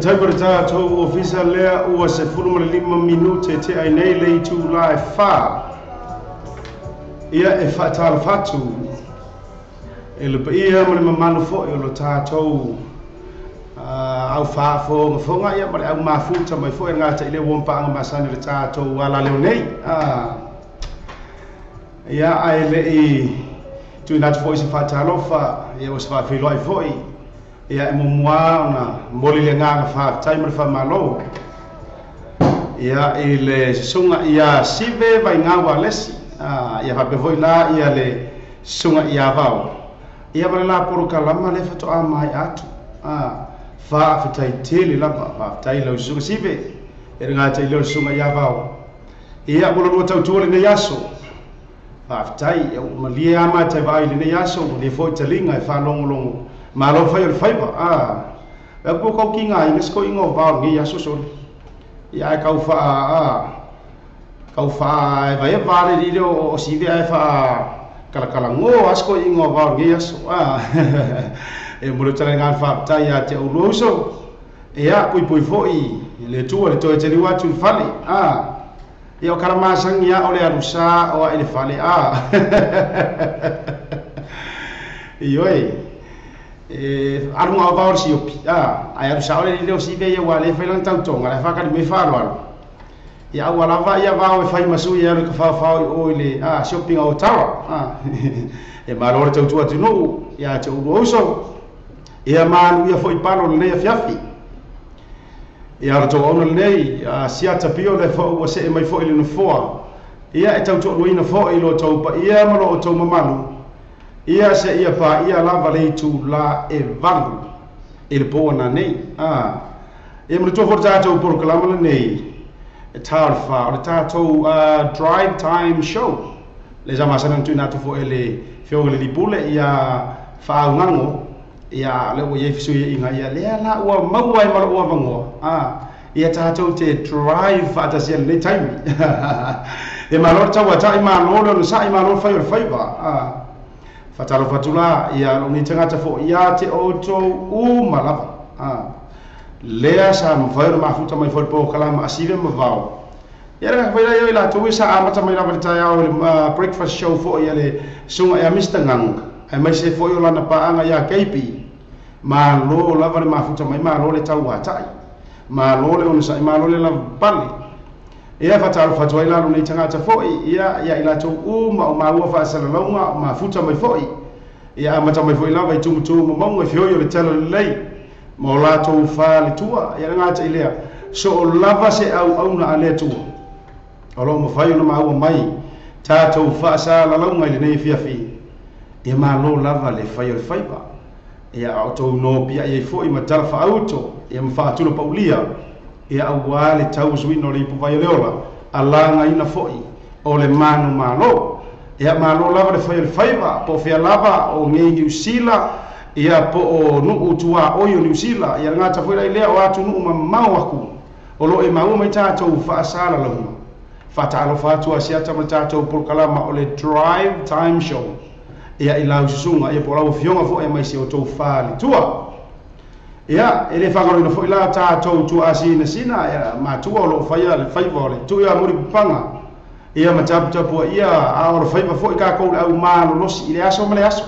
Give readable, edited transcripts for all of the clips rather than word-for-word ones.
Taipara to official lea ua se 45 minute te ai nei lei tu lai fa ia e fatala fatu e le ia mo le mamanu fo e lo tatou au fa fo fonga ia ma au mafuta mai fo nga te le wompa nga masani le tatou ala le nei ia ai le i tu na fo se fatala fa ia o se fa filo ai foi ia e momoa na moli le nganga fa taimar fa malo ia i le sunga ia sive vai ngawa lesi ia fa bevoi la ia le sunga ia vao ia vale la poru kalama le fato a mai atu fa fitai tele la fa tai lo sunga sive e nga tai lo sunga ia vao ia bolo lo tau tuole ne yaso fa fitai o malia ma tai vai le ne yaso le foi talinga e fa longo malo fai el faiba e ko ko kinga i sko ingo va ngi ya so so ya ka fa e vai vale di o si ve fa kala ngo asko ingo va ngi ya so e mo tele ngan fa ta ya te o loso e ya pui foi le tu le to te liwa tu fale e o kala masang ya o le arusa o ele fale ioi arunga o vaor si opi ai aru saole le o si ve wa le felan tau tonga le faka me falo ia wala va ia va o fai masu ia le fa o le shopping o tawa e malore tau tu atu no ia te o so ia manu ia foi palo le fiafi ia to ona le sia tapio le fo o se mai foi le no fo ia e tau tu no ina fo i lo tau pa ia malo o tau mamalu ia se ia pa ia lava le tu la e vangu il bona nei e mo to forta to por kalama nei e tal fa o tato drive time show le zama sanan tu na to fo ele fio le bule ia fa ngango ia le o ye fisu inga ia le la o mau ai malo o vango ia tato te drive fa ta se le time e malo tawa tai malo no sai malo fa ba fatalo fatula ia lo ni tangata fo ia te auto malava lea sa mfairo mafuta mai for po kalama asive mavao ia ra vai ia la to wisa amata mai lava ta ia o breakfast show fo ia le sunga ia Mr Ngang ai mai se fo ia lana pa anga ia KP ma lo lava le mafuta mai ma lo le taua tai ma lo le on sa ma lo le la pali ia fatalo fatwa ila lo nei tangata foi ia ila to ma ua fa sala longa ma futa mai foi ia mata mai foi lava i tumu mo e fio le tala lei mo la to fa le tua ia ngata ilea so lava se au na ale tua o lo mo fai no ma ua mai ta to fa sala longa le nei fiafi ia ma lo lava le fai o faiba ia auto no pia ia foi ma tala fa auto ia mfa tu paulia ia au le tau suino le pu vai leola alanga ina foi o le manu malo ia malo lava le faiva po fia lava o ngei New Zealand ia po o nu utua o New Zealand ia ngata foi lai lea o atu nu mau aku o lo e mau mai tatou fa sala longa fa talo fa tu asia tama tatou por kalama o le drive time show ia ila usunga ia po la fionga fo e mai se o tou fa le tua ia ele fangalo no foi la tatou tu asina sina ia ma tu o lo faia le faiva le tu ia muri panga ia ma tapu ia a o faiva foi ka ko au ma lo si ile aso male aso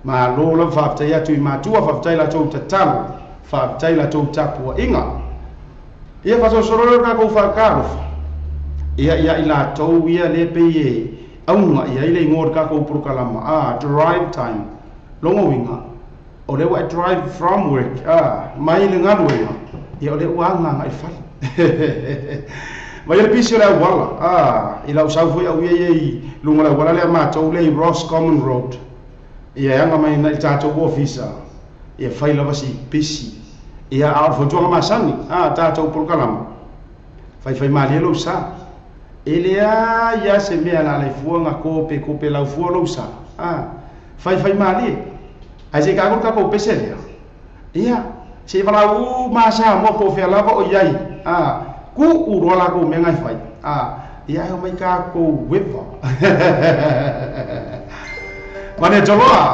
ma lo lo fa ia tu ma tu fa la tu tatalo fa la tu tapu inga ia fa so ro ka ko fa karo ia ila to ia le pe au ia ile ngor ka ko por kalama drive time longo winga o le wa drive from work mai le ngalo ia ole uanga ngai fai mai le pisi le wala ila usau foi au ye lunga le wala le ma tau le Ross Common Road ia anga mai na tato officer ia fai la vasi pisi ia au fo tonga masani tato program fai mali lo sa elea ia se mea la le fuanga kope la fuo lo sa fai mali ai se ka ko pese ia se vala masa mo po fe lava o iai ku urola ko menga fai ia ho mai ka ko wepa mane joloa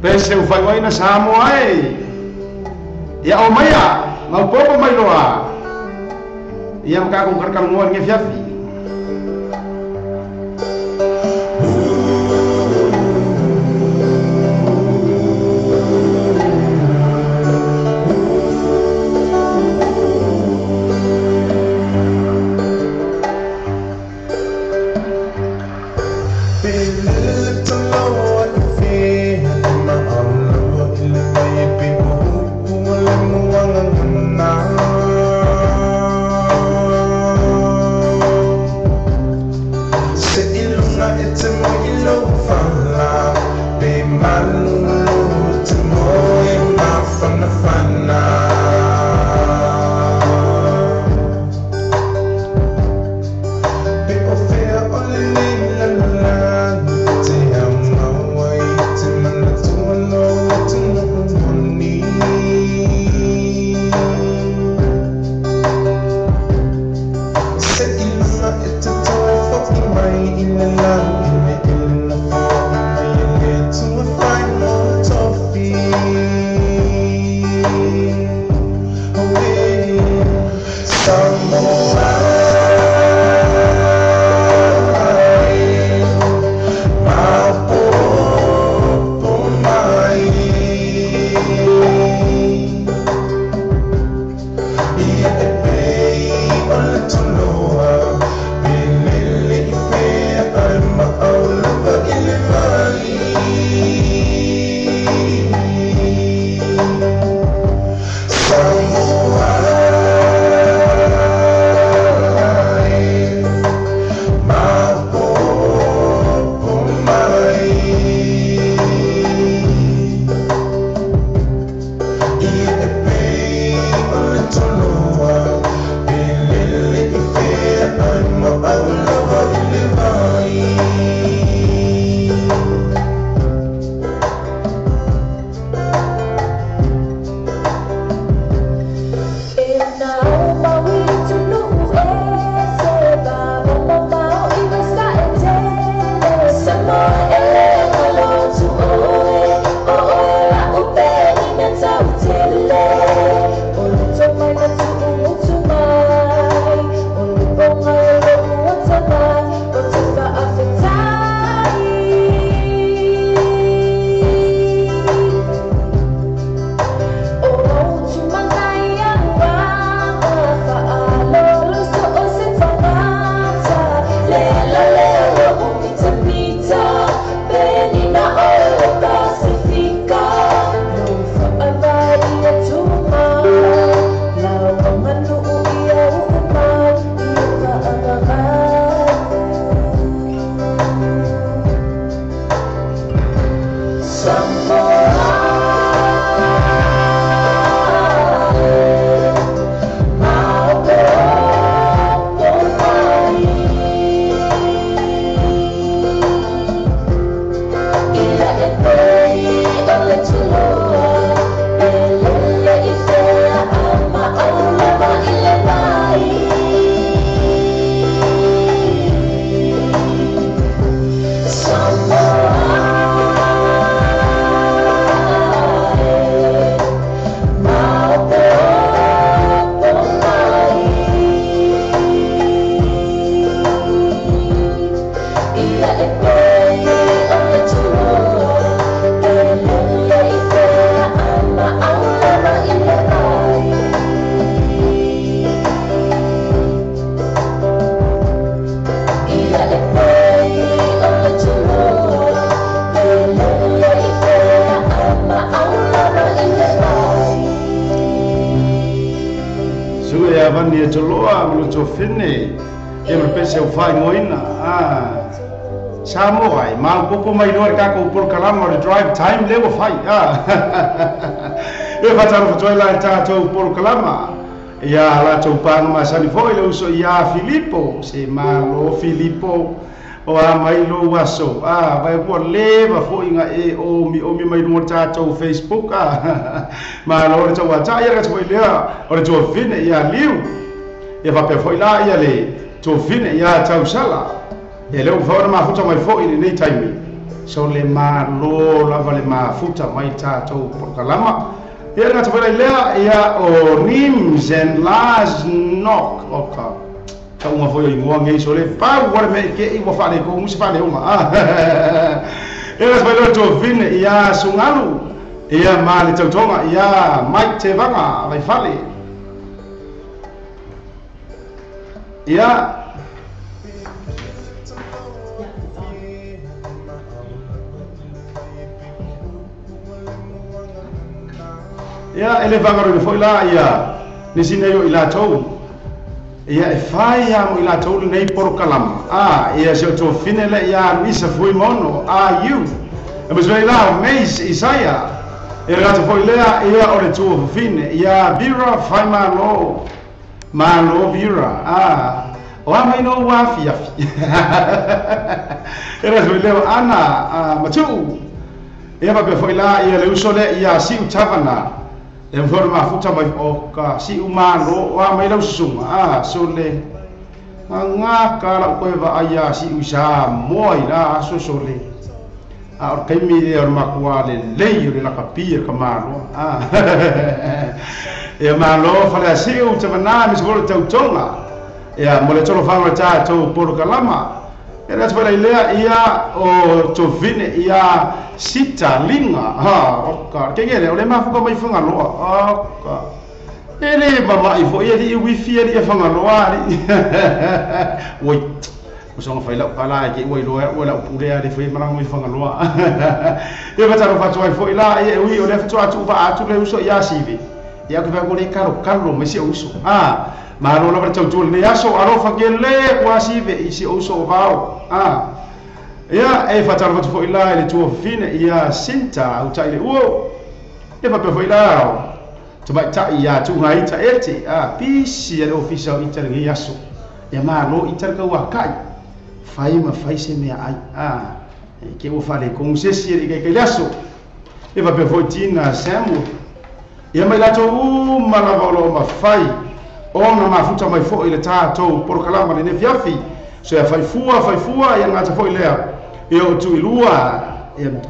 pese u fai waina samo ai ia o maia ngau popo mai loa ia ka ko karkar ngoan nge fiafi Sua ya vani e toloa mulu to fine e mulu pese o fai moina Samo ai ma popo mai no ka ko por kalama o drive time level fai e fata no fatoi la ta to por kalama ya la to pang ma sani foi lo so ya Filippo se malo Filippo o a mai lo waso vai por leva foi nga e o mi mai no ta to Facebook ma lo to wa ta ya ka foi le o to fine ya liu e va pe foi la ya le to fine ya ta usala e leo fora mafuta mai fo ini nei time so le malo lava le mafuta mai tatou por kalama e nga tawela lea ia o Nims and Lars Knock oka ka unha foi ingoa ngei so le pa wale me ke i wa fale ko musi fale uma e nga tawela to vine ia sungalu ia mali tautonga ia Mike Tevanga vai fale ia ya ele vangaro foi lá ia nisi nei o ila tou ia e fai ia mo ila tou nei por kalama ia se to finele ia misa foi mono you e mas vai lá mês Isaia e rato foi lá ia ore to fine ia bira fai malo bira o mai no wa fi era foi lá ana matu ia va foi lá ia le usole ia si utavana e forma futa mai o ka si umano wa mai lau sunga so le nga kala ko va aya si usa moi la so so le o kai mi le or makwa le le la kapia ka malo e malo fa la si u te mana mi so te utonga e mo le tolo fa ta to por kalama era para ilea ia o to vine ia sita linga oka kengere ole mafuka mai funga loa oka ele mama ifo ia di wifi ia funga loa ri oi usonga faila pala ke oi loa ola pure ali foi malang mai funga loa e bataro fatu ai foi la e ui ole fatu atu va atu le uso ia sivi ia ku va gole karo mai si uso ma lo la tau ne aso arofa ke le quasi ve isi uso vao ia e fataro fatu foi la le tuo fine ia sinta au tai le uo e va pe foi la to ba ta ia tu ngai ta eti pisi e official inter ngi aso e ma lo inter ka wa kai fai se me ai ke o fale con se si ke aso e va pe foi tina samu e mai la to ma la volo ma fai ona mafuta mai fo ile tatou por kalama ne fiafi so ya fai fua ya ngata fo ile e o tu ilua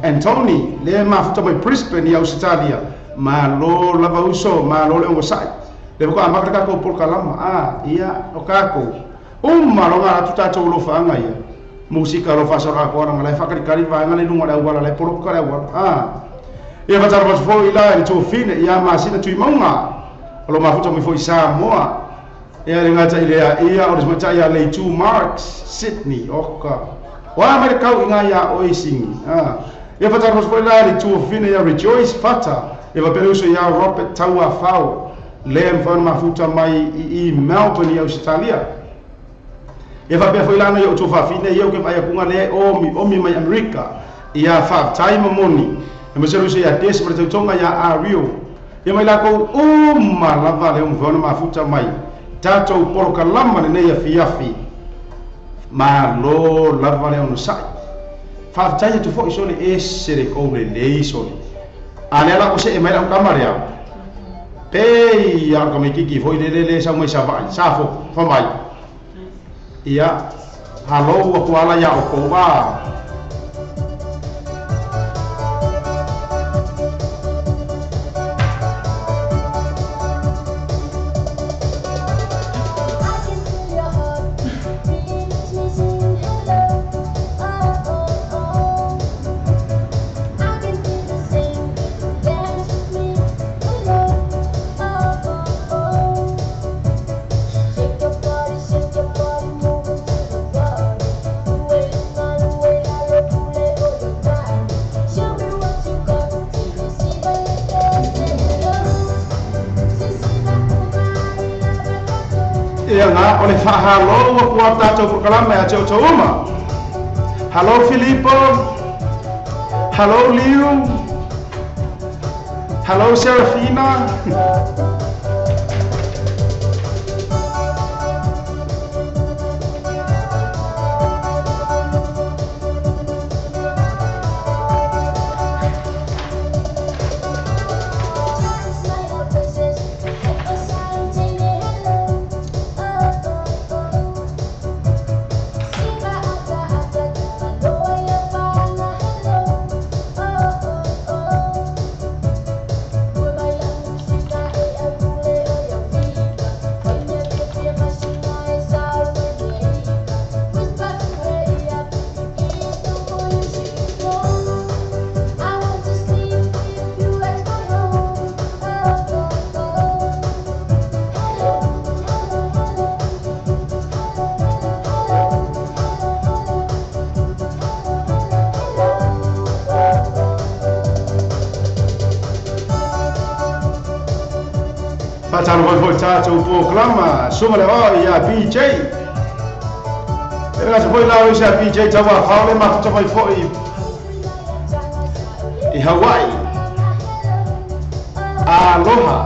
Anthony le mafuta mai Brisbane ya Australia ma lo lava uso ma lo le ngosai le ko amaka ka ko por kalama ia o kako ma lo ngata tatou lo fanga ia musika lo fa sora ko na le fa kari va ngale lunga da wala le por kala wala ia va tarwa fo ile to fine ia ma sina tu maunga lo mafuta mo foi Samoa e ale ngata ia o desmata ia le 2 marks Sydney oka wa mai kau inga ia oisingi e fata ros foi la le 2 fine ia Rejoice fata e va peluso ia Robert Taua Fau le mfano mafuta mai i Melbourne ia Australia e va pe foi la no ia to fa fine ia ke vai kunga le o mi mai America ia fa time money e mesero ia des per tonga ia Rio e mai la ko ma la vale mfano mafuta mai tatou por kalama ne ia fiafi ma lo la vale ono sai fa tai tu fo isole esere ko le isole ale la ko se e mai la kamare ya pe ya ko me kiki foi le sa mai sa vai sa fo mai ia halo wa kuala ya o ko ba ia nga o le whahalo wa kua tātou whakalama e a teo tauma. Hello Filippo. Hello Liu. Hello Serafina. Tātana vai foi tātou programa suma le oi ia BJ. Era se foi lá o ia BJ tawa haole ma to vai foi i Hawaii. Aloha.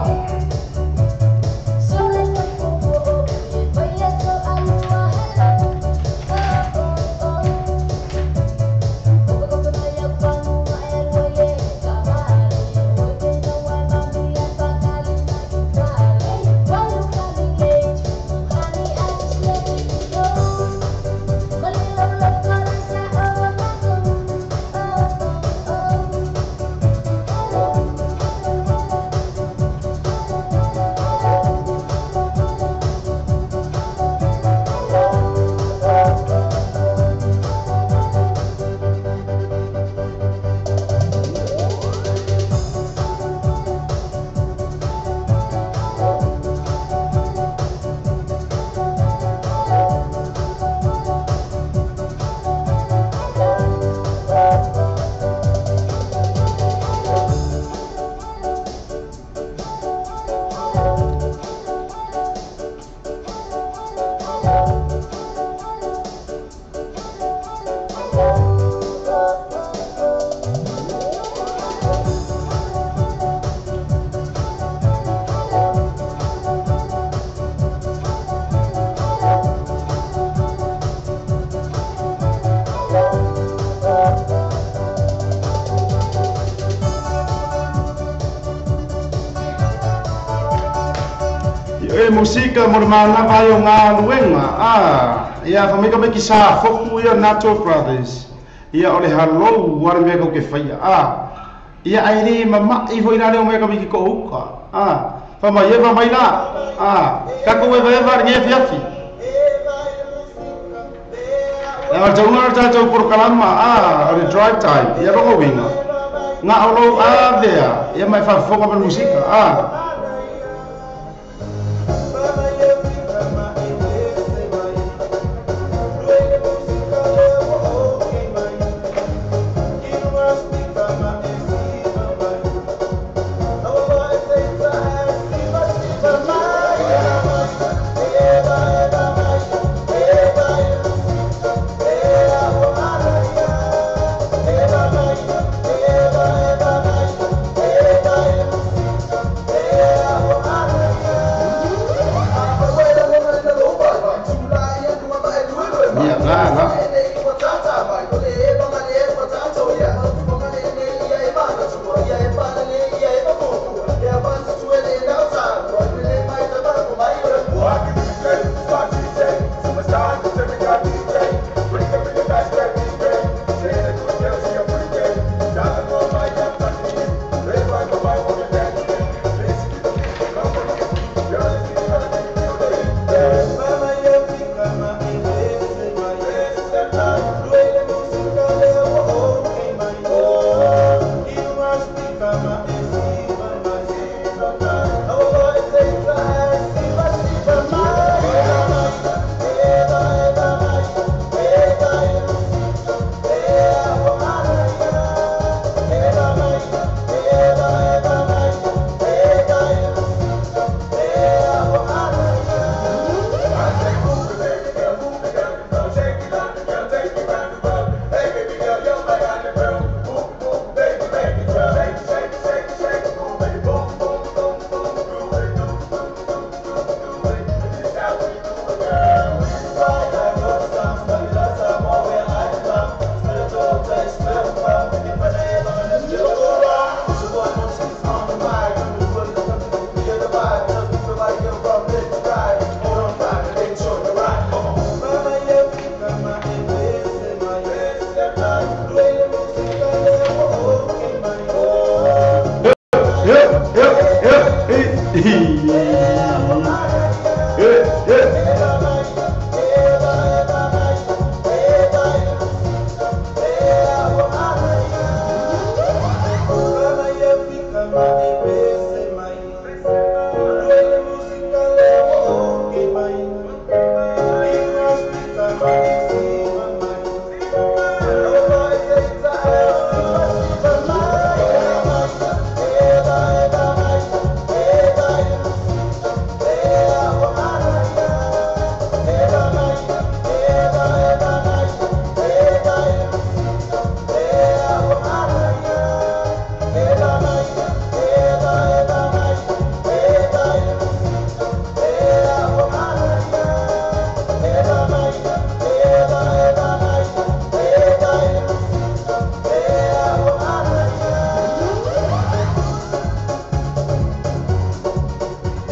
Musika mo mana vai o ngā luenga ia fa meka meki sa foku ia Nato Brothers ia ole halo war me ko ke faia ia ai mama I foi na le meka meki ko uka fa mai eva mai na ka ko eva eva nge fiafi ia ta una ta ta por kalama ole drive time ia ro winga nga olo there ia mai fa foku pa musika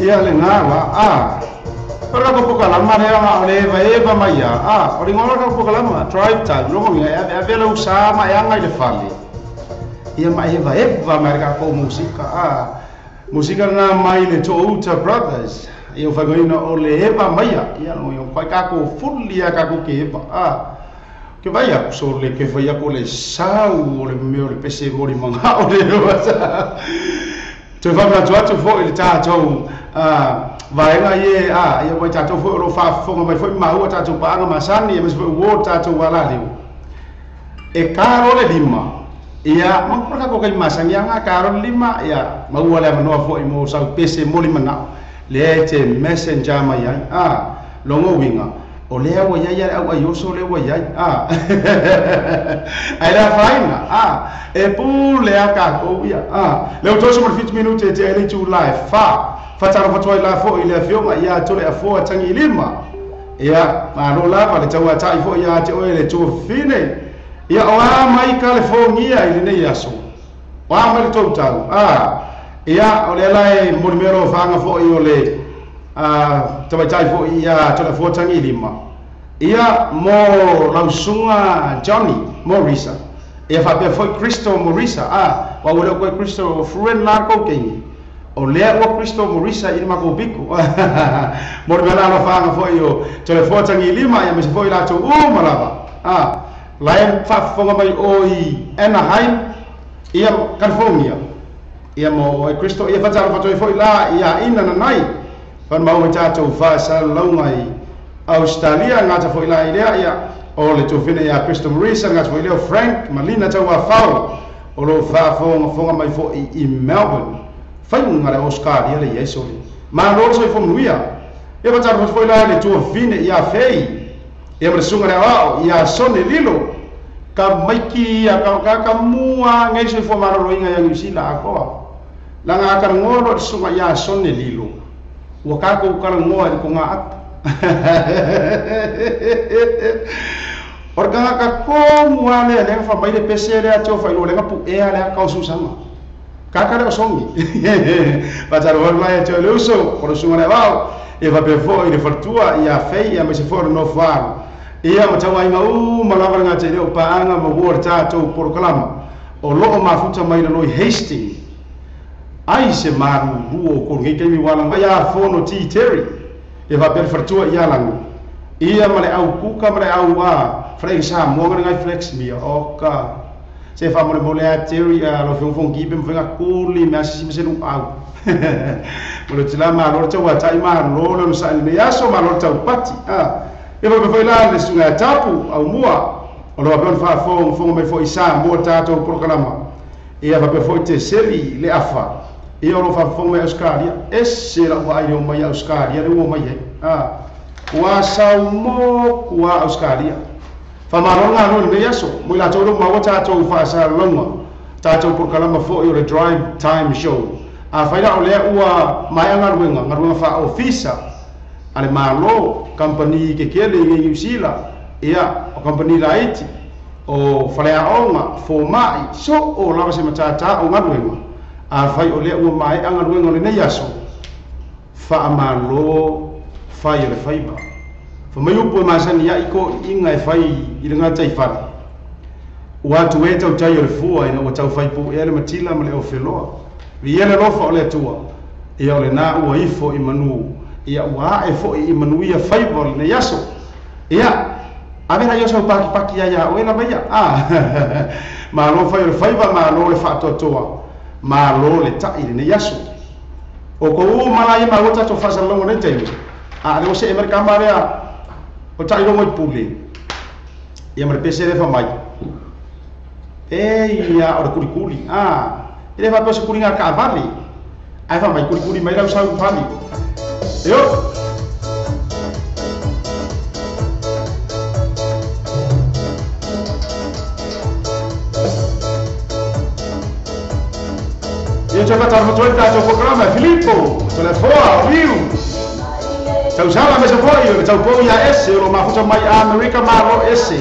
ia le ngala ora ko poka lama le nga ole eva maya ori ngora ko poka lama drive time lo ngi e vela usama e anga le fali ia ma eva merga ko musika na mai le Toyota Brothers io fagoina ole eva maya ia no io pa ka ko fulia ka ko ke eva ke vai a so le ke vai a ko le sau le me le pese mori manga ole rosa te va na tu fo il tato vai nga ye ia vai tato fo ro fa fo mai fo ma o tato pa nga masani e mesbo wo tato wala le e caro le lima ia ma por ka ko kai masani nga caro lima ia ma wala ma no fo i mo sau pese mori mana le te messenger mai longo winga o le wa ya au ayo so le wa ya ai la faina e pu le aka ko ya le o toso mo 20 minute te ele tu live fa tara fa la fo ile afio ma ya to le afo tangi lima ya ma lo la pa le tawa tai fo ya te o ele tu fine ya o mai California ile ne ya so wa ma to tau ya o le lai mo mero fa nga fo i o le tawa tai fo ia to le fo tangi lima ia mo lausunga Johnny Morisa ia fa pe fo Cristo Morisa wa o le ko Cristo friend la ko kengi o le o Cristo Morisa i ma ko biku mo le la fa nga fo io to le fo tangi lima ia me fo ila to malava lai fa fo mai o i Anaheim ia California ia mo Cristo ia fa tara fa to fo ila ia ina na nai pan mau tato fa sa longai Australia ngata fo ila idea ia o le tofine ia Cristo Morisa ngata fo ila Frank Malina tawa fao o lo fa fo mai fo i Melbourne fai ngara Oscar ia le yeso ma lo so fo nuia ia batar fo ila le tofine ia fei ia mersunga le ia sone lilo ka maiki ia ka mua ngai so fo maro inga yang usila ako langa ka ngolo sunga ia sone lilo wakako karangoa ko nga organga ka ko muane le fa mai de pese le ato fa lo le pu e ale ka usama ka ka le songi pa tar war mai to le uso por su mane va e va pe fo ile fortua ia fei ia me se for no far ia ma tawa inga malava nga te le pa anga mo wor tato por klama o lo ma futa mai lo hasting ai se maru ruo ko ngai mi wala mai a fono ti Terry e va per fortua ia langu ia male au kuka male au freng sa mo ngai flex mi oka se fa mo le a Terry lo fon ki bem venga kuli me asi se lu au mo le tila ma lo tawa tai ma lo sa le ya so ma lo tau pati e va pe la le sunga tapu au mua o lo va fa fon me fo isa mo tato programa ia va pe fo te seri le afa ia lo fa fo me Australia esse la wa io mai Australia le wo mai wa sa mo kwa Australia fa maronga no le yaso mo la tolo ma wata to fa sa longa tato por kalama fo io le drive time show fa ila o le wa mai ngarwenga fa ofisa ale malo company ke kele ngi usila ia o company laiti o fale aonga fo mai so o la se matata o ngarwenga fai o le o mai anga ruenga le yaso fa amalo fai le faiba fa mai upo masani ya iko inga fai ile ngata ifala watu weta utayo le fua ina wata fai po ele matila male o feloa viele lofa o le tua ia le na o ifo imanu ia wa e fo imanu ia faiba le yaso ia avera yo so paki ya o ela baya ma lo fai le faiba ma lo le fa totoa ma lo le tai ne yaso o ko malai ma wota to fasa longo ne tei le se emerka marea o tai longo pule ia mer pese le fa mai ia o kurikuri ile fa pese kuringa ka vali ai fa mai kurikuri mai la sa vali yo io ci ho fatto il programma Filippo telefono viu ciao ciao ma se poi ciao poi a esse lo ma faccio mai America Marro esse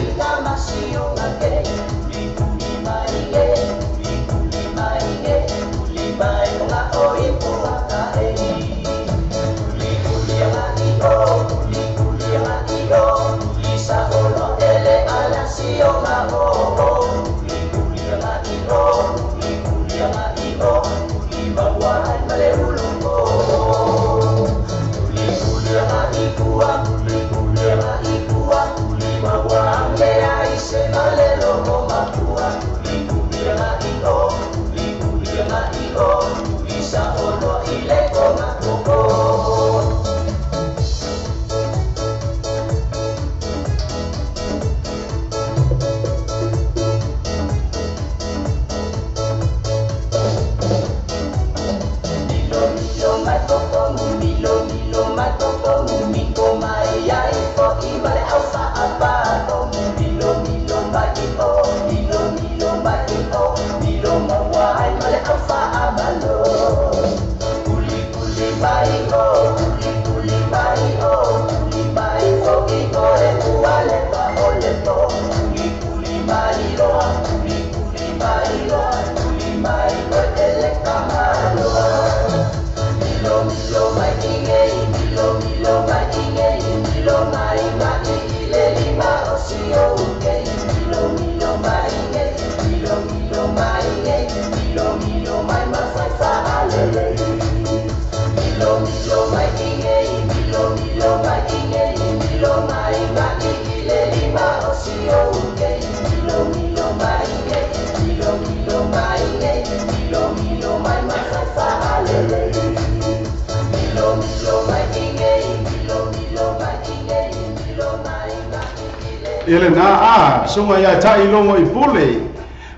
Elena sunga ya tai longo I pule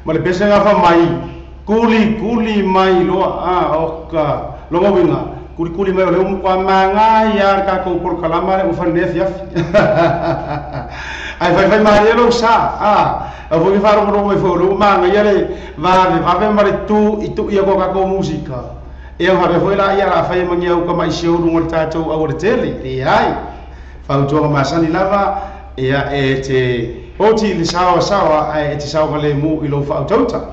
ma le pese ngafa mai kuli mai lo oka longo winga kuli mai le kwa manga ya ka ko por kalama le ufan def ya ai vai mai lo sa vo ki faro mo fo lo manga ya le va mari tu itu ia ko ka ko musika e ha re foi la ya fa ma ngia ko mai show ngol tato a o tele e ai fa to ma sani lava ia e te oti li sawa ai te sawa le mu I lo fa autonta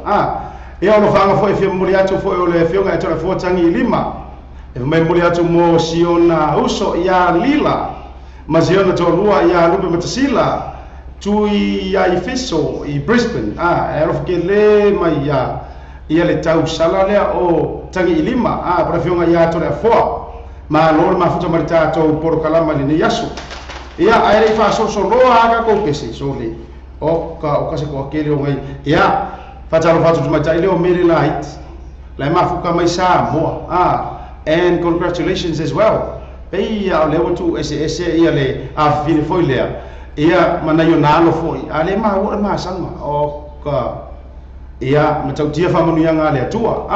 ia lo fa foi fi muri atu foi o le fionga to fo tangi lima e mai muri atu mo siona uso ia lila ma siona to lua ia lupe matasila tui ia I fiso I Brisbane e lo ke le mai ia le tau sala le o tangi lima para fionga ia to le fo ma lo ma futa marita to por kalama le yasu ia ai fa so loa ka ko pese so le o ka se ko kele o ngai ia fa talo fa tu mai tai le o meri light la ma fu ka mai sa mo and congratulations as well pe ia le o tu ese ia le a fine foi le ia mana yo na lo foi ale ma o ma sanga o ka ia ma tau tia fa manu yanga le tua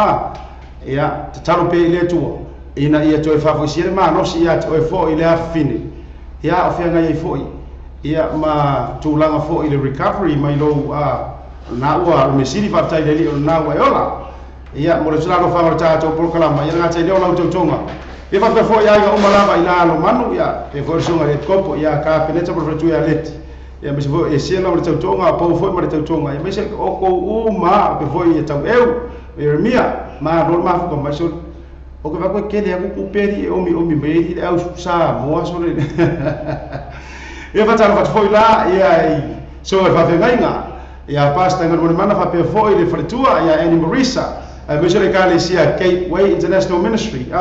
ia talo pe le tua ina ia to fa fo sire ma no si ia to fo ile a fine ia o fia ngai foi ia ma tulanga foi le recovery mai lo na ua me siri fa tai le na ua ola ia mo le tsala no fa marta to por kala mai nga tai le ola to tonga e fa pe foi ia ga umalava ila lo manu ia e for sunga le kopo ia ka peneta por tu ia let ia me se e se na le to tonga po foi ma le to tonga ia me se o ko uma pe foi ia tau eu Ermia ma lo ma fu mai so o que vai com aquele o peri o mi mei é o sa moa so le e fa tala fa foi lá e ai so fa fe nga e a pasta ngor mana fa pe foi le fritua e a Marisa a mesole kale sia Gateway International Ministry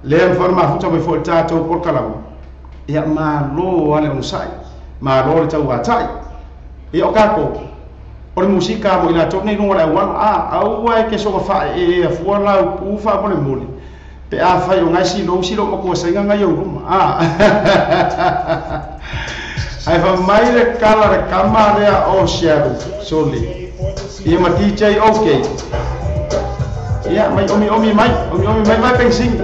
le forma futa me foi tato por kalam e ma lo ale un sai ma lo le tau atai e o kako por música mo ila tokne no la wan au ai ke so fa e fu la u fa mo le mole pe a fa yo ngai si lo mo ko senga ngai yo ruma ai fa mai le kala le kamarea o shadow soli e ma DJ okay ya mai omi mai pensing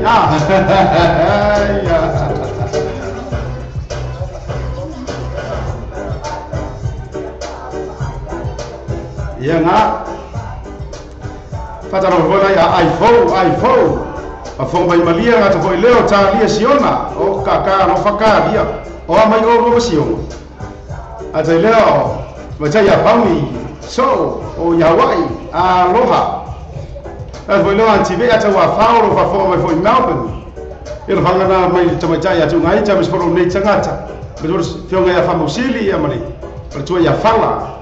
ya nga fataro vola ya iPhone a fo mai malia nga to foi leo ta lia siona o kaka no fakaria o mai o ro sion a te leo ma ta ya pami so o ya wai aloha a foi leo anti be ata wa fauro fa fo mai foi Melbourne Ela whangana mai tamaitai atu ngai tamis poro nei tangata. Betul whionga ia whamusili ia mari. Pertua ia whala.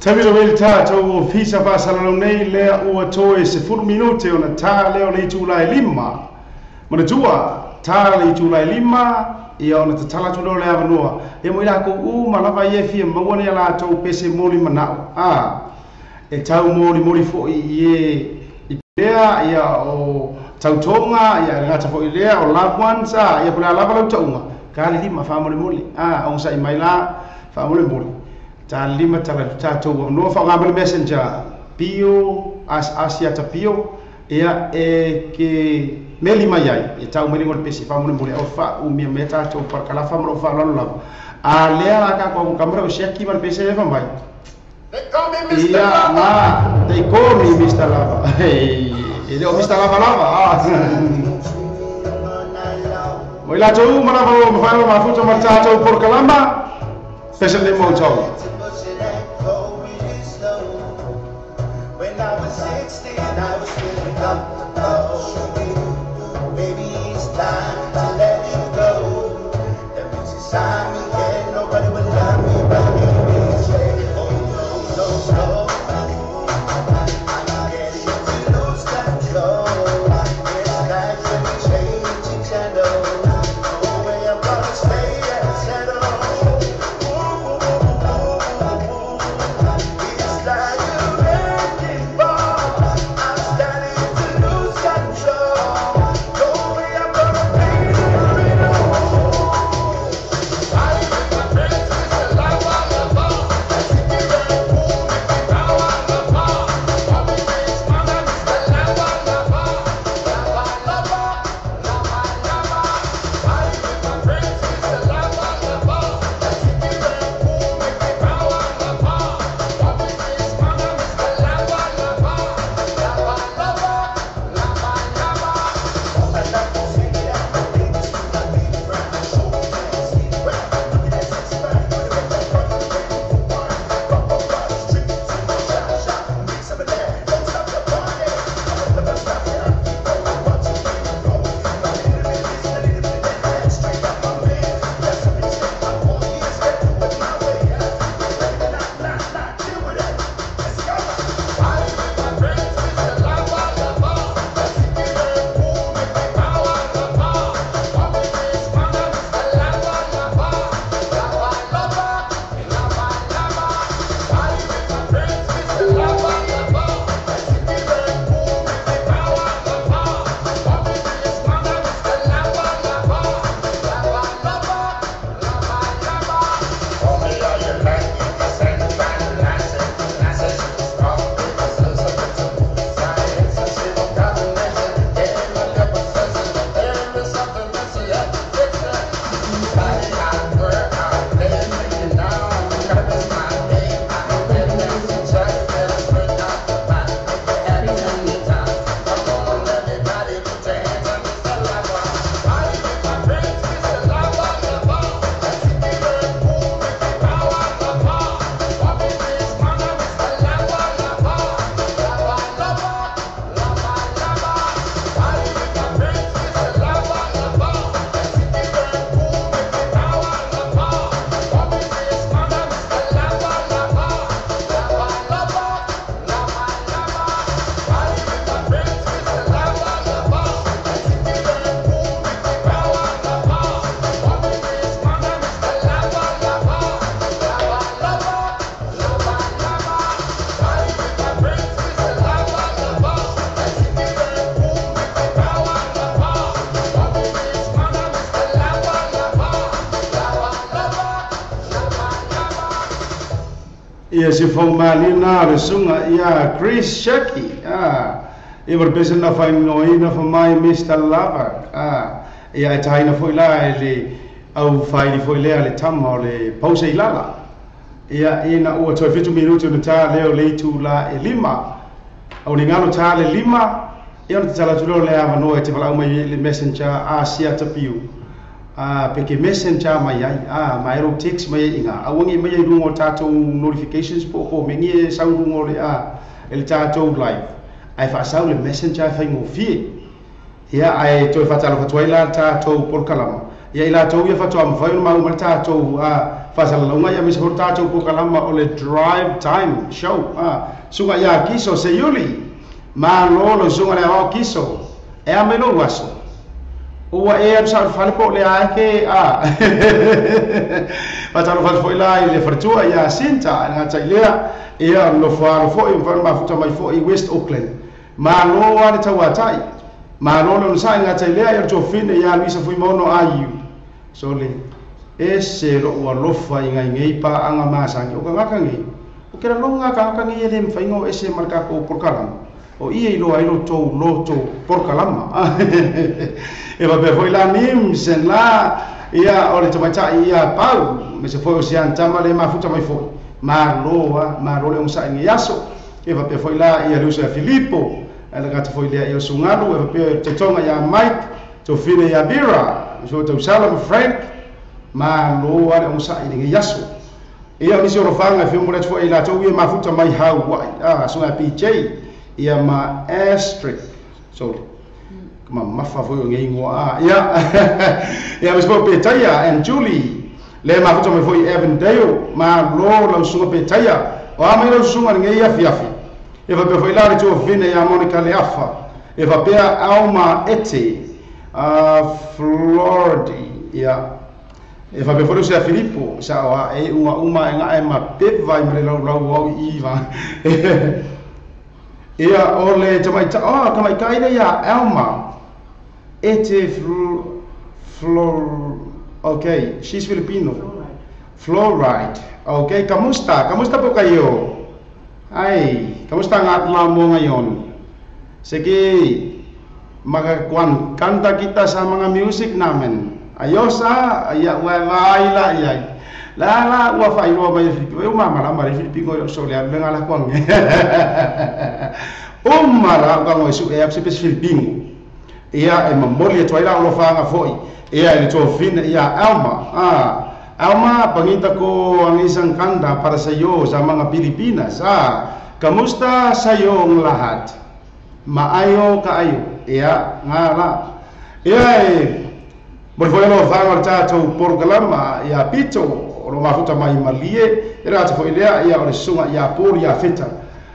Tamira wele tātou fisa whāsararo nei lea ua toe se 10 minute o na tā leo le Julai 5. Mana tua, tā le Julai 5, ia ona tatala tu le avanua. E mo ila ko ma lava ye fia maua ne la tau pese moli manao. E tau moli fo i lea ia o tau tonga, ia ngata fo i lea o loved ones, ia pula lava lau taunga. Ka le 5 wha moli. On sa i mai la wha moli. Ta lima tala tātou no fa ngabel messenger pio asia ta pio ia e ke meli mai ai e tau meli ngol pesi fa mo o fa u mi meta to par kala fa mo fa lolo la a le ala ka ko kamera o sheki mal pesi e fa mai ia ma they call me Mr. Lava hey e de Mr. Lava mo ila to mo na ma futo ma tātou por kalama pesi le mo tau. I was feeling maybe it's time to let it go. That means it's time again. Nobody will love me, but me say, oh no. I'm getting to lose control. It's time for me changing channel. No way I'm gonna stay and settle. It's like a wrecking ball. I'm starting to lose control. No way I'm gonna pay. ia se fau malina le sunga ia Chris Shaki ia represent na fai noina fa mai Mr. Lava ia e taina foi la le au fai di foi le tama o le pause ilala ia ina ua toi 5 minuto na ta leo le tu la e lima au ni ngalo ta le lima ia na tala tulo le ava no e te fala mai le messenger Asia tapiu peke messenger mai ai mai ro text mai inga awangi mai rungo tato notifications po mengi e sau rungo le el tato live ai fa sau le messenger fa ngo fi ia ai toi fa tala fa toila tato por kalama ia ila to ia fa to am fa mau mal tato fa sala longa ia mis por tato por kalama o le drive time show suga ia kiso se yuli ma lo sunga le o kiso e amelo waso ua e am sa fale po le ake patalo fal foi la le fartua ia sinta nga tailea ia no faro foi un ma futa mai foi West Auckland ma lo wa le tawatai ma lo no sa nga tailea ia to fine ia misa foi mono ayu so le ese ro wa lo fa inga ngei pa anga masangi o ngaka ngi o kera lo ngaka ngi ele mfaingo ese marka ko por kalam o ia ilo ailo to loto por kalama e va pe foi la nim sen la ia o le tamaita ia pau me se foi o sian tama le mafuta mai foi ma lo le unsa ngi yaso e va pe foi la ia lusa Filippo ele gata foi le ia sungalo e va pe te tonga ia Mike to fine ia Bira so to Salam Frank ma lo ale unsa ngi yaso ia mi se ro fanga fi mo le foi la to ia mafuta mai hau wa so a PJ ia ma asterisk so ma mafa foi ngai ngoa ia mas po petaya and Julie le ma futo me foi Evandale ma lo sunga petaya o mai lo sunga ngai afi e va pe foi la to vine ia Monica Leafa e va pe Alma Ete Flordi ia e va pe foi se Filippo sa e uma nga e ma pe vai me lo au iva ia ole tamaita kaina ia Alma Ete okay, she's Filipino. Fluoride. Okay, kamusta po kayo? Ay, kamusta ang atma mo ngayon? Sige, magkakwan kanta kita sa mga music namin. Ayos aya waila ayay. La wa fa ilo may Filipino. Mara Filipino so le ngala kwang. Mara kwang isu e apse Filipino. Ia e mamoli e toila lo fanga foi ia le to fin ia Alma pangita ko ang isang kanta para sa iyo sa mga Pilipinas kamusta sa iyo ang lahat maayo kaayo ia ngala ia foi lo fanga tato por galama ia pito lo mafuta mai malie era foi lea ia o sunga ia por ia feta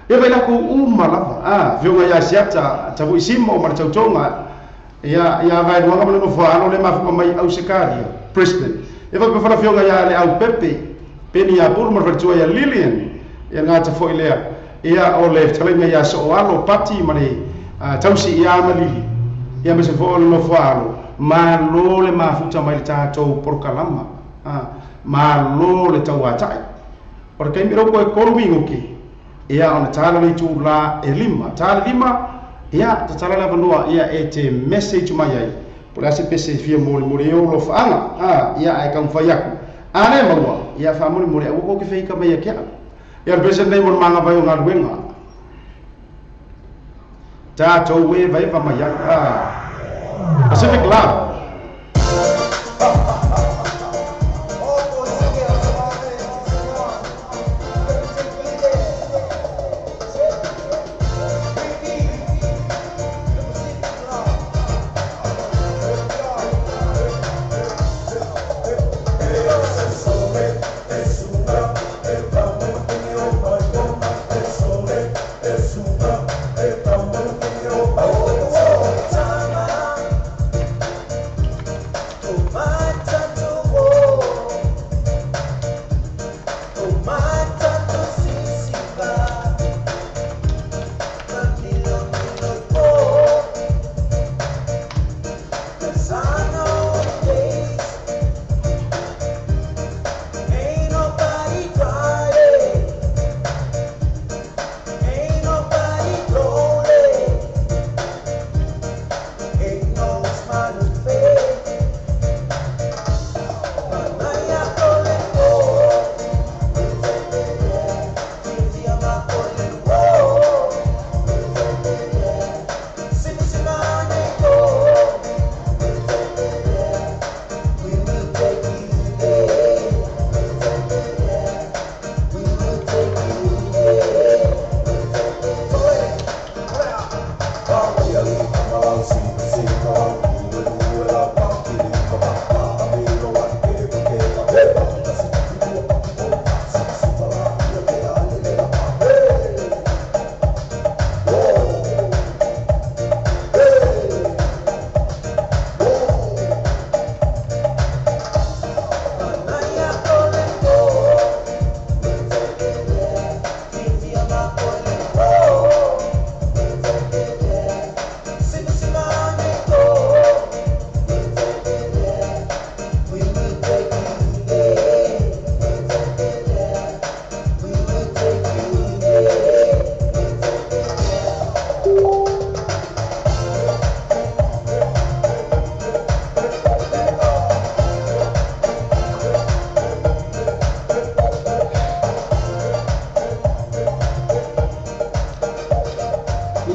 ia vai la ko lava viu ia siata tabu isimo mar tautonga ia vai duanga no fano le mafu mai au sekaria Brisbane e va per fara fionga ia le au Pepe peni ia por mar vertua ia Lilian ia ngata foi lea ia o le talenga ia so alo pati mari tausi ia malili ia me se fo no fano ma lo le mafu mai tato por kalama ma lo le tawatai porque miro ko kolwingo ki ia ona tala le tu la elima tala lima ia tatala la vanua ia e te message mai ai por esse pese fia mori lo fanga ia ai kan fayaku ane maua ia fa mori o ko ke fei ka mai kia ia pese nei mon manga vai nga wenga ta to we vai va mai Pacific Love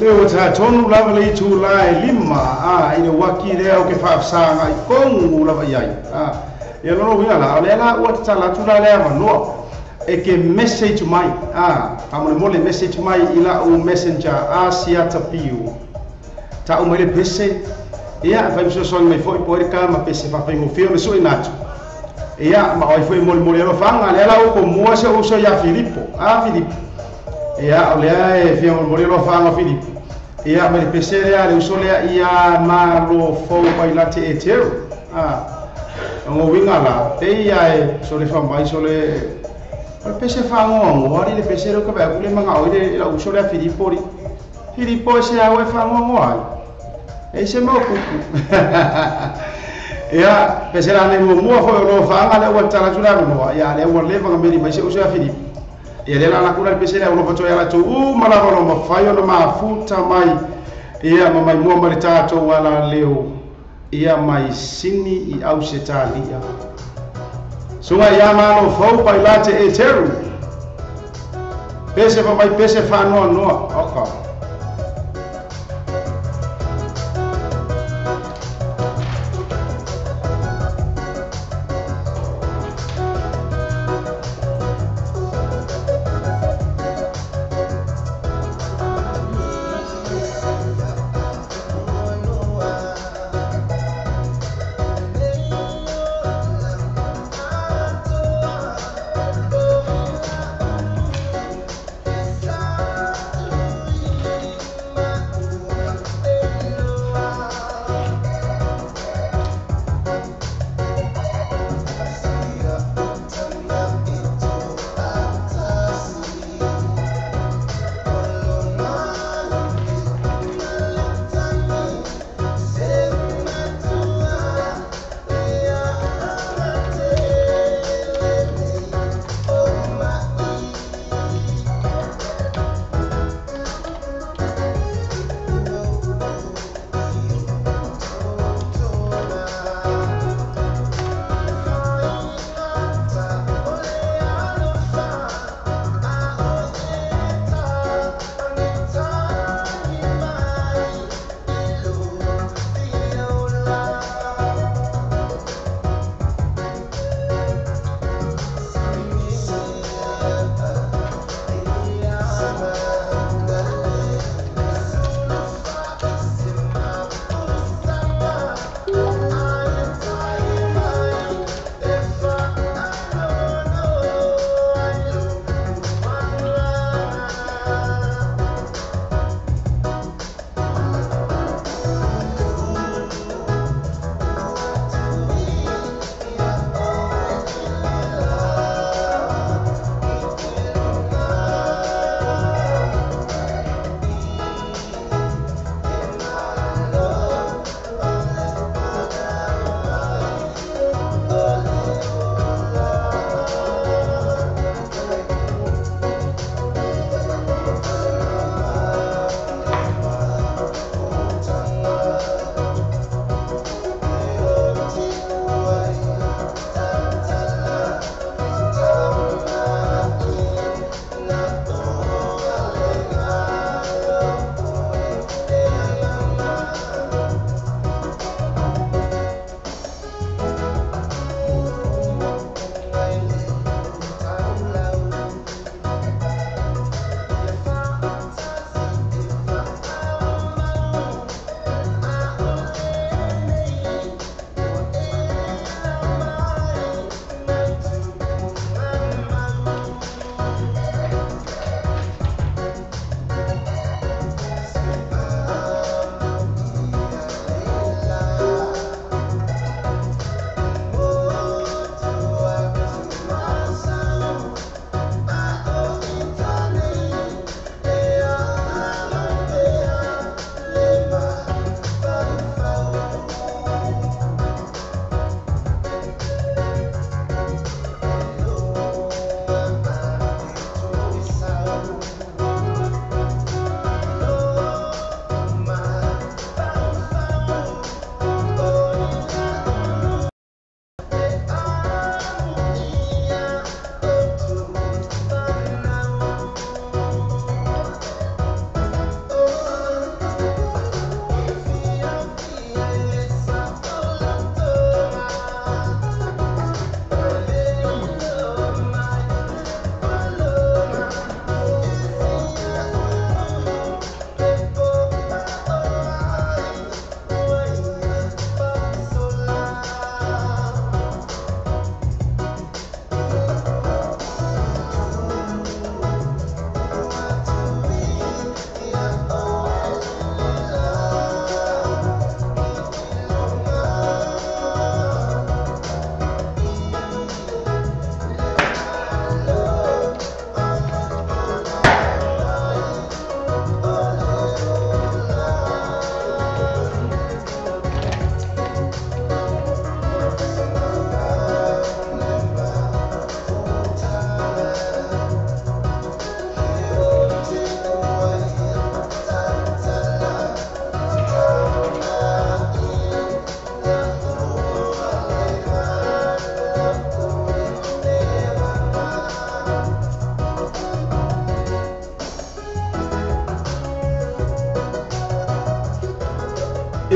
o ta tonu lava le tu la lima ina waki le o ke fa sanga I kongu lava iai ia lono winga la le la o ta la tu la le ma no e ke message mai amole mole message mai ila o messenger sia tapiu ta o mele pese ia fa so so mai foi por ka ma pese fa ngo fio le so inatu ia ma oi foi mole mole lo fanga le la o ko mo se o so ya Filippo Filippo ia o le ai fio mole lo fanga Filippo ia mele pese le o so le ia ma lo fo pai late e teu ngo winga la te ia so le fa mai so le pese fa ngo ari le pese ro ka ba ku le manga o le la o so le Filippo se a o fa ngo ai e se mo ku ia pese la ne mo fo lo fa nga le o tala tula no ia le o le va ngami mai se o so a Filippo ia le la ku le pese le o fa to ya la tu ma la lo ma fa yo no ma futa mai ia ma mai mo ma le tato wala leo ia mai sini I au se talia sunga ia ma no fo pai late e teru pese fa mai pese fa no oka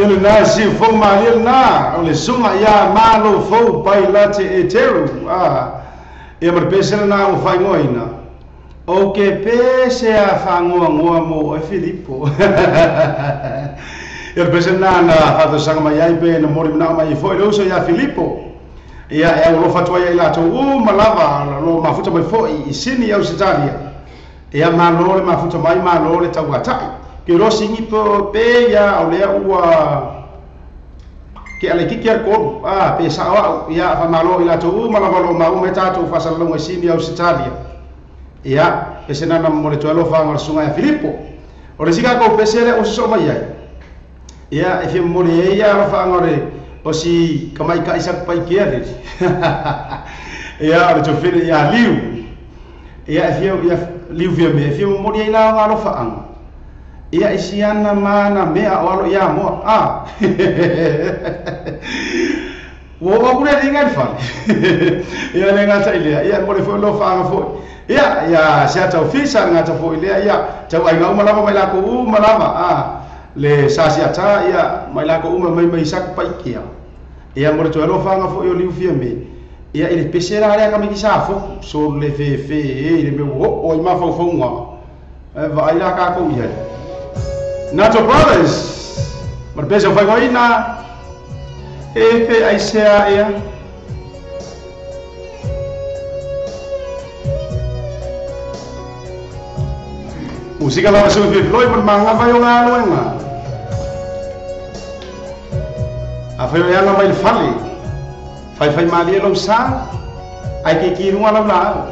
Ele na si fo malil na ole sunga ya malo fo bailate eteru e mar pesela na o fai ngoina o que pese a fangoa ngoa mo e Filippo ele pesela na fato sanga mai ai pe no mori na mai fo ele uso ya Filippo ia e lo fatwa ia la to malava lo mafuta mai fo I sini au Italia ia malo le mafuta mai malo le tawata ke rosi ngi po pe ya o le ua ke ale ki kia ko pe sa wa ya fa malo ila to malava lo ma o meta to fa sa lo sini au Italia ia pe sena na mo le to lo fa ngar sunga ya Filippo o le sika ko pe sele o so mai ai ia e fi mo le ya fa ngore o si kamai ka isa pai kia le ia o to fili ya liu ia e fi ya liu vi me fi mo le ila ngalo fa ang ia isiana mana mea o alo ia mo wo kule ringan fal ia le ngata ile ia mo le fo lo fa fo ia sia tau fisa ngata fo ile ia tau ai ngau malama mai la ko malama le sasiata ia mai la ko mai sak pai kia ia mo le to lo fa fo yo liu fia me ia ile pesera ale ka mi sa fo so le fe ile me o ma fo ngwa va ila ka ko ia Nato Brothers, maar best wel van na EP Aisea ya. Musika lawa so vi loy per manga vai nga lo nga. A foi ya nga mai fali. Fai mali lo sa. Ai ke ki runga la.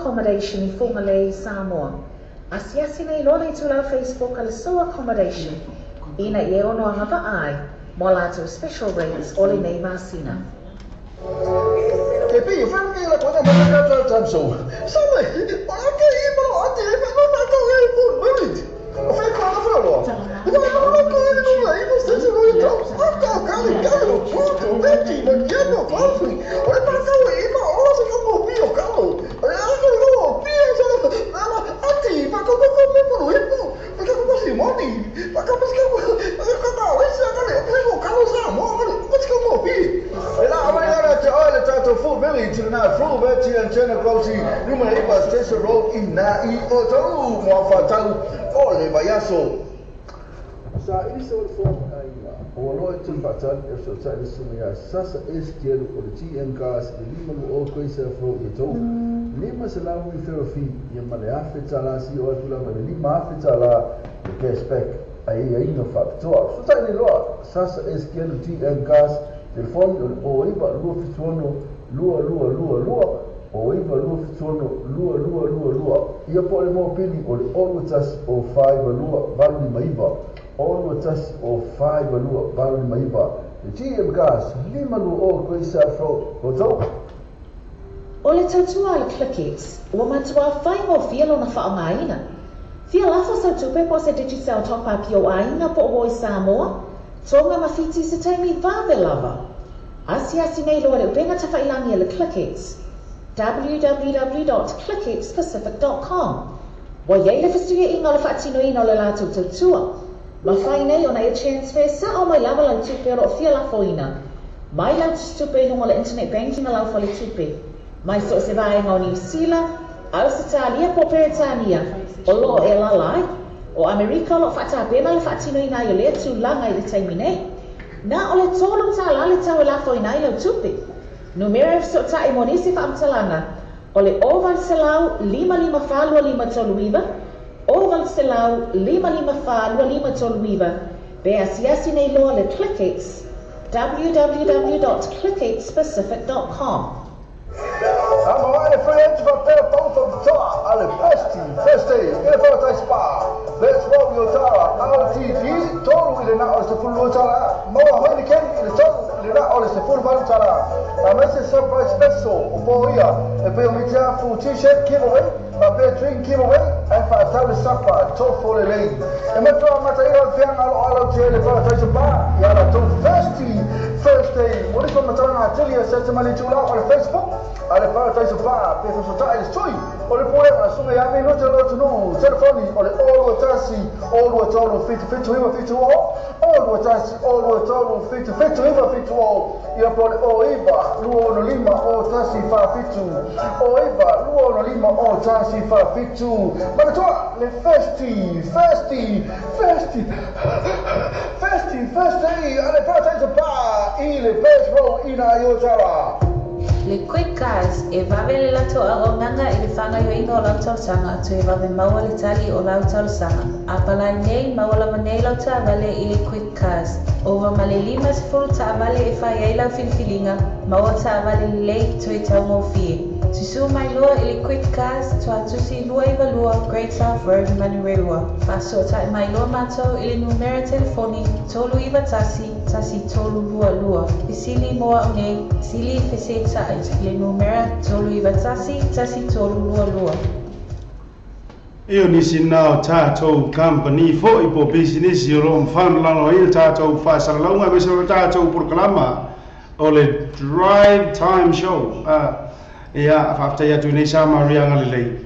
Accommodation in former Samoa. Asiasine lole to la Facebook al so accommodation. ina i e ono anga ai, mo lato special rates o le nei masina. Che poi fammi la cosa ma non c'è tanto. Sai, anche io però oggi mi hanno fatto il bullet. Ho fatto la frolo. Non sto giocando. Sto cavolo, tutto, vedi, non chiamo così. Ho fatto io, ma ora se come pio cavolo. No, pio, ma come lui? Ma come si modi? Ma come si chiama? Full village na full village and channel closing numero iba station road in na I o tau mo fa tau o le vaiaso sa ini so form ai o lo tu fatal e so sa ni sumia sasa estiel o le TM gas e lima o coisa fro e to lima se la mi ferofi e male afetala si o tu la male lima afetala ke spec ai no factor so sa ni lo sasa estiel TM gas telefone o iba lo fitono lua o iva lua fitono lua ia po le mo pili o le olu tas o 5 lua valui maiva olu tas o 5 lua valui maiva le GM gas 5 lua o koisa fro o tau O le tautua le Clickix, ua matua whai mo fialo na whaongaina. Fia lafo sa tupe po se digital top-up yo ainga po hoi Samoa, tonga mawhiti se taimi vave lava. Asi nei loa le upenga tawhailangi le Clickix. www.clickixpacific.com Wa yei le fastuia inga le whaatino ina le lātou tautua. Ma whai nei ona e transfer sa o mai lava lau tupe ro fia lafo ina. Mai lau tupe lungo le internet banking lau fa le tupe. Mai so se vaenga o New Zealand, Australia po Peretania, o lo e lalai, o Amerika lo whata pema le whaatino ina i le tu langa i le taimi nei. Na o le tolu ta la le tau e lafo ina i lau tupe. Numero so ta i monisi whaamtalanga, o le oval selau 55 toluiva, oval selau 55 toluiva, be asiasi nei loa le Clickix, www.clickixpacific.com I'm already friends from there both of the top. Ale first day, in front of spa. Let's roll your tower. Our TV, total in the house to full water. More honey can in the total in the house to full water. I'm a surprise special for you. If you meet your full t-shirt giveaway, a beer drink giveaway, and for a table supper, top for the lane. And my drama material fan all out here in front of bar. Yala to first day. What is my material? I tell you, set some money to out on Facebook. Ale paradise bar, pe so ta il stoi. O le pole a sume ya me no te lo no. Telefoni o le all tasi, all tolo fit to all. All tasi, all tolo fit to all. Ia pole o iba, luo no lima o tasi fa fitu. O iba, luo no lima o tasi fa fitu. Ma to le festi. First day, ale paradise bar, ile best row ina yotara. Le quick guys, e vave le lato a onanga i le whanga yo inga o lau tausanga tu e vave maua le tali o lau tausanga. A palai nei maua la manei lau ta vale i le quick guys. Ova ma le lima se fulu ta vale e whai ei lau filfilinga, maua ta vale le lei tu e tau mo fie. Tu su mai lua i le quick guys, tu atusi lua i valua, Great South Road Manureua. Faso ta mai lua mato i le numera telefoni, tolu iwa tasi tolu lua. Isili moa o nei, sili fese ta le numera tolu iwa tasi tolu lua. Io nisi nao tātou company fo i po business i rom whanlano i tātou whasaralaunga me sa tātou porkalama o le Drive Time Show. Ia whafta ia tui nei sa marianga le lei.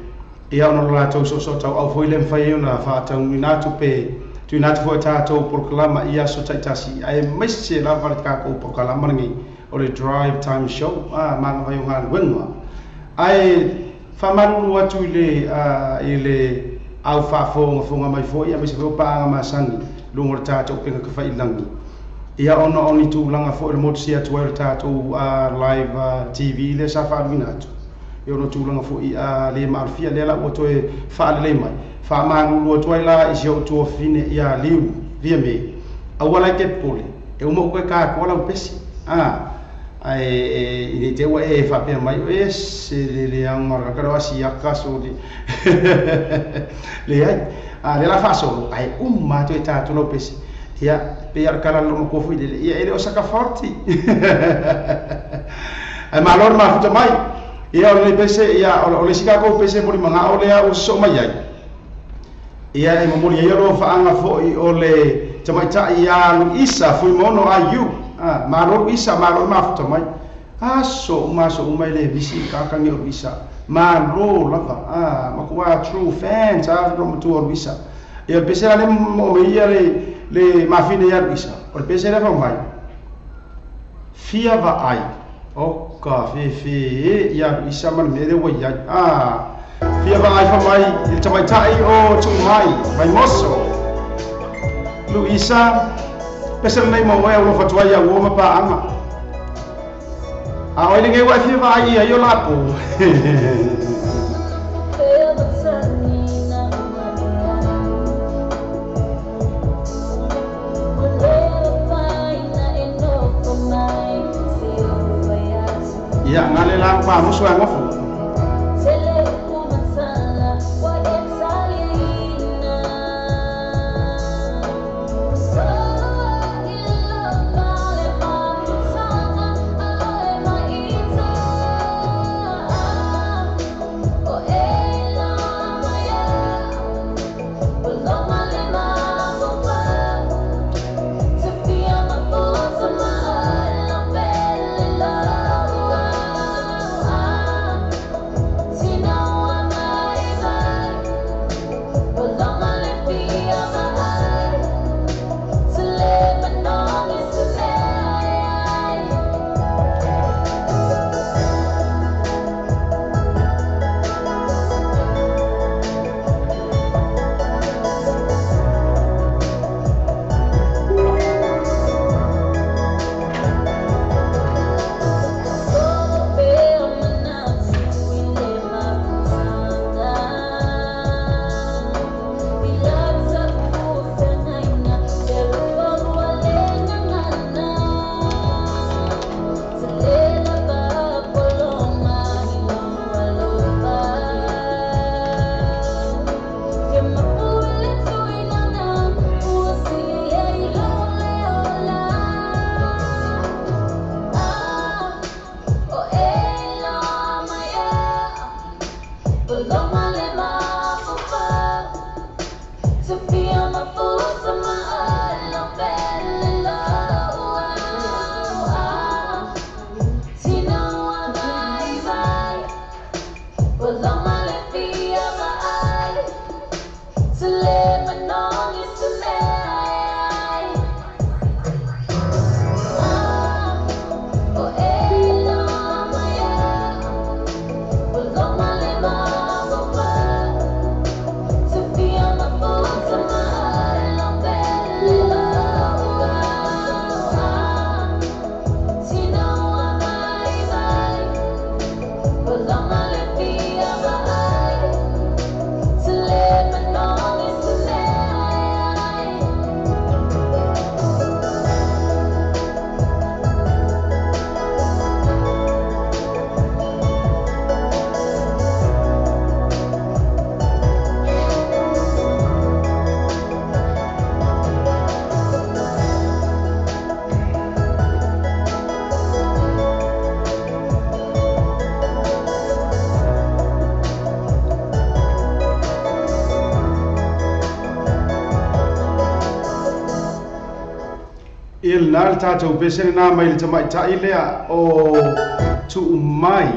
Ia ono rātou so tau au fwoi lem whai euna whātau i nātu pe tui nātu fo tātou porkalama ia so taitasi. Ai maise la wharit kākou porkalama ngi o le Drive Time Show. Manga whai o ngā wenga. Ai whamaruru atu i le au whafonga mai fo ia me se fo paanga masangi lungo le tātou kenga ka whailangi. Ia ono oni tūlanga fo le motsi atu le tātou live TV le sa wharuina atu. Ia ono tūlanga fo i le marfia le la o toe whaale le mai. Whamaruru atu ai la i se o tua fine ia liu via me. Awala ke pole. E uma uke kā kola upesi. Ai te wa e fa pe mai se le angora ka wasi akaso di le ai le la faso ai umma to eta to lo pesi ia pe ia kala lo ko fu ile ia ele o saka forti ai malor ma futa mai ia o le pese ia o le sika ko pese mo manga o le o so mai ai ia e mo ia lo fa anga fo I o le tamaita ia lu isa fu mono ayu malor isa malor ma futa mai so mai le visi ka ka ngi o isa malor lava ma ko true fans ro mo tu o isa ia pese le mo ia le mafine ia isa o pese le fa mai fia va ai o ka fe ia isa man me de wa ia fia va ai fa mai il tamaita o tu mai moso lu isa pese nei mo wa o fa tua ia o ma pa anga o le ngai wa fia va ai ia la po ia ngale lang pa musu ang ofu il nal tatou pese na mai le tamaita ilea o tu mai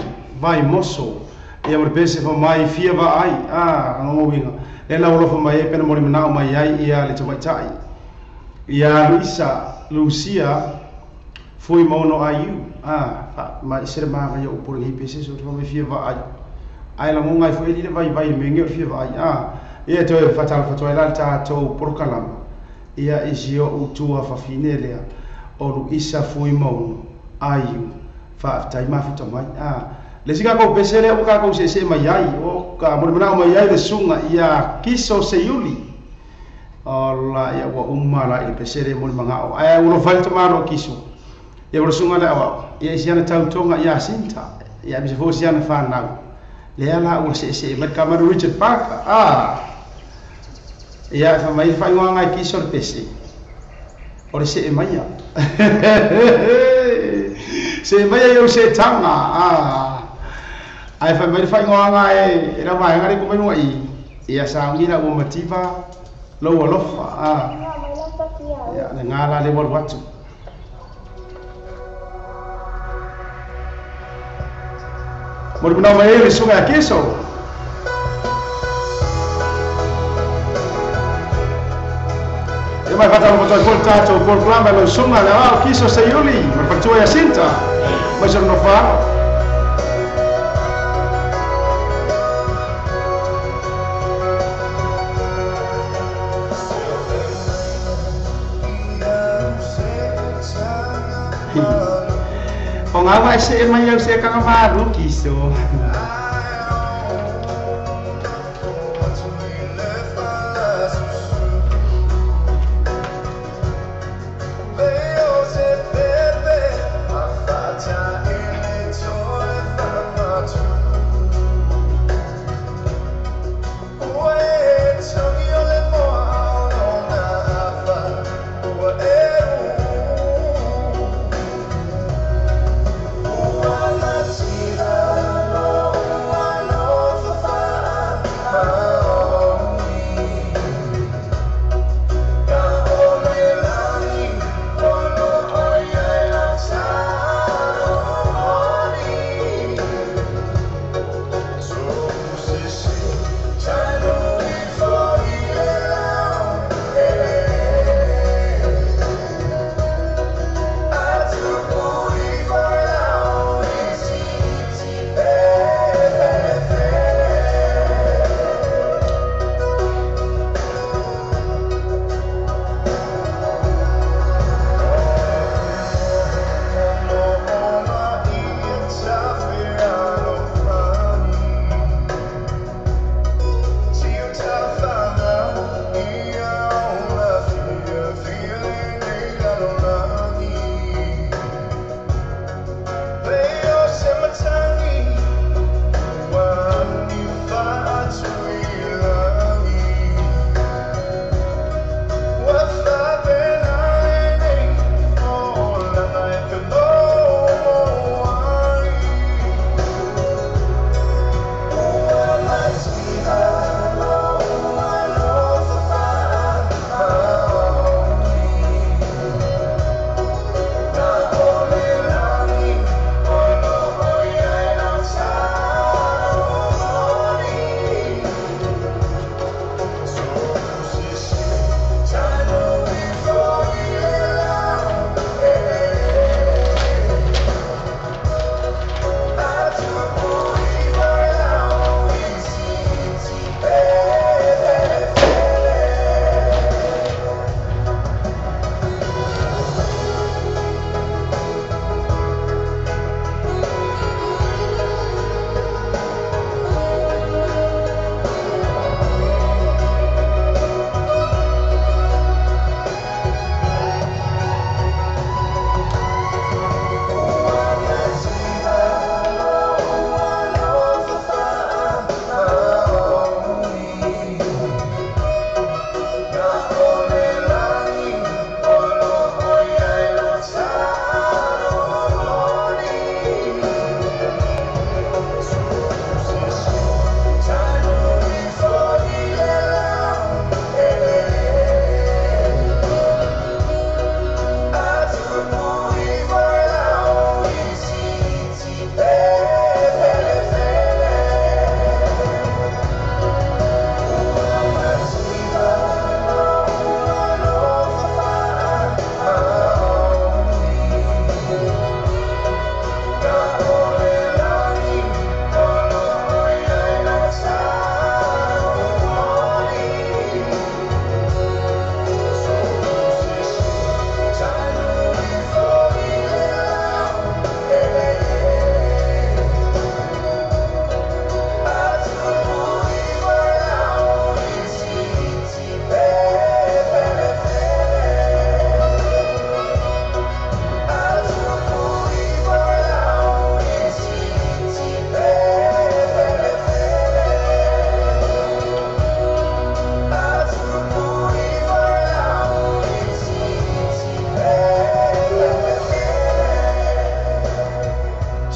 vai moso ia mo pese fa mai fia va ai no winga le la lo fa mai pena mo na mai ai ia le tamaita ia Lucia foi mono ayu ma sere ma ga yo por ni pese so fa mai fia va ai la mo ngai foi le vai me ngi fia va ai ia to fatal la tatou por kalama ia isio utua fa finelea o lu isa foi mau ayu fa tai ma futa mai le sika ko pesele o ka ko se mai ai o ka mo mai ai le sunga ia kiso se yuli alla ia wa umala il pesele mo manga o ai uno falta mano kiso ia o sunga la wa ia siana tautonga ia sinta ia bi fo siana fa na le ala o se met kamera Richard Parker ia fa mai fa ngai kiso pese o le se e maia se maia yo se tanga ai fa mai fa ngoanga e ra mai ngari ko mai ngai ia sa ngira o mativa lo lofa ya ngala le wal watu Mori kuna mai le sunga keso e mai fata mo to tato por clama lo sunga la kiso sayuli ma faccio ya sinta ma se non fa Pengawai saya mai saya kang baru kiso.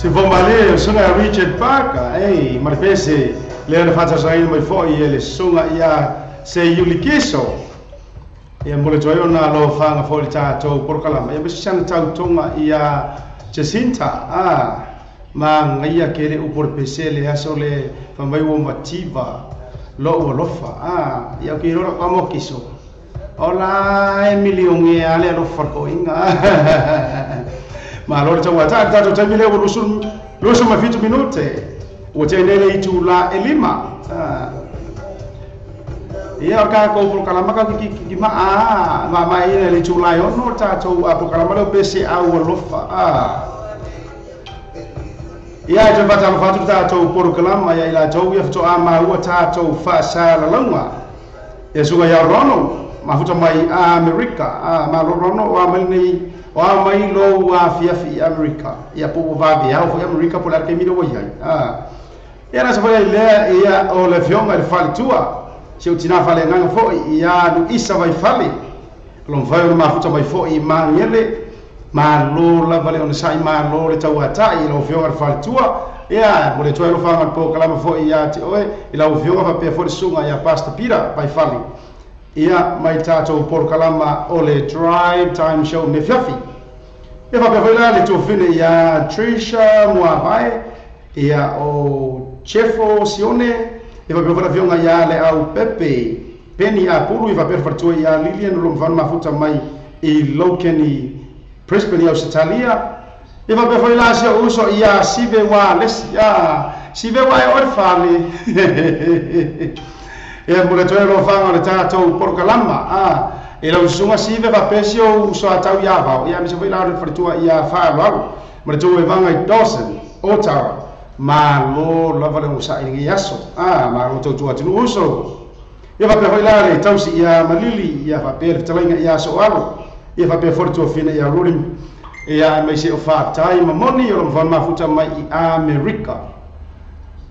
Se vão valer, sunga Richard Parker, ei, mas pense, le fata sair mai foi ele sunga ia se yulikiso. Ia mole toyo na lo fanga foi tato por kalama. Ia bisi sana tau tonga ia Jacinta, ma ngia kere upor pese le asole famai wo mativa lo lofa, ia kiro kamo kiso. Ola Emilio nge ale lo farko inga. Ma allora c'è una tanto c'è mille euro lo ma fito minute o c'è nelle tu la elima ia ka ko por kala maka ki ma ina le tu la yo no ta to por kala ma pese a o lofa ia je bata ma fatu ta to por kala ma ia ila to ia to ama o ta to fa sa la longa e suga ya rono ma futa mai America ma rono wa mai o mai lo wa fi America ia po va via o America por la que miro vai era se vai le ia o le fiong al fal tua se o tina fale ngang fo ia lu isa vai fale lo vai ma futa vai fo i ma ngele ma lo la vale on sai ma lo le tau ata i lo fiong al fal tua ia mo le tau lo fa ma po kala fo ia ti oe i la fiong va pe fo sunga ia pasta pira vai fale ia mai tato por kalama o le drive time show me fiafi e va per le to fine ia Trisha Moabai ia o Chefo Sione e va per vionga ia le au Pepe Penny Apuru e va per fartu ia Lilian lo van ma futa mai i Lokeni Brisbane au Italia e va per la sia uso ia sive wa lesia sive wa orfali e mole toe lo fanga le tatou por kalama e lo sunga sive va pesio so atau ia va ia mi se vai la refertua ia fa lo mole toe vanga i Dawson Ottawa ma lo la vale usa in iaso ma lo to atu uso ia va pe vai la le tausi ia malili ia va per talinga ia so alo ia va pe fortu fine ia ruling ia mai se o fa time money o van ma futa mai i America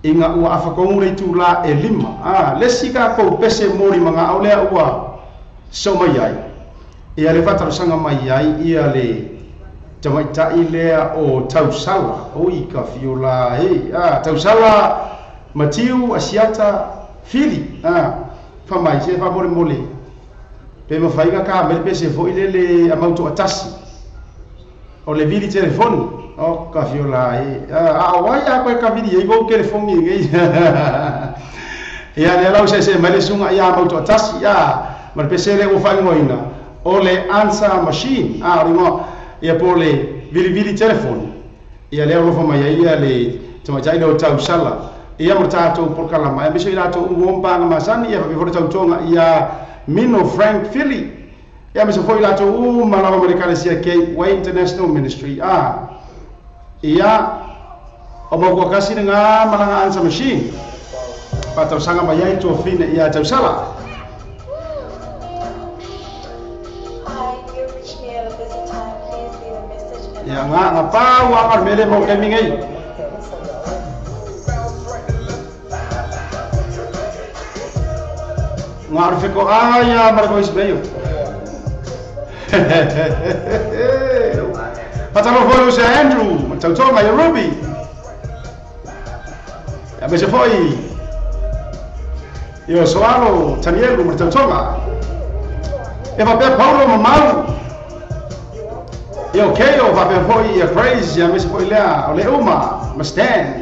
inga ua afakongu le tu la e lima lesika ko pese mori manga au lea ua so mai ai ia le fataro sanga mai ai ia le tamaitai lea o tausala o i ka fiola tausala matiu asiata fili fa mai se fa mori mole pe mo faiga ka mele pese fo ile le amauto atasi o le vili telefoni o ka fiola wai a ko ka vidi e go telefoni ngai ia le lau se mele sunga ia auto tasi mar pesele o fa ngoina o le answer machine ringo ia po le vili telefoni ia le lo fa mai ia le tama jai no tau sala ia mo tato por kala mai biso ila to ngomba ma sani ia be tau tonga ia Mino Frank Philly ia me se foi la to malava americana sia Gateway International Ministry ia o mo ko kasi nga malanga answer machine patau sanga mai ai to fine ia tau sala ia nga pa wa ar mele mo ke mingai nga ar fe ko ia mar ko isbeyo patalo foi o Sir Andrew, tau tonga i Ruby. Ya me se foi. Io soalo Tanielo mo tau tonga. E va per Paulo Mamau. Io Keo va per foi e Praise, ya me se foi lá, o le uma, Mustang.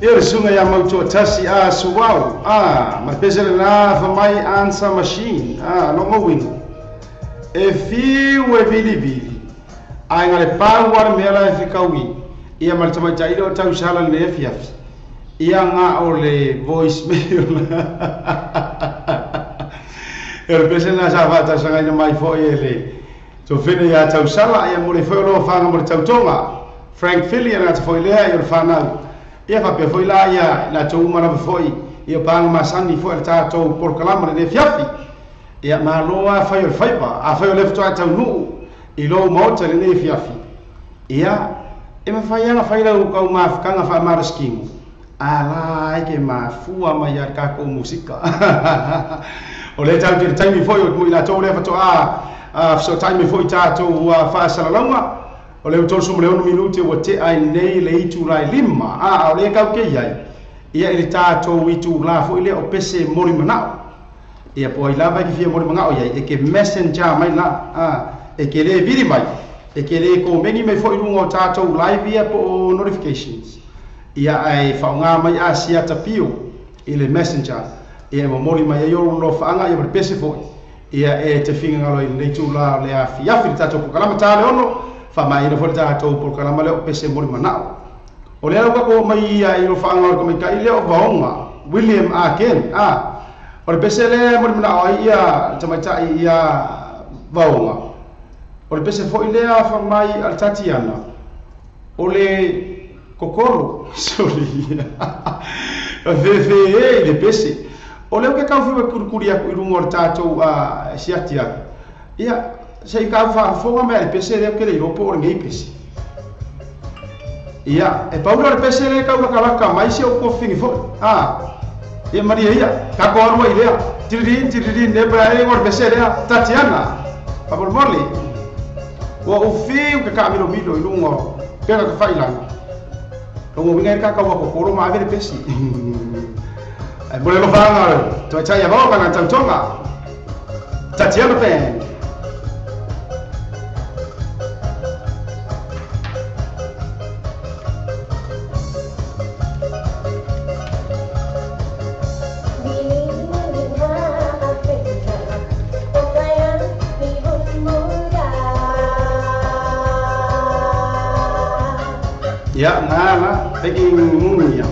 Ia sunga ia mautua tasi a suau ma pese na fa mai answer machine no ngowing e fiu e vili ai ngale power me la fikawi ia mal tama tai do tau sala le fiafi ia nga o le voicemail e pese na sa vata sanga ina mai fo ele so fine ia tau sala ia mo le fo lo fa mo tau tonga Frank Philly na fo le ia fa na ia fa pe foi la ia na tou mara foi ia pang masani foi ta tou por kalama de fiafi ia maloa fa pa a fa le fto ata nu i lo mota le fiafi ia e ma fa ia fa ila u ma kanga fa mara skim ala ke ma fua ma ia ka ko musika o le tau te taimi foi o ila tou le fto so taimi foi ta tou fa sala longa o le tolu sumo le 1 minuti o te ai nei le itu lai lima o le kau ke iai ia ili tātou itu la fo ile o pese mori manao ia po ai lava ki fia mori manao iai e ke messenger mai la e ke le viri mai e ke le ko meni mai fo ilunga o tātou live ia po notifications ia ai whaunga mai a sia tapio i le messenger ia mo mori mai ai oro no whaanga ia pese fo ia e te whinga ngalo i le itu la le a fiafi tātou po kalama tāle ono fa mai no forta to por kala male o pese mori manao o le ko mai ia i no fanga ko mai kai le o vaonga William Aken o le pese le mori manao ia tamaita ia vaonga o le pese fo ile a fa mai al Tatiana o le kokoro sorry ve le pese o le ke ka fu kuria ku irungo tatou siatia ia sei ka fa fonga me pese le ke le ropo o ngai pese ia e paulo le pese le ka ka mai se o ko fini fo e maria ia ka ko ro ile tiri ne bra e ngor pese le Tatiana pa por morli o fiu ka miro ilungo pega ka faila o mo vinga ka ko ro ma vere pese e bole lo fanga to cha ya ba na tantonga Tatiana pen ya ngala peking munya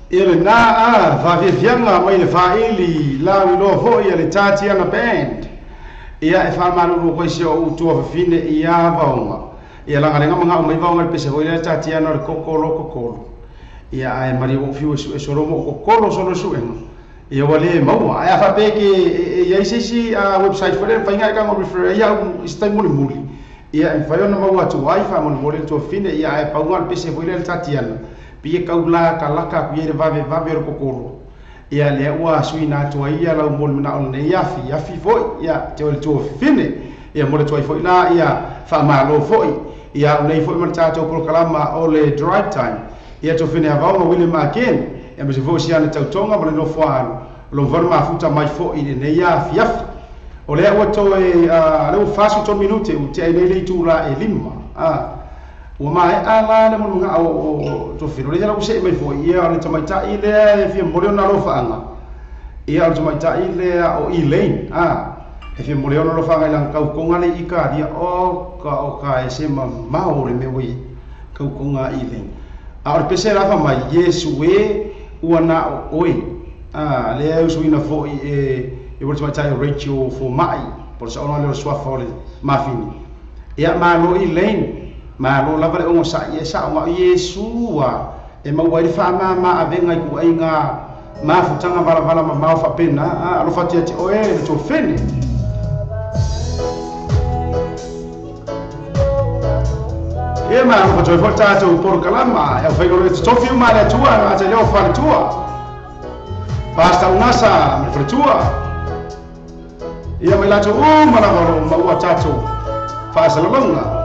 Ele na fa fianga mai le faili la lo ho ia le Tatiana band. Ia e fa malu ko se o tu fine ia vaunga. Ia la ngalenga manga mai vaunga le pese ho le Tatiana le kokolo. Ia ai mari o fiu e so romo kokolo so so en. Ia wale mau ai fa pe ke ia isi a website fore fa inga ka mo refer ia stai muli. Ia e fa yo na mau atu ai fa mo le tu fine ia e paunga le pese ho le Tatiana. Pia kaula kalaka pia vave ro kokoro ia le ua suina tua ia la mol na on yafi foi ia te ole tu fine ia mole tu foi la ia fa malo foi ia nei foi marcha to pro kalama ole drive time ia to fine ava no William again ia me se foi sia na tautonga ma no foano lo verma futa mai foi nei yafi ole ua to e le fasu to minute u te nei tu la e lima o mai ala le mo nga o to fino le la se mai foi ia le tamaita ile fi mo le na lo faanga ia le tamaita ile o Elaine e fi mo le na lo faanga la ka ko nga le ika dia o ka e se ma o le me wi ka ko nga Elaine a le pese la fa mai Yesu e una oi le u suina foi e o tamaita Rachel fo mai por sa ona le sua fo le mafini ia ma lo Elaine ma lo lava le o sa ye sa o Yesu e ma wa fa ma avenga ku ainga ma futanga vala ma fa pena lo fatia ti o e to fene e ma lo fatia porta to por kalama e fa go to fiu ma le tua ma te le fa tua basta unasa me tua ia me la to ma la ma wa tato fa sa longa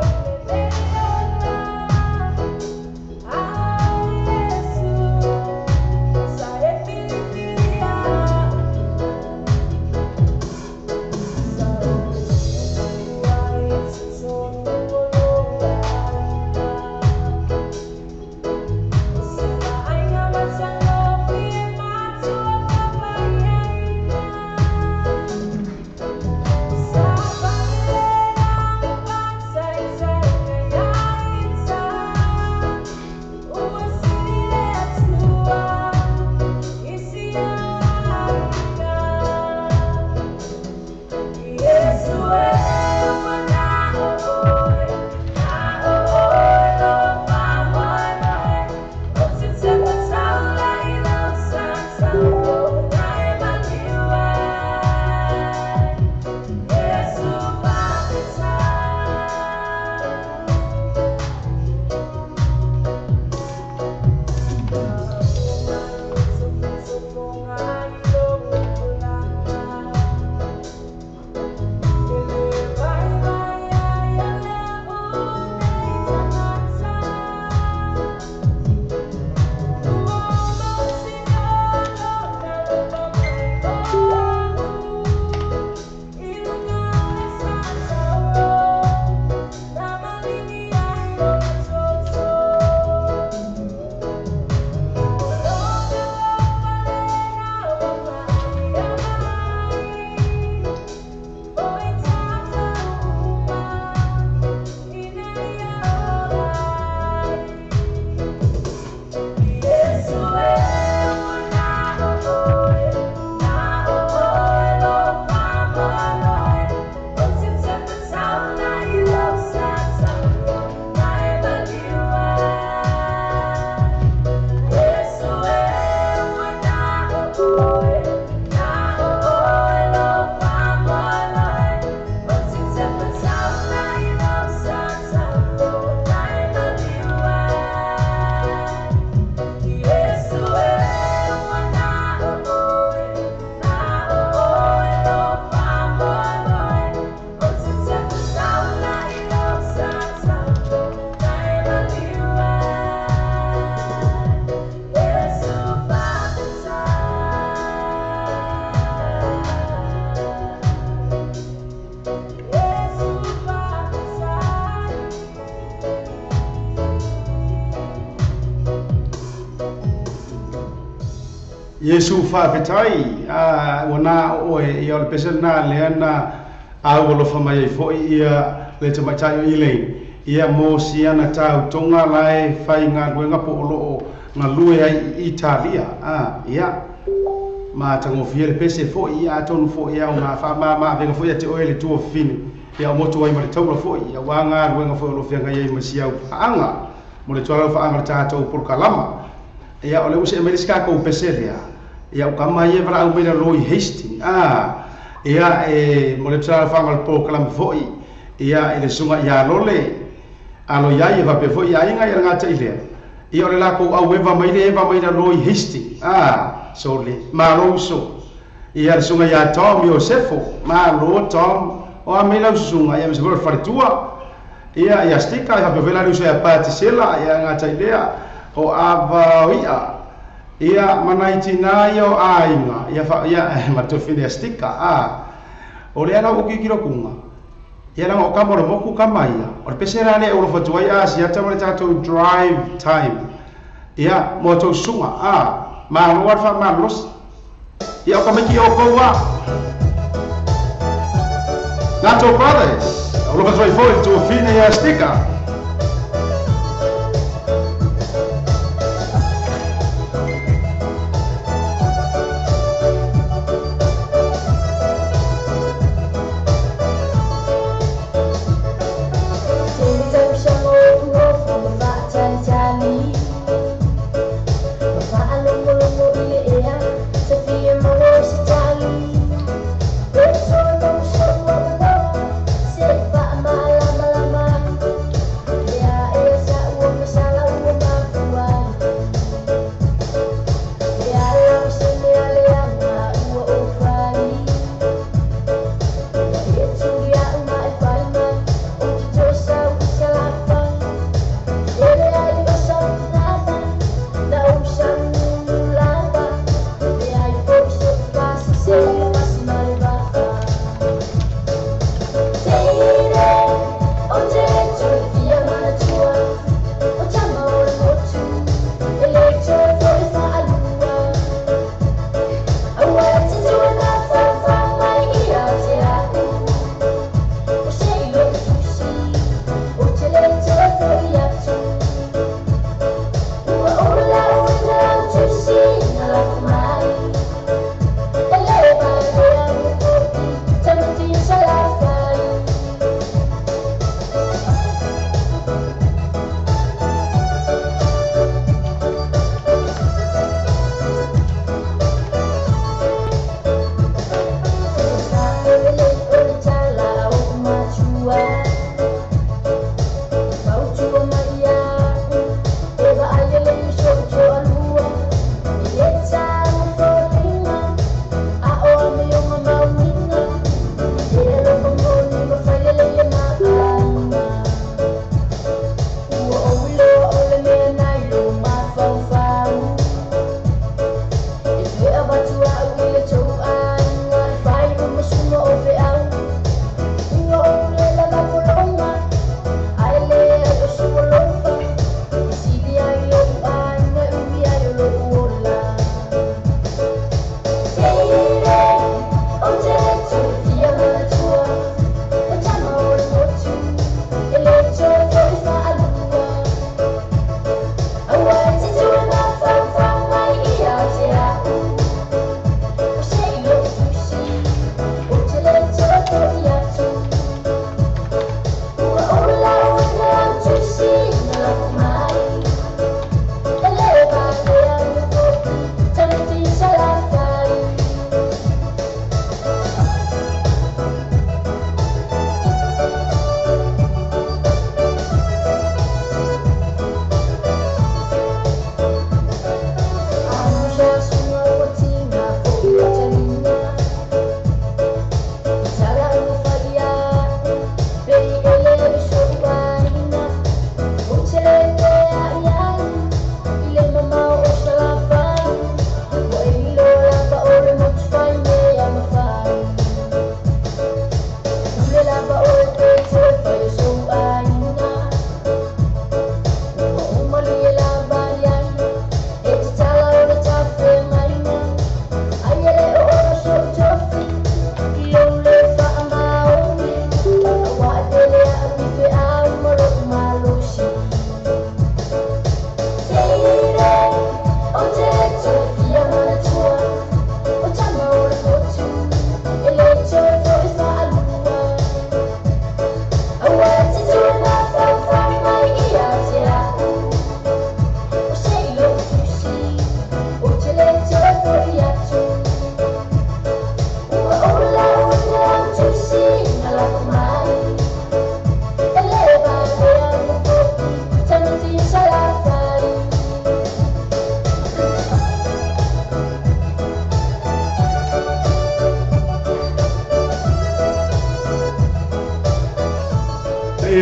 Yesu fa fetai wana o e o pesana leana a lo fa mai fo ia le te mai tai ile ia mo siana tau tonga lai fai nga ngwa po lo ngalue ai Italia ia ma tango fiele pese fo ia tonu fo ia una fa ma venga fo ia te oele tu fini ia moto ai ma le tau fo ia wanga ruenga fo lo fianga ia masia anga mo le tola fa anga tato por kalama ia ole use ameriska ko pese ia o kama ia vra o mena loi hasting ia mo le tola fa anga por kalama fo ia ele sunga ia lole alo ia ia va pe fo ia inga ia ngata ile ia ole la ko au eva mai le eva mai na loi hasting so le malo so ia sunga ia Tom Josefo malo Tom o a mela sunga ia mse faritua ia stika ia bevela lu ia patisela ia ngata idea o ava ia manaitina yo ainga ia matofine stika o le ana o kikiro kunga ia na o kamore moku kamaia o pesera le o fatua ia sia tamale tato drive time ia moto sunga ma luar fa ma los ia o kamiki o koa Nato Brothers o lo fatua foi to fine ia stika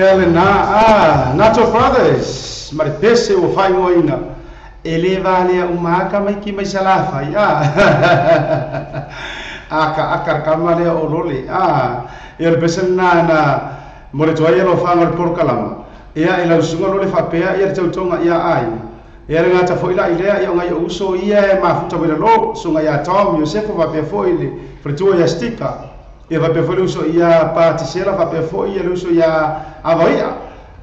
ele na Nato Brothers mare pese o fai ngoina ele vale umaka mai ki mai salafa aka kamale o lole ele pese na more toia lo fanga por kalama ia ila sunga lole fa pea ia tautonga ia ai ia ngata foi la ile ia ngai uso ia ma futa bela lo sunga ia Tom Yosefo va pe foi le pretua ia stika ia va pe foi uso ia patisela va pe foi ia uso ia avaia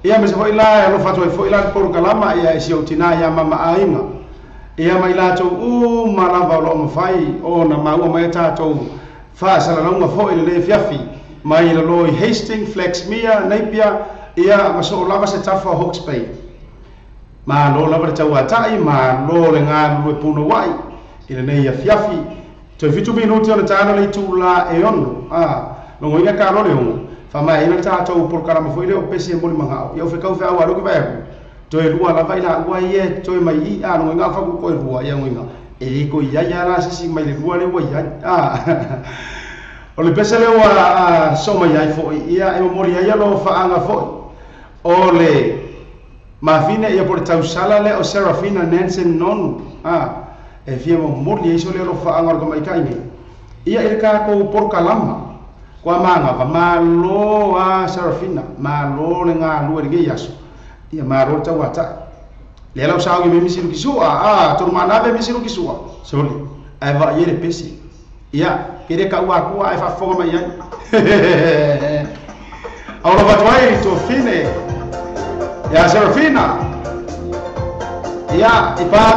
ia me se foi la lo fatoi foi la por kalama ia isi utina ia mama ainga ia mai la to malava lo mo fai o na mau mai ta to fa sala longa foi le fiafi mai la loi Hastings Flaxmere Napier ia maso lava se tafa Hawke's Bay ma lo lava te watai ma lo le nga lo puno wai ile nei ia fiafi to fitu minuti ona tana le tula e ono lo ngoia ka lo le ono fa mai ina ta to por karama foi le o pese mo manga ia fe ka fe awa lo ke ba to e lua lava ila wa ie to e mai i no nga fa ko lua ia ngoinga e ko ia ya la si mai le lua le wa ia o le pese le wa so mai ai foi ia e mo ia lo fa anga foi o le mafine ia por tau sala le o Serafina Nansen non e fia mo morli iso le lo fa anga ko mai kai ni ia ele ka ko por kalama kwa manga va malo Serafina malo le nga lu e yaso ia malo tau ata le la sa ngi me misiru kisua to mana be misiru kisua soli ai va ia le pesi ia kere ka wa ku ai fa fonga mai ai ora va vai to fine ya Serafina ya ipa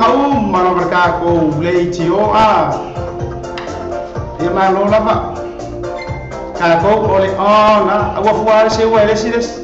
mano mereka ko leitio ya malo lava ka ko ole ona agua fuar se wa sides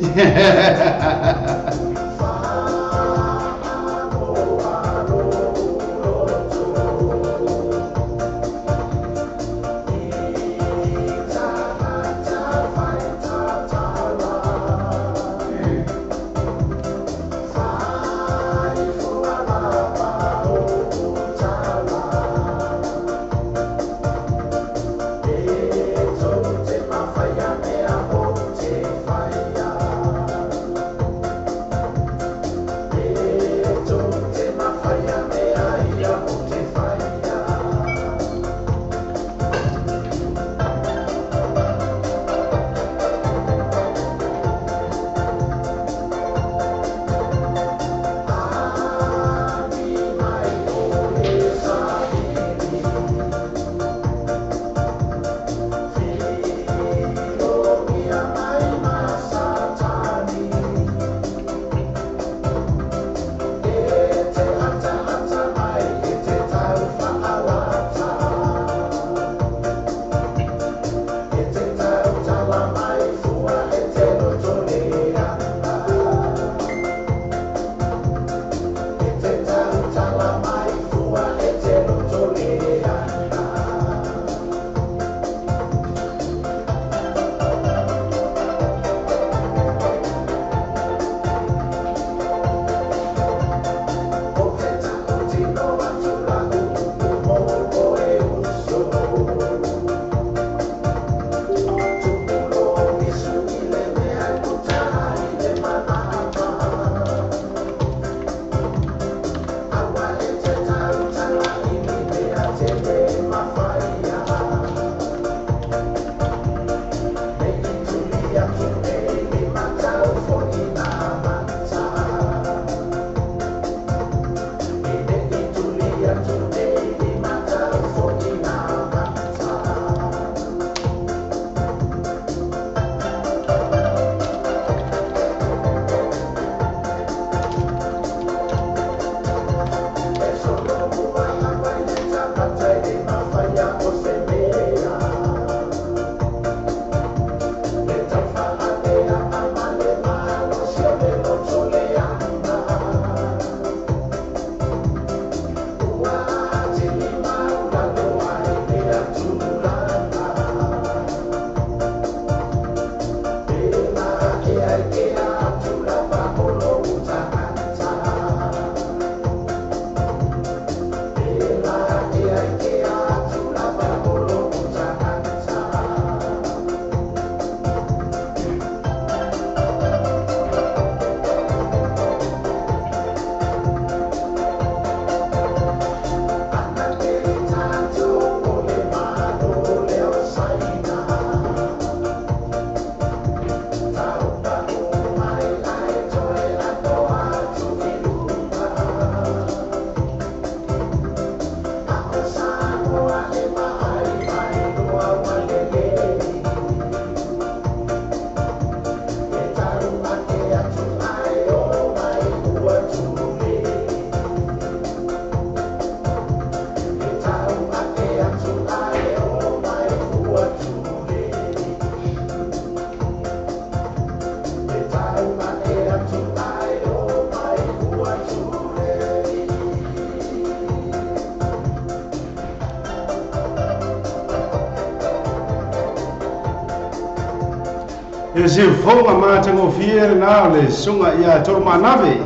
se fonga ma tango fier na le sunga ia torma nave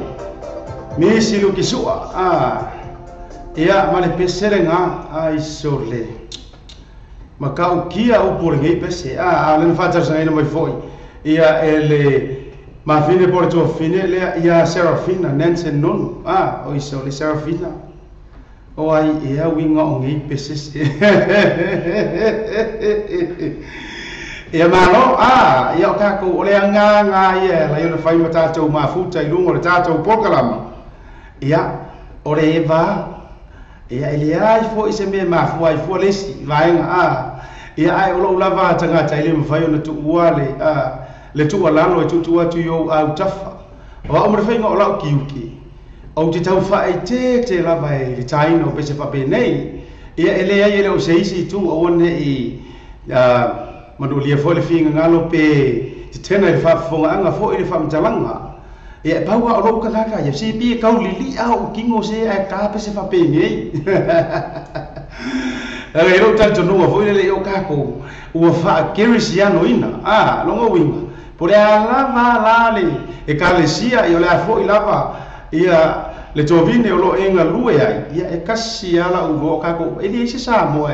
mi silu kisua ia male peserenga ai sole makau kia o por ngai pese len fatar sa ina mai foi ia ele ma fine por to fine le ia Serafina Nansen non o isole Serafina o ai ia winga o ngai pese ia malo ia ka ko ole nga ia la ia fai mata to ma futa i lungo le tato pokalama ia ore eva ia ele ai fo ise me ma fo ai fo lesi vaenga ia ai o lava tanga tai le mfai ona tu wale le tu ala no tu atu yo au tafa o o mre fainga o la kiuki o te tau fai te lava e le tai no pese pa pe nei ia ele ai ele o seisi tu o ne i manulia fo le finga ngalo pe te tena i fa fonga anga fo i fa mtalanga ia paua o lo kaka ia si pi kau lili au kingo se ai ka pese fa pe nei e ro tanto no fo le o kako o fa kerisiano ina longo winga por lava lale e kalesia i o le fo i lava ia le tovine o lo enga lue ai ia e kasi ala u lo kako e di se sa mo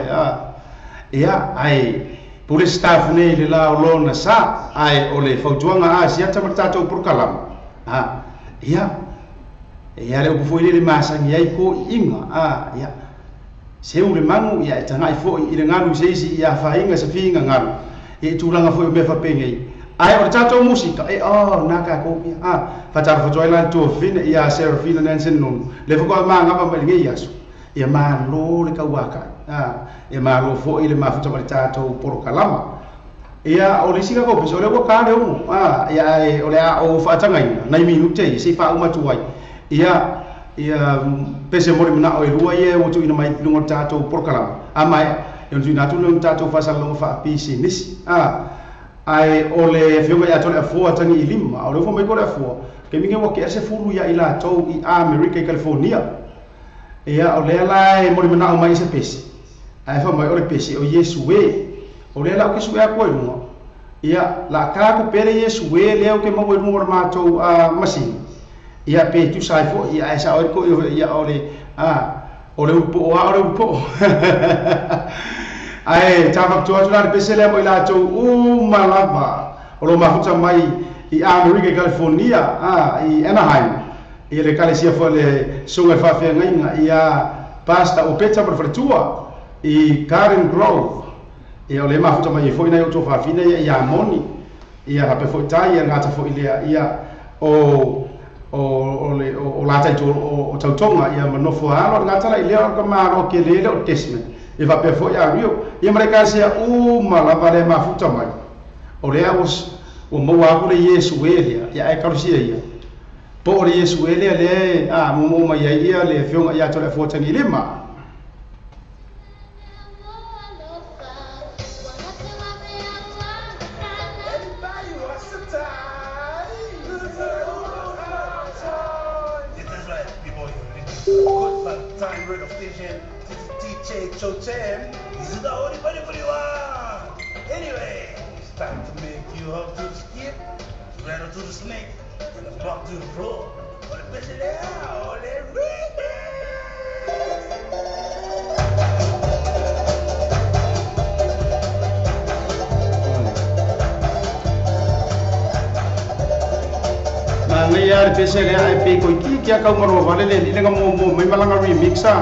ia ai por staff nei le la o lona sa ai o le fautuanga sia tamartato por kalam ia le o foi le masangi ai ko inga ia se o le mangu ia tanga i foi i le ngalu seisi ia fainga sa finga ngalu e tulanga foi me fa pengei ai o tato musika naka ko fatar fo toila to fina ia Serafina Nansen non le fo ko ma ngapa ma ngi yaso ia ma lo le kawaka e ma lo fo i le ma fo tato por kalama ia o le sika ko peso le ko ka le ia o le o fa tanga ina nai minute se fa uma tuai ia pese mo na o lua ia o tu ina mai lungo tato por kalama mai e tu na tu lungo tato fa sa lungo fa pisi nis ai o le fionga ia tole afua tangi i lima o le fo mai ko le afua ke minge wo ke se fulu ia ila to i America California ia o le lai mo na o mai se pesi ai fa mai o le pesi o Yesu we o le la o ke suwe a koe runga ia la ka ko pere Yesu we le o ke mau e runga matou masini ia pe tu sai fo ia esa o ko ia o le upo ai tava tu atu na pese le mo ila to malava o lo mafuta mai i America California i Anaheim ia le kalesia fo le sunga fa fe ngainga ia pasta o peta por fretua i Karen Grove ia o le mafuta mai foi na o fa fina ia moni ia hape foi tai ia ngata foi ia o la tai o tautonga ia manofo alo ngata la ile o ma ro ke le o testament e va pe foi a rio ia mareka sia malava le mafuta mai o le os o mo wa le Yesu elia ia e karusia ia po le Yesu elia le mo mai ia le fionga ia tole fo tangi lima time radio station DJ Chotem. This is the only buddy for you are. Anyway, it's time to make you hop to the skip, rattle to the snake, and a bump to the floor. All the best of that, all that Nangayari pese le ai pe ko ki kia ka maro vale le le mo mai malanga remixa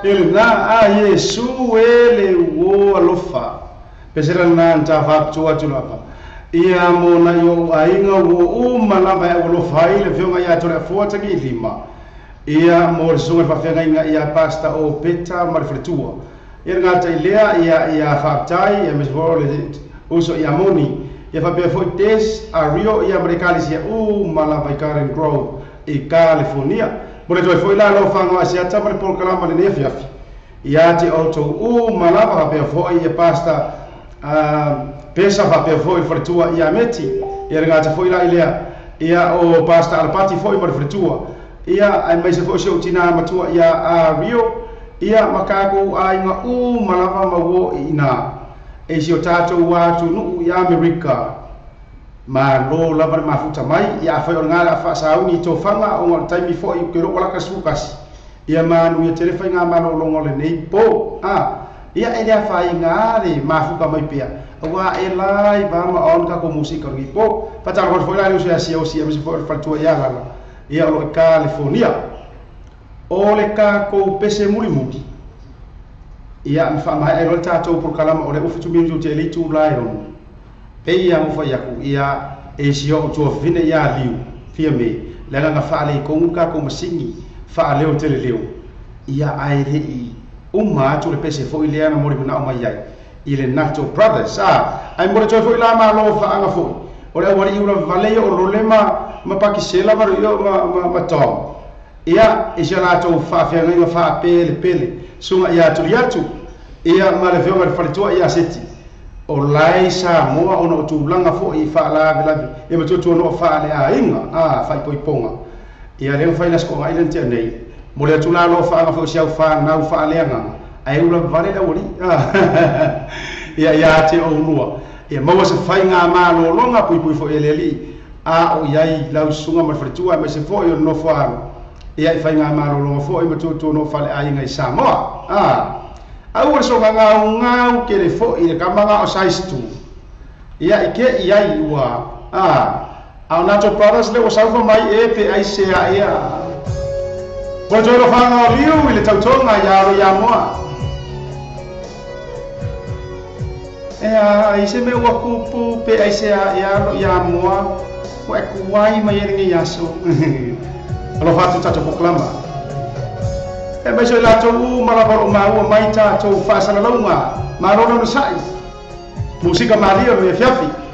ele na a Yesu ele wo alofa pesera na ntava tua tulapa ia mona yo ainga wo malava e alofa ile vionga ya tole forte ki lima ia mo sunga fa fenga inga ia pasta o peta marfletua ia ngata ilea ia fatai ia mesvole uso ia moni ia fa be foi tes a Rio ia americanis ia malava i Karen Grove i California mo toi foi la lo fanga sia tama por kalama le nefiafi ia te auto malava be foi ia pasta pesa fa be foi fretua ia meti ia ngata foi la ilea ia o pasta al pati foi marfletua ia ai mai se foi se utina matua ia a Rio ia makako ainga malava mawo ina e si o tātou wātu nuu i Amerika ma lo lava mafuta mai ia whai o ngāra whaasauni tō whanga o ngā taimi fo i kero wala kasukasi ia manu ia tere whai ngā mano longo le nei po ia e rea whai ngāre mafuka mai pia awa e lai vama on ka ko musika ringi po patara hor foi lai usi asia usi amisi fo fatua ia lala ia o California o le ka ko pese muli muli ia me fa mai ero tātou por kalama o le ufitu minju te elitu lion pe ia mo fa yaku ia e sio to fine ia liu fia me le nga fa le konga ko masingi fa leo te leo ia ai le i uma tu le pese fo ile ana mori na o mai ai ile Nato Brothers ai mo to fo ila ma lo fa anga fo o le wari ura vale o lo lema ma pakisela ma yo ma tom ia e jana to fa fa nga fa pele sunga ia tuliatu ia male fionga falitua ia seti o lai sa moa ona tu langa fo i fa la vela e me tu no fa le a inga fa poi ponga ia le fa ina sko ga ile nei mo le tu la lo fa fo sia fa na fa le nga ai ula vale la wori ia te o lua ia mo se fa nga ma lo longa poi fo ele li o iai lau sunga ma falitua me se fo yo no fa ia fa nga ma lo longa fo i me tu no fa le a inga i Samoa au so ngau ke le fo i ka manga o saistu ia ike ia iwa au Nato Brothers le o salva mai e pe ai se ia po jo lo fanga o riu i le tautonga ia ro ia moa ai se me wa kupu pe ai se ia ro ia moa wa kuai mai e ngi yaso lo fatu tato proklama e mai so la tou malabaro mau mai ta tou fasana longa marona no sai música maria me fiafi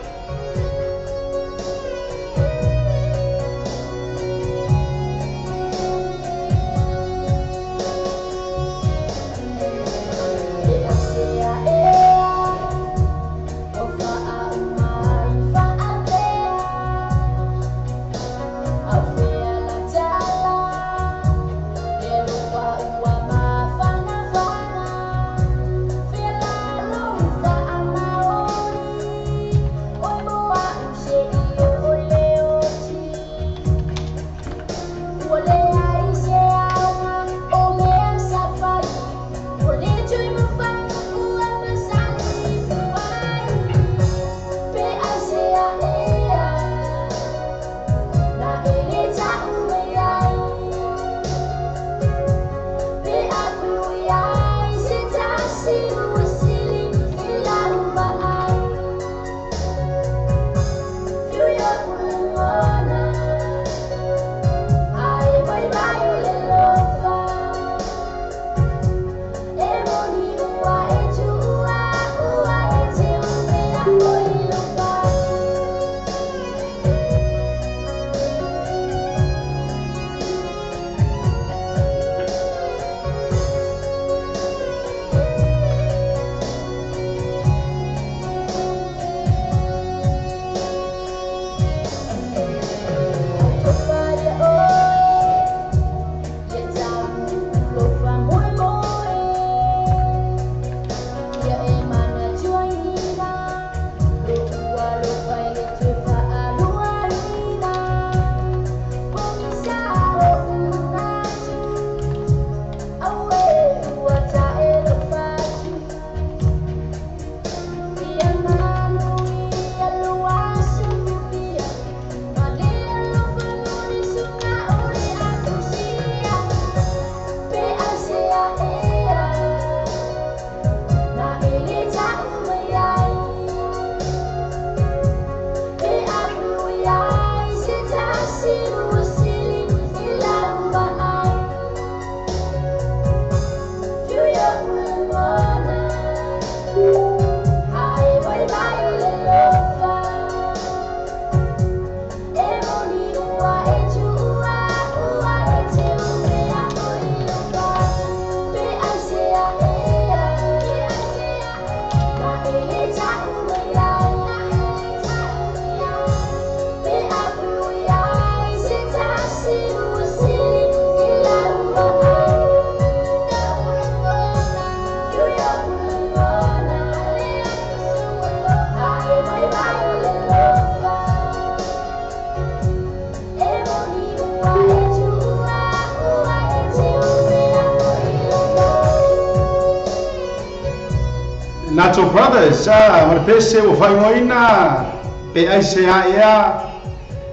Macho Brothers, marpese o fai moina, pe ai se ia,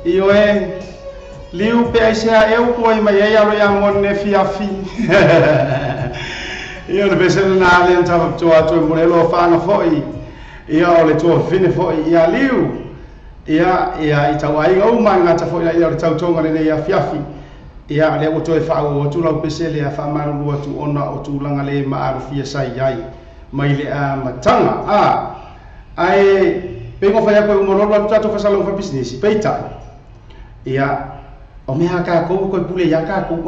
io liu pe ai se eu ko ai mai alo ya monne fiafi. Io ne pese na le ntava to ato morelo fa na foi. Ia o le to fine foi ia liu. Ia i tawai o manga ta foi ia le tautonga le ia fiafi. Ia le o to e fa o tu la pese le fa maru tu ona o tu langa le ma fia sai ai. Mai le matanga ai pengo fa ko mo lo tato fa salon fa business peita ia o me haka ko pule ya ka ko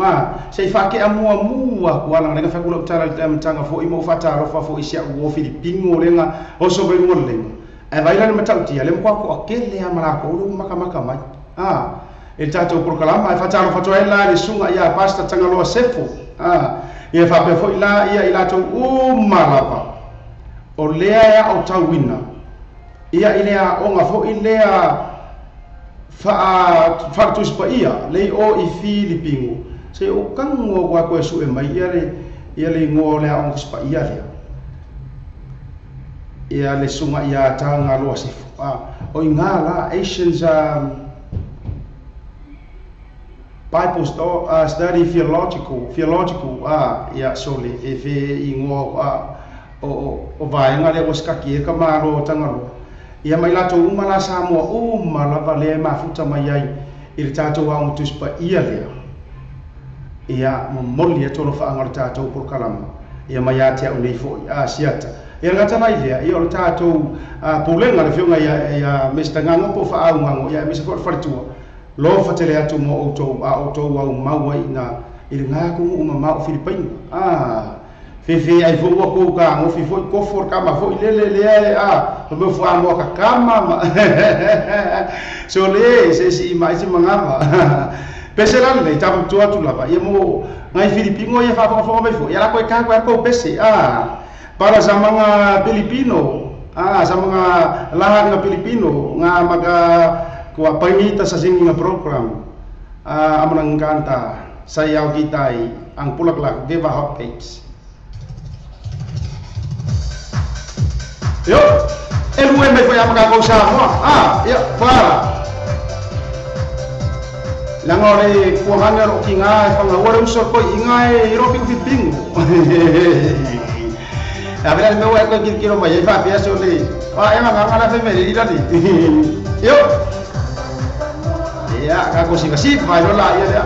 sei fa ke amua ko ala nga fa ko lo tara matanga fo imo fa taro fa fo isia o Filipino lenga o so be mo lenga ai vai la matauti le mo ko akele amala ko lo maka mai e tato por kalama ai fa taro fa to ela le sunga ia pasta tanga lo sefo ia fa pe fo ila ia to malapa o lea ya o tawina ia ilea onga fo ilea fa tu spa ia le o I Filipino se o kango wa ko su e mai ia le ngo le on spa ia le sunga ia tanga lo sefo o ingala Asians Bible study theological ia sole e fe ingo o vai ngale o skaki ka maro tangalo ia mai lato uma la Samoa uma la vale ma futa mai ai il tato wa un tuspa ia le ia mo moli e tolo fa ngar tato por kalama ia mai ate o nei fo siata ia ngata mai le ia o tato pulenga le fionga ia mestanga ngo fa au ngo ia mesa for fartua lo fa tele atu mo auto wa mau ina il nga ku uma mau Filipino Fefe ai fo ko ka ngo fi fo ko for kama fo le mo fo amo ka kama so le se si mai si mangapa peselan le tapu tua tu lava ia mo ngai Filipino ia fa fo mai fo ia ko ka ko pese para sa mga Pilipino sa mga lahat ng Pilipino nga maga ko painita sa singing program amo nang kanta sayaw kitay ang Pulaklak Viva Hot Cakes. Yo, el me fue a magkausap mo. Ya, para. Langore kuhanger o kinga pangawala usor ko ingay roping fitbing. Abel me voy a coger kilo mai fa pia sole. Emang ngana family di tadi. Yo. Ya, kako sih vai lo la ya.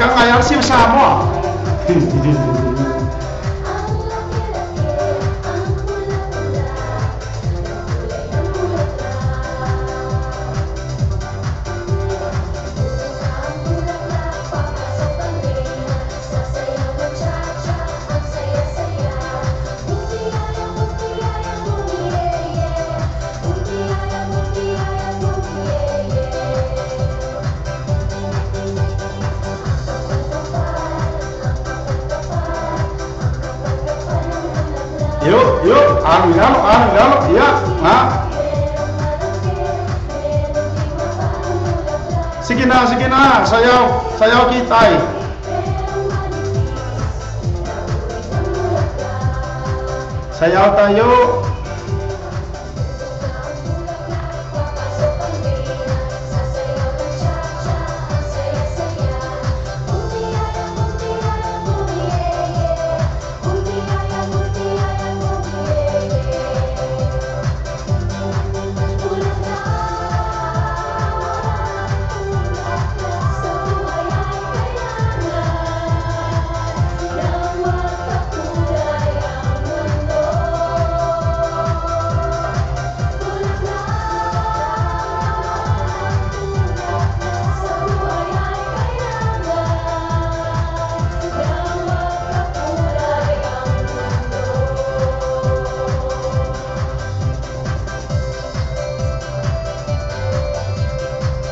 Kang ayar sih sama. Yuk, anu ya, Sikina, sayaw kitay. Sayaw tayo.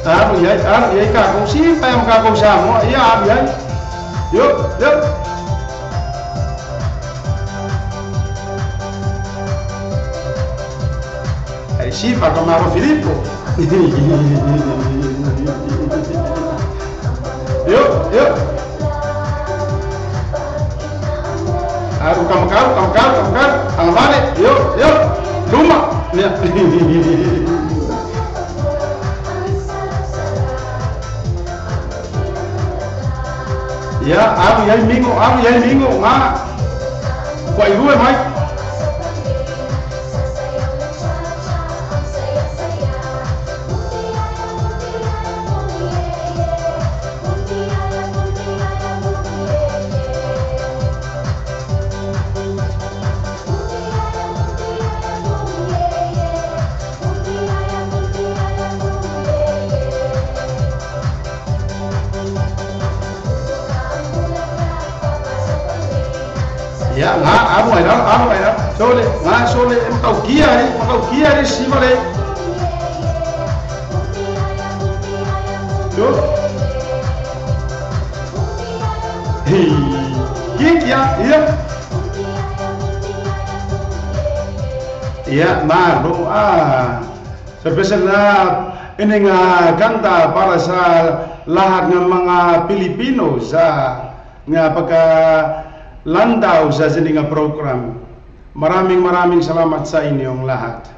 Aru yai ka ko si pa yang ka ko Samoa ia aru yai. Yuk. Ai si pa ka Maro Filippo. Yuk. Aru kamkar, ang balik. Yuk. Luma. Ya, aru yai mingo, nga. Kuai gue mai. Ya, aru ai dah. Sole, makau kia ni si vale. Yo. Kia, iya. Ya, maru Sebesarnya ini kanta para sa lahat ng mga Pilipino sa pagka landaw sa sininga program. Maraming salamat sa inyong lahat.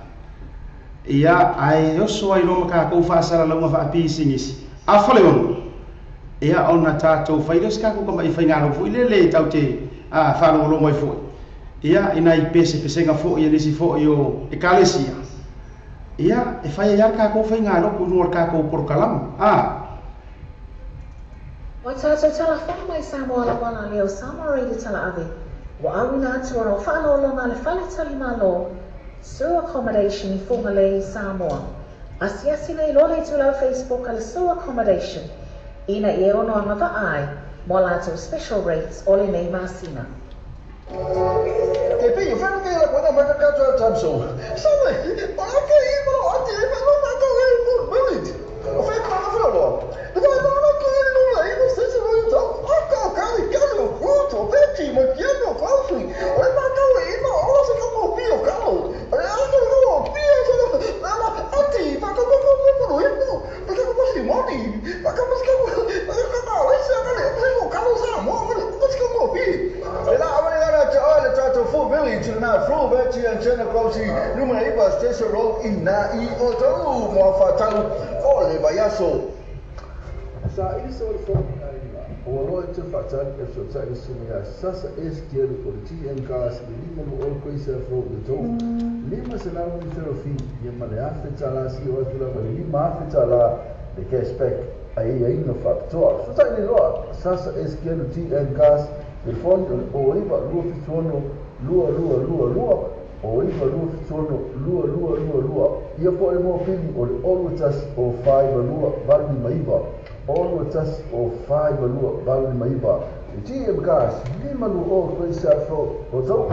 Iya ay Joshua ilo makakufa sa lalong mafapisingis. Afaleon. Iya on natato faidos ka ko kamay faingaro fu ilele tauti falo lo moi fu. Iya inai pese nga fu ia nisi fu yo ekalesia. Iya fai yar ka ko faingaro ku nuor ka ko por kalam. Wai tato tala whamai Samoa la wana leo Samoa reidi tala ave. Wa awina atuara o whanolonga le whale tali malo. Sewer accommodation I Whongale Samoa. Asiasi nei lole tulau Facebook ale sewer accommodation. Ina I erono anga vaai. Mo lato special rates ole nei masina. E poi fanno che la guarda ma cazzo al tamso. Sai, ma anche io però oggi non vado a vedere. Ho fatto una foto. Ma non che non è lo stesso momento. Ecco, caro, tutto, vecchi, ma chi hanno fatto? Ma ora si chiama Pio, caro. Sasa quiero por ti en casa, lima no all coisa from the top. Lima se lá no ferrofi, e mane afeta lá se o atula mane lima afeta lá de cashback aí no factor. Só tá indo lá. Sasa quiero ti en casa, de fundo o iba lua fitono, lua. O iba lua fitono, lua. E eu por mo pedi o always o 5 lua, vale maiba. Always o 5 lua, vale maiba. GM gas, lima no o coisa fro o tau.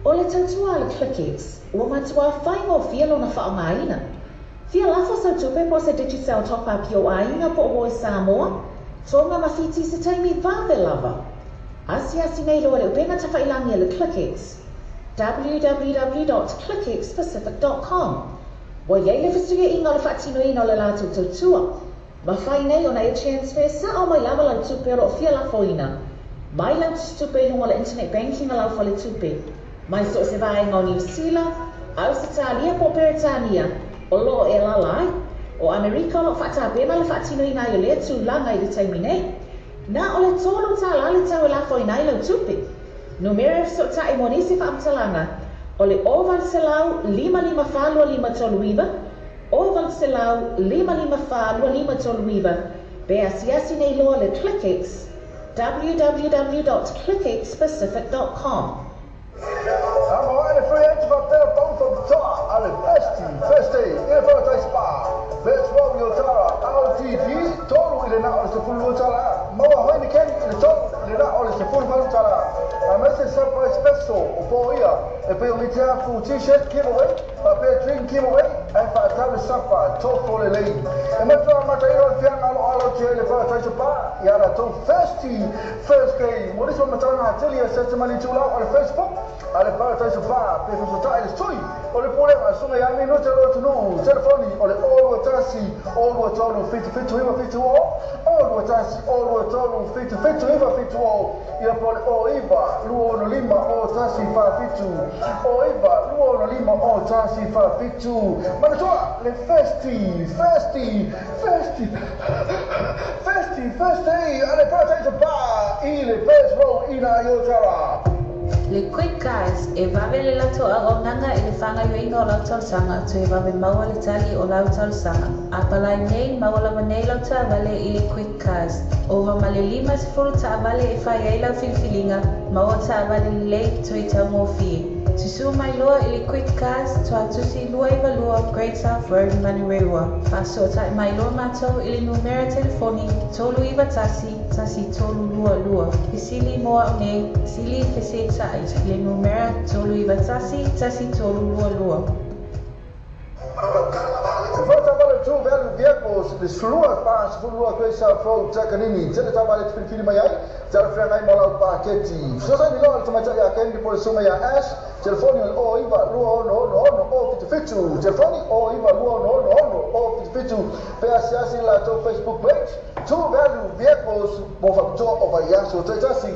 Ole tautua le Clickix, ua matua whaingo fielo na whaongaina. Fia lafo sa tupe po se digital top-up yo ainga po o Samoa, tonga mawhiti se taimi vave lava. Asiasi nei loa le upenga tawhailangi le Clickix. www.clickixpacific.com. Wa yei le fisuia inga le whaatino ino le lato tautua. Ma whai nei o na e transfer sa o mai lava lau tupe ro fia la foina. Mai lau tupe lunga le internet banking a lau fale tupe. Mai so se vai ngau New Zealand, Australia po Peritania, o lo e la lai. O Amerika lo whata bema le whaatino ina i le tu langa I le taimi nei. Na o le tolo ta la le tau e la foina I lau tupe. Numere so ta I monisi whaamtalanga. O le oval se lau 55 toluiva. Oval se lau 55 toluiva. Be asiasi nei loa le Clickix. www.clickixpacific.com. Siamo alle friends van per both of the top. Alle festi, info spa. Best roll your tara, LTG, total ile na ole se full tara. Mawa hoini ken ile total ile na ole se full tara. A message surprise special o po ia. E pe o mitia fu t-shirt giveaway. be a drink him away. I thought I was suffer, talk for the lady. And my father, my child, Fian, all to the first time to buy. Yara to first game. What is what my son, I tell you, I said to money too loud on Facebook. I the first time to buy, pay for the title, toy. Or the poor, I saw I mean, not to know, telephone, or the all what I see, all what all fit to him, fit to all. All what I see, all what all fit to him, fit to all. You put all Eva, Luo Lima, all Tassi, fit to. All Eva, Luo Lima, all Tassi, fit to. Manitoa, le festi, alle partai to ba, ile pesro ina yotara. Le quick guys, e vavele la to agonganga e le fanga yoinga o lau sanga to e vave maua le tali o lau sanga. Apala nei maua manei lau ta vale i le quick guys. Ova male lima se furu ta vale e fai ai lau filfilinga, maua ta vale le to e tau mo fie. Tusu mai loa i le quick guys, to atusi lua i valua Great South Road Manirewa. Faso ta mai loa matou i le numera telefoni, tolu i vatasi, tasi tolu lua. Isili moa o nei, sili fese ta le numera tolu i vatasi, tasi tolu lua. Two vehicles, the Slua Pass, Fulua Quesa Pro, Takanini, Teletavale Filmaya, Telefrena Mola Paketti. So I belong to my Candy for Sumaya Ash, Telephonian or Eva Luo, no, Fitu, Telephonic or Eva Luo, no, Fitu, Peasiasi Lato Facebook page. Two vehicles, both of two of a Yaso Tetasi.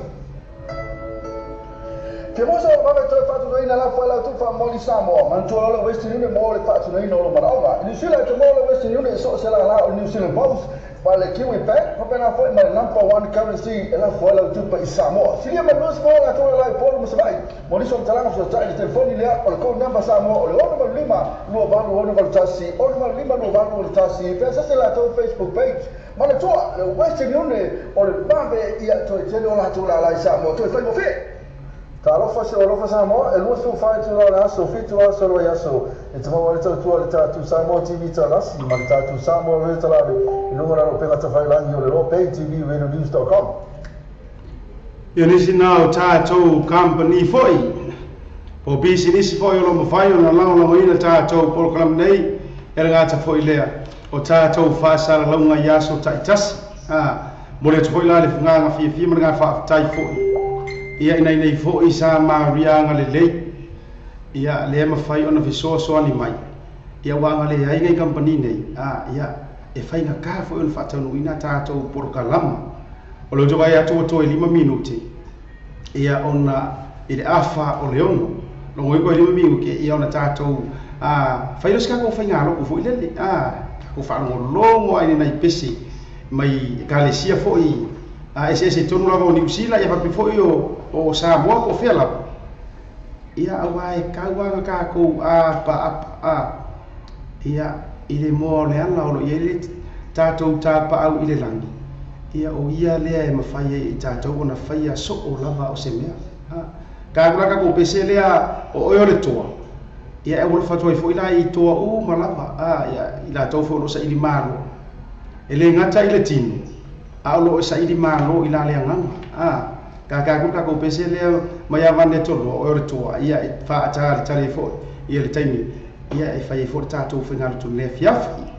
Che moso vabbè tu hai fatto noi nella folla tu fa molli samo ma tu lo Western Union mole faccio noi non lo marava New Zealand to mole Western Union so se la New Zealand both ma le Kiwi Bank proprio na foi ma number one currency e la folla tu pa Samoa si ma non scuola tu la por mo sai moli so talanga so sai il telefono le o con number Samoa o lo lima lo va lo tassi o lo lima lo va lo tassi pensa se la tu Facebook page ma le tua le Western Union o le bambe ia to e la tu la Samoa tu fai mo fe Talofa se olofa Samoa e lua su fai tu la so fitu aso lo yaso e te mo tu le tu Samoa TV ta lasi ma tu Samoa le ta la e lunga lo pega ta fai langi o le lo pay TV radionews.com Io nisi nao tātou company foi po business foi o lo mawhai o na lao ina tātou program nei e ngata foi lea o tātou whasara launga yaso taitasi mo le tu foi la le funganga fia ma ngā whaafitai foi ia ina nei fo isa marianga le lei ia le ma fai ona viso so ani mai ia wanga le ai ngai company nei ia e fai na ka fo on fata no ina tato por kalama o lo joga ia to 5 minuti ia ona ile afa o leono lo ngoi ko 5 minuti ke ia ona tato fai lo ska ko fai ngalo ko fo ile ko fa no longo ai nei pesi mai kalesia fo i ese tonu la New Zealand ia fa fo o Samoa ko fela ia awai kawa ka ko ia ile mo le ala o ile tatou tapa au ile langi ia o ia le ma fai e tatou ona fai so o lava o se mea ka ka ko pese le o le toa ia e wol fatu ai fo ila i toa o ma lava ia ila tau fo lo sa ili malo ele ngata ile tinu a lo sa ili malo ila le nganga ka ko pese le maya vane tolo o le toa ia fa tali fo ia le taimi ia e fai fo tatou fingal tu le fiafi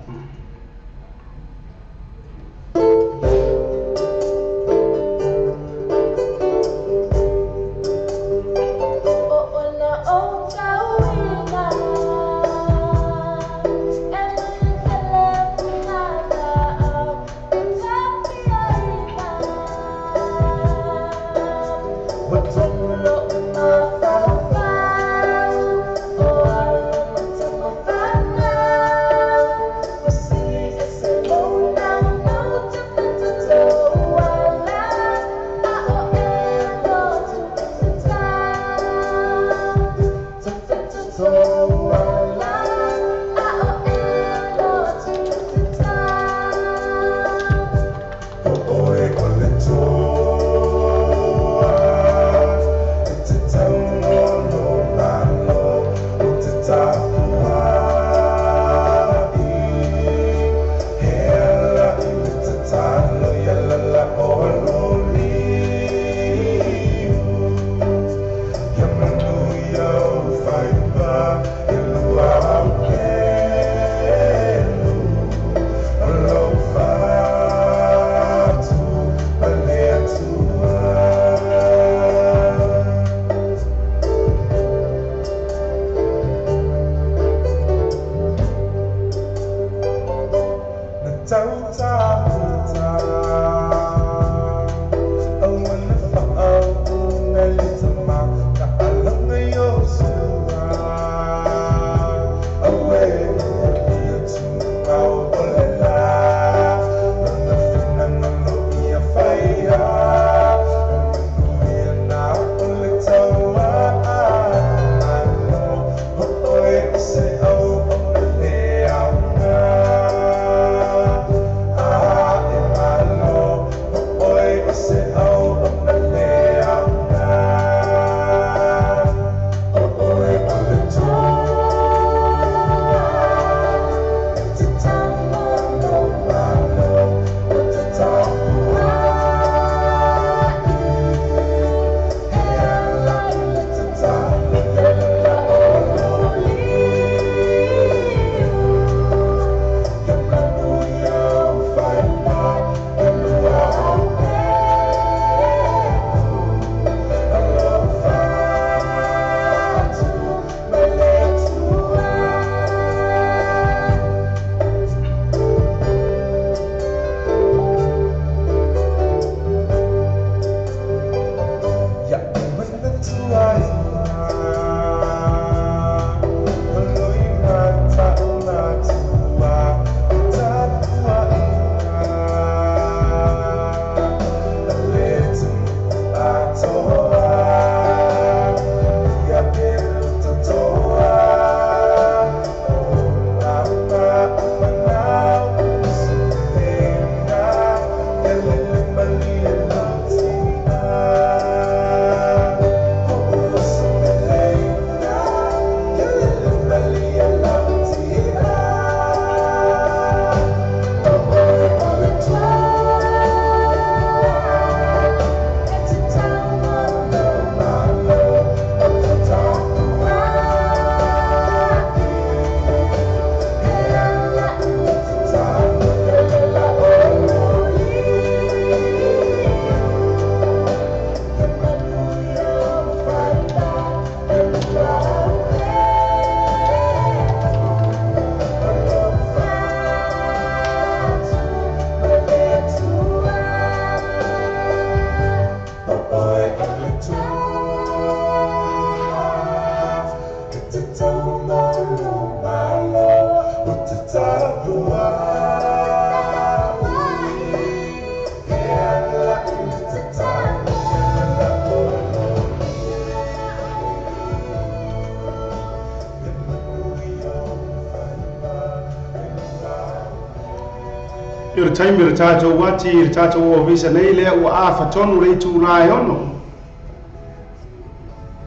Io time le tato wati le tato o visa nei le o a fatonu le tu lai ono.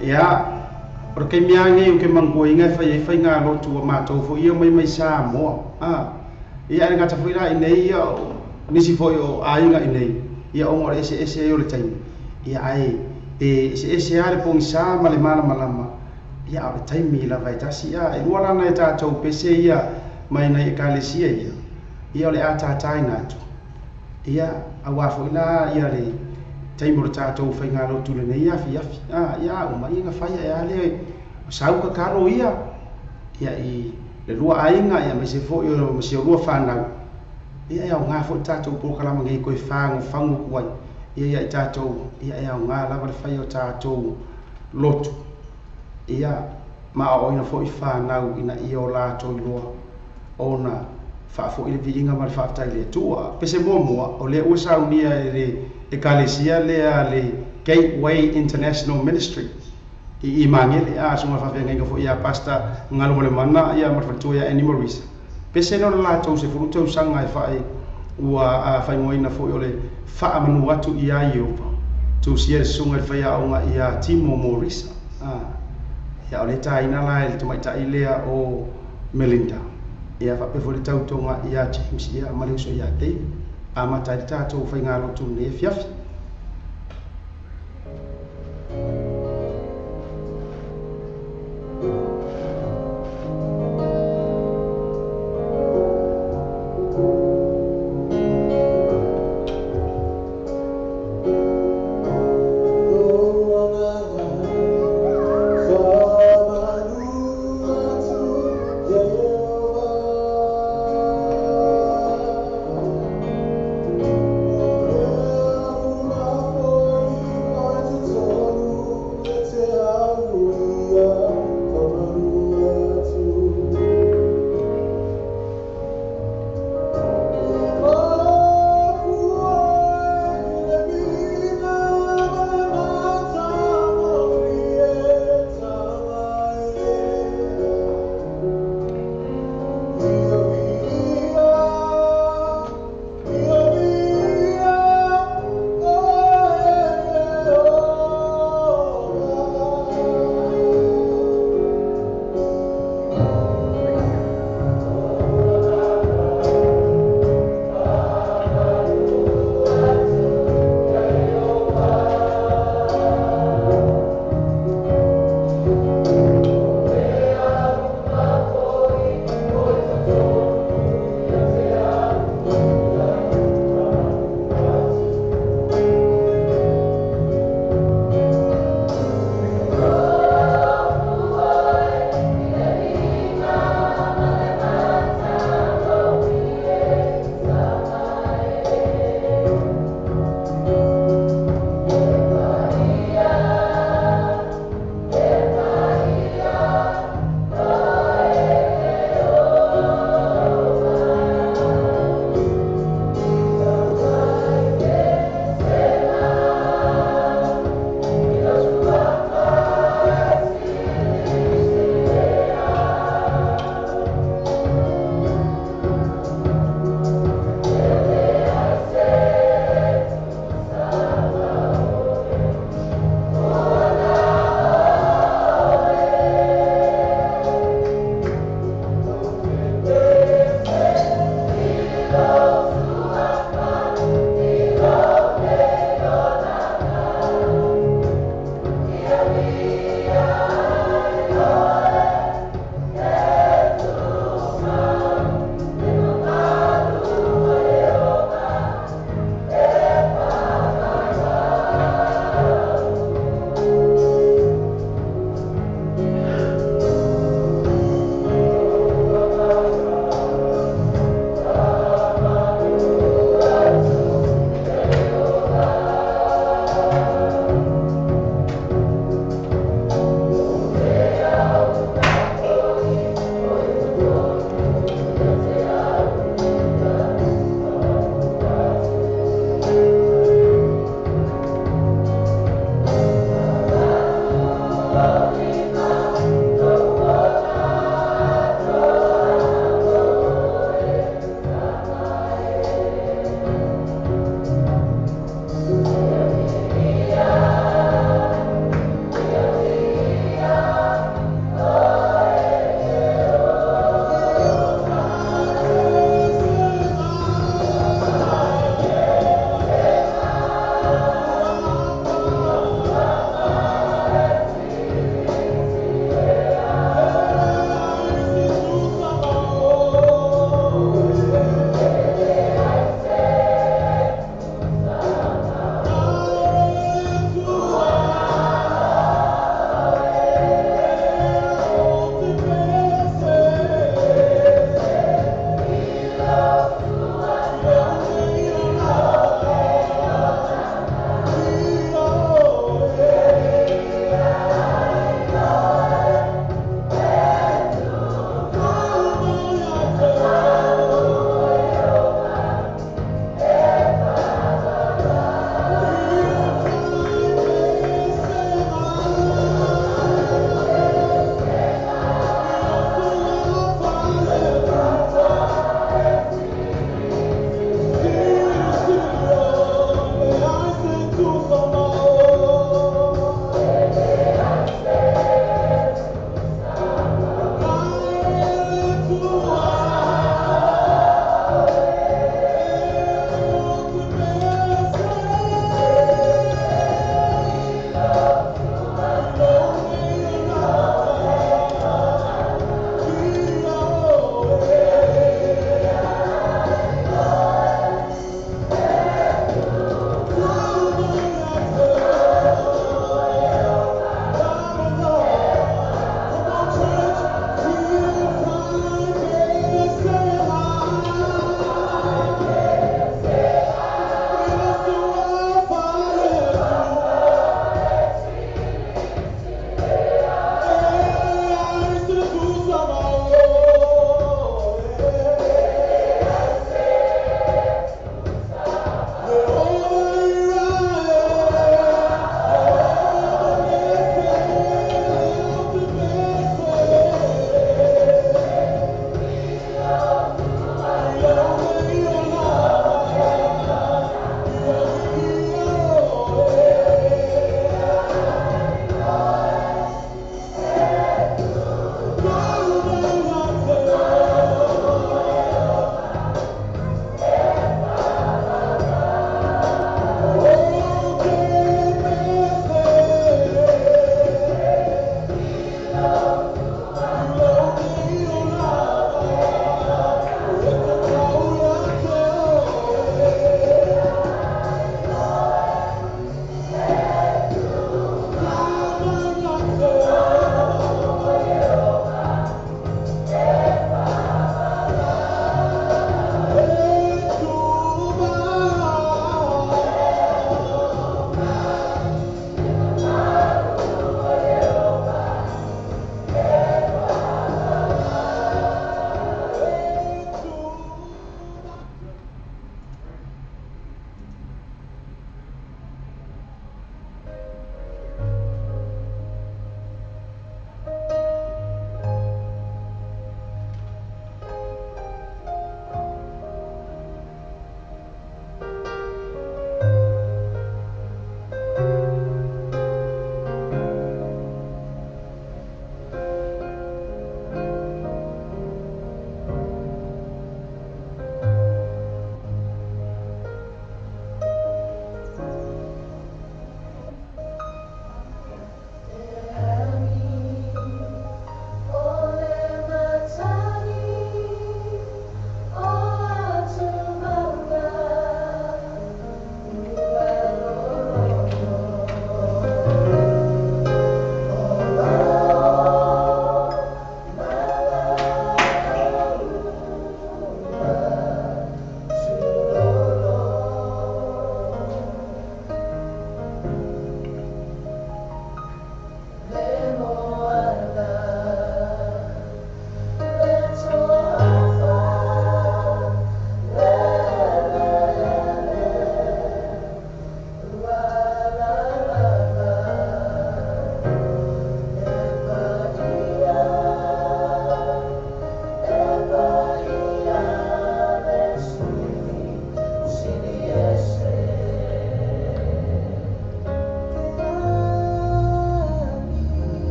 Ya, porque miangi o ke mango inga fai nga lo tu ma to fo io mai sa mo. Ia nga ta fuira nei io nisi fo io ai nga nei. Ia o ngore ese io le time. Ia ai ese ale pong sa male malama. Ia o time mi la vai tasi ia e wala na tato pese ia mai na ekalesia ia. Ia le ata taina tu. Ia awafo ina ia le taimoro tatou fai ngalo tu le nei afi. Ia o mai nga fai ia le sau ka karo ia. Ia I le lua ainga ia me se fo io me se lua fanau. Ia o nga fo tatou po kala mangi ko fangu kuai. Ia tatou ia nga la fai o tatou lotu. Ia ma o ina fo I fanau ina io la to lua. Ona fa fo ile vinga mal fa tale tua pese momo o le usa unia e kalesia le Gateway International Ministry I mangele a suma fa venga fo ia pasta ngalo le mana ia mar fa ia animals pese no la to se fruto usanga fa ua fa ngoina fo ole fa manu watu ia io tu sia sunga fa ia onga ia Timo Morisa ia ole taina la le mai ta ilea o Melinda ia fa pe fo le tautonga ia James ia maliso ia te ama ta tato fa ngalo tu ne fiafi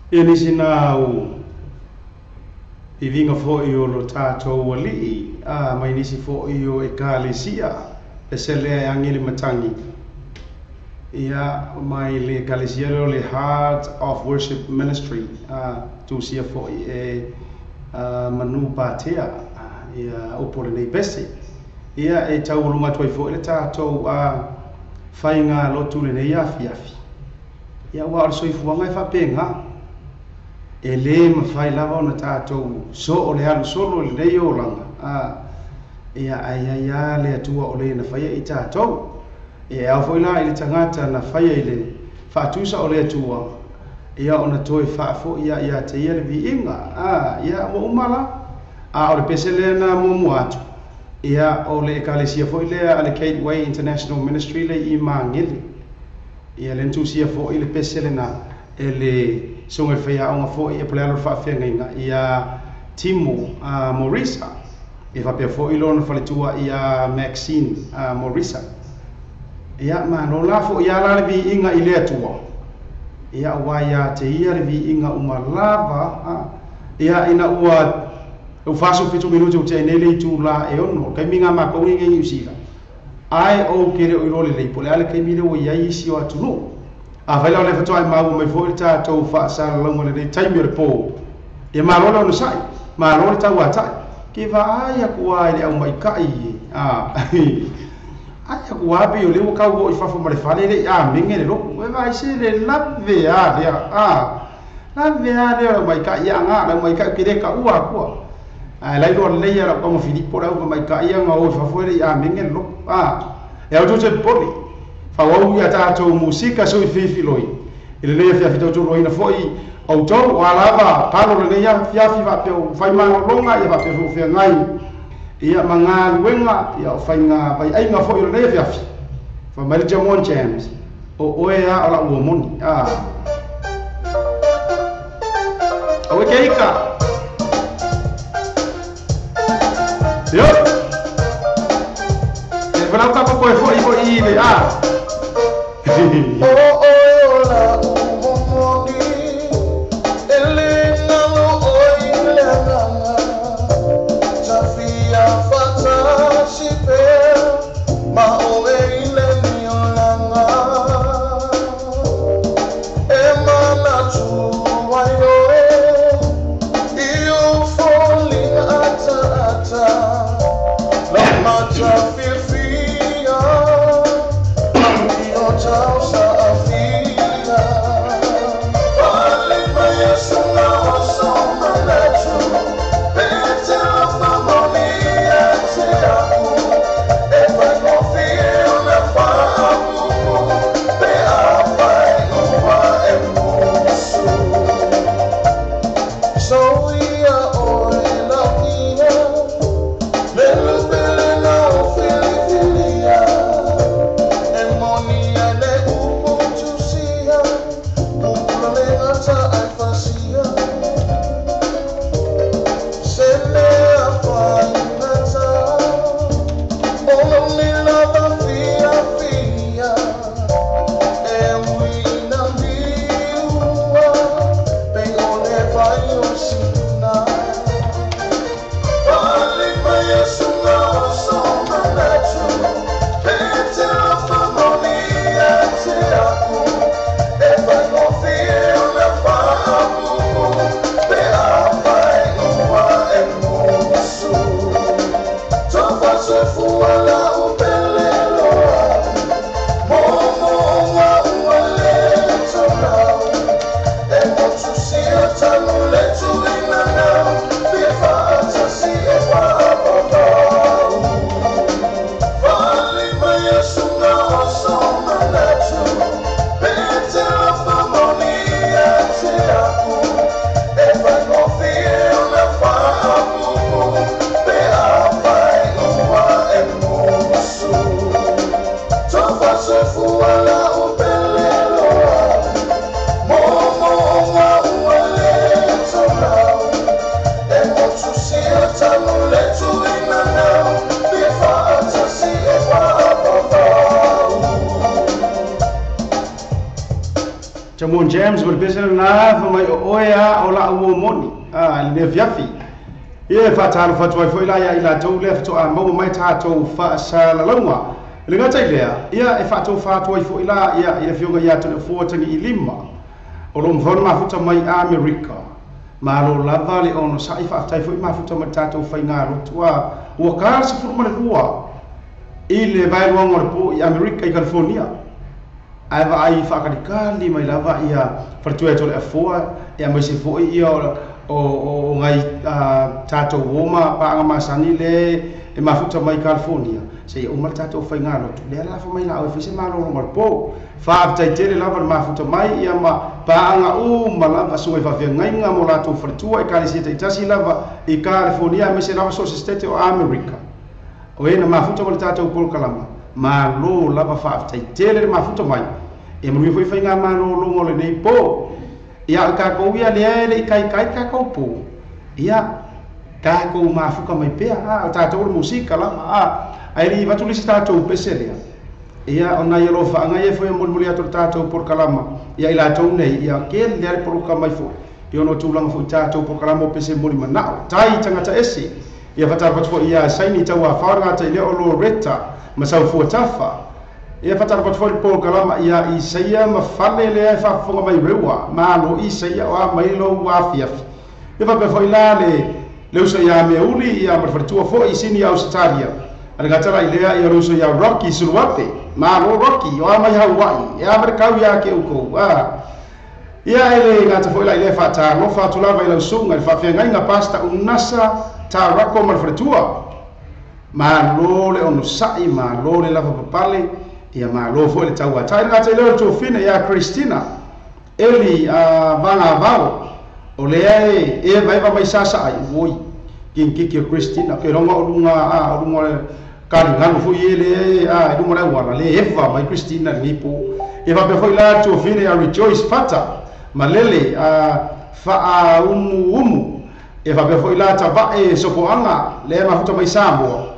e nisi nā au I vinga fo I o lo tātou wali mai nisi fo I o e kālesia e sele e angili matangi ia mai le kālesia le Heart of Worship Ministry tu sia fo e manu pātea ia upole nei bese ia e taulunga toi fo le tātou whainga lotu le nei afi ia wa ar soifuanga e whapenga e le mawhai lava o na tātou so o le alu solo le nei o langa ia ai le atua o le na whaia I tātou e au fo ila I le tangata na whaia I le whaatusa o le atua ia o na toi whaafo ia te ia le vi inga ia mo umala o le pese le na mumu atu ia o le ekalesia fo I le ale Kate Way International Ministry le I mangili ia le ntusia fo I le pese le na e le songa whaia o nga fo I e pole alo whaafenga ia Timo Morisa e whapea fo I lona whaletua ia Maxine Morisa ia no la fo ia la le vi inga I le atua ia wa ia te ia le vi inga umalava ia ina ua o faso fitu minuto te nele tu la e ono kai minga ma ko ngi usila ai o kere o role le pole ale kai mire o ia isi o atunu a vai la le fato ai ma o me foi ta to fa sa la mo le time re po e ma lo no sai ma lo ta wa ta ke va ai ku ai le au mai kai ai ku abi o le o ka o fa fo ma le fale le minge le lo e vai se le la ve la ve le mai kai ya nga la mai kai kire ka ua ku lai lo le ya la como Filippo la mai ka ia nga o fa fuori a minge lo e auto se poli fa o ia ta to musica so I fifiloi ile le fia fito to roina foi auto wala ba palo le ya fia fi va pe fai ma longa ia va pe fu fia ngai ia manga luenga ia fai nga vai ai nga foi le fia fi fa mai jamon James o ia ala o moni o keika yo e vai tá com foi ele la umoni ele não oi langa chafia fata shipe ma o ele niolanga e mana tu wayo io falling ata Feel free, I'm your child, Chamon James berbesar na mai oya ola uomoni le viafi ia fatalo fatoi foi la ia ila tau le fato a mau mai tato fa sala longa le ngata ile ia e fato fatoi foi la ia fionga ia tele fo tangi ilima o lo mfon mafuta mai America malo lava le ono sai fa tai foi mafuta mai tato fai ngaro tua o kar se fu mane tua ile vai longa po America e California ava ai whakalikali mai lava ia whartua tole a fua ia mai se fo ia o ngai tātou woma paanga masani le e mafuta mai California se ia umar tātou whai ngālo le alafa mai lao e whise mālo mar po whaaftai tere lava mafuta mai ia ma paanga ma lava sungai whawhia ngainga mo lātou whartua e kāli seta i tasi lava i California me se lava so se state o America o ena mafuta mai tātou polkalama malo lava whaaftai tere le mafuta mai e mui foi fai ngā malo longo le nei po ia ka ko ia le kai ka ko po ia ka ko mafuka mai pea tātou le musika la ai ri vatu lisi tātou peselia ia ona ia lo fa nga ia foi mo mulia tātou por kalama ia ila tau nei ia ke le por ka mai fo ia no tulanga fo tātou por kalama pese mo ni mana tai tangata ese ia fata fo ia saini tau a fa nga tai le o lo reta ma sau fo tafa ia fatara patfoli po kalama ia isaia ma fale le fa fonga mai rewa ma lo isaia wa mai lo wa fiaf ia fa pe foi la le uso ia me uli ia ma fartua fo isini Australia ana gatara ilea ia uso ia Rocky Surwate ma lo Rocky wa mai Hawaii ia merkau ia ke uko ia ele ngata foi la ile fata no fatula vai la sunga fa fe ngai nga pasta unasa ta rako ma fartua ma lo le ono sai ma lo le lava papale ia ma lo fo le tau atai ngata le to fina ia Christina eli banga bao o le ai e vai va mai sasa ai voi kin ki Christina ke ronga olunga kali ngano fo ile du mora wala le eva mai Christina nipo e va be foi la to fina ia Rejoice Fata malele fa umu e va be foi la ta va e sopoanga le ma futa mai sambo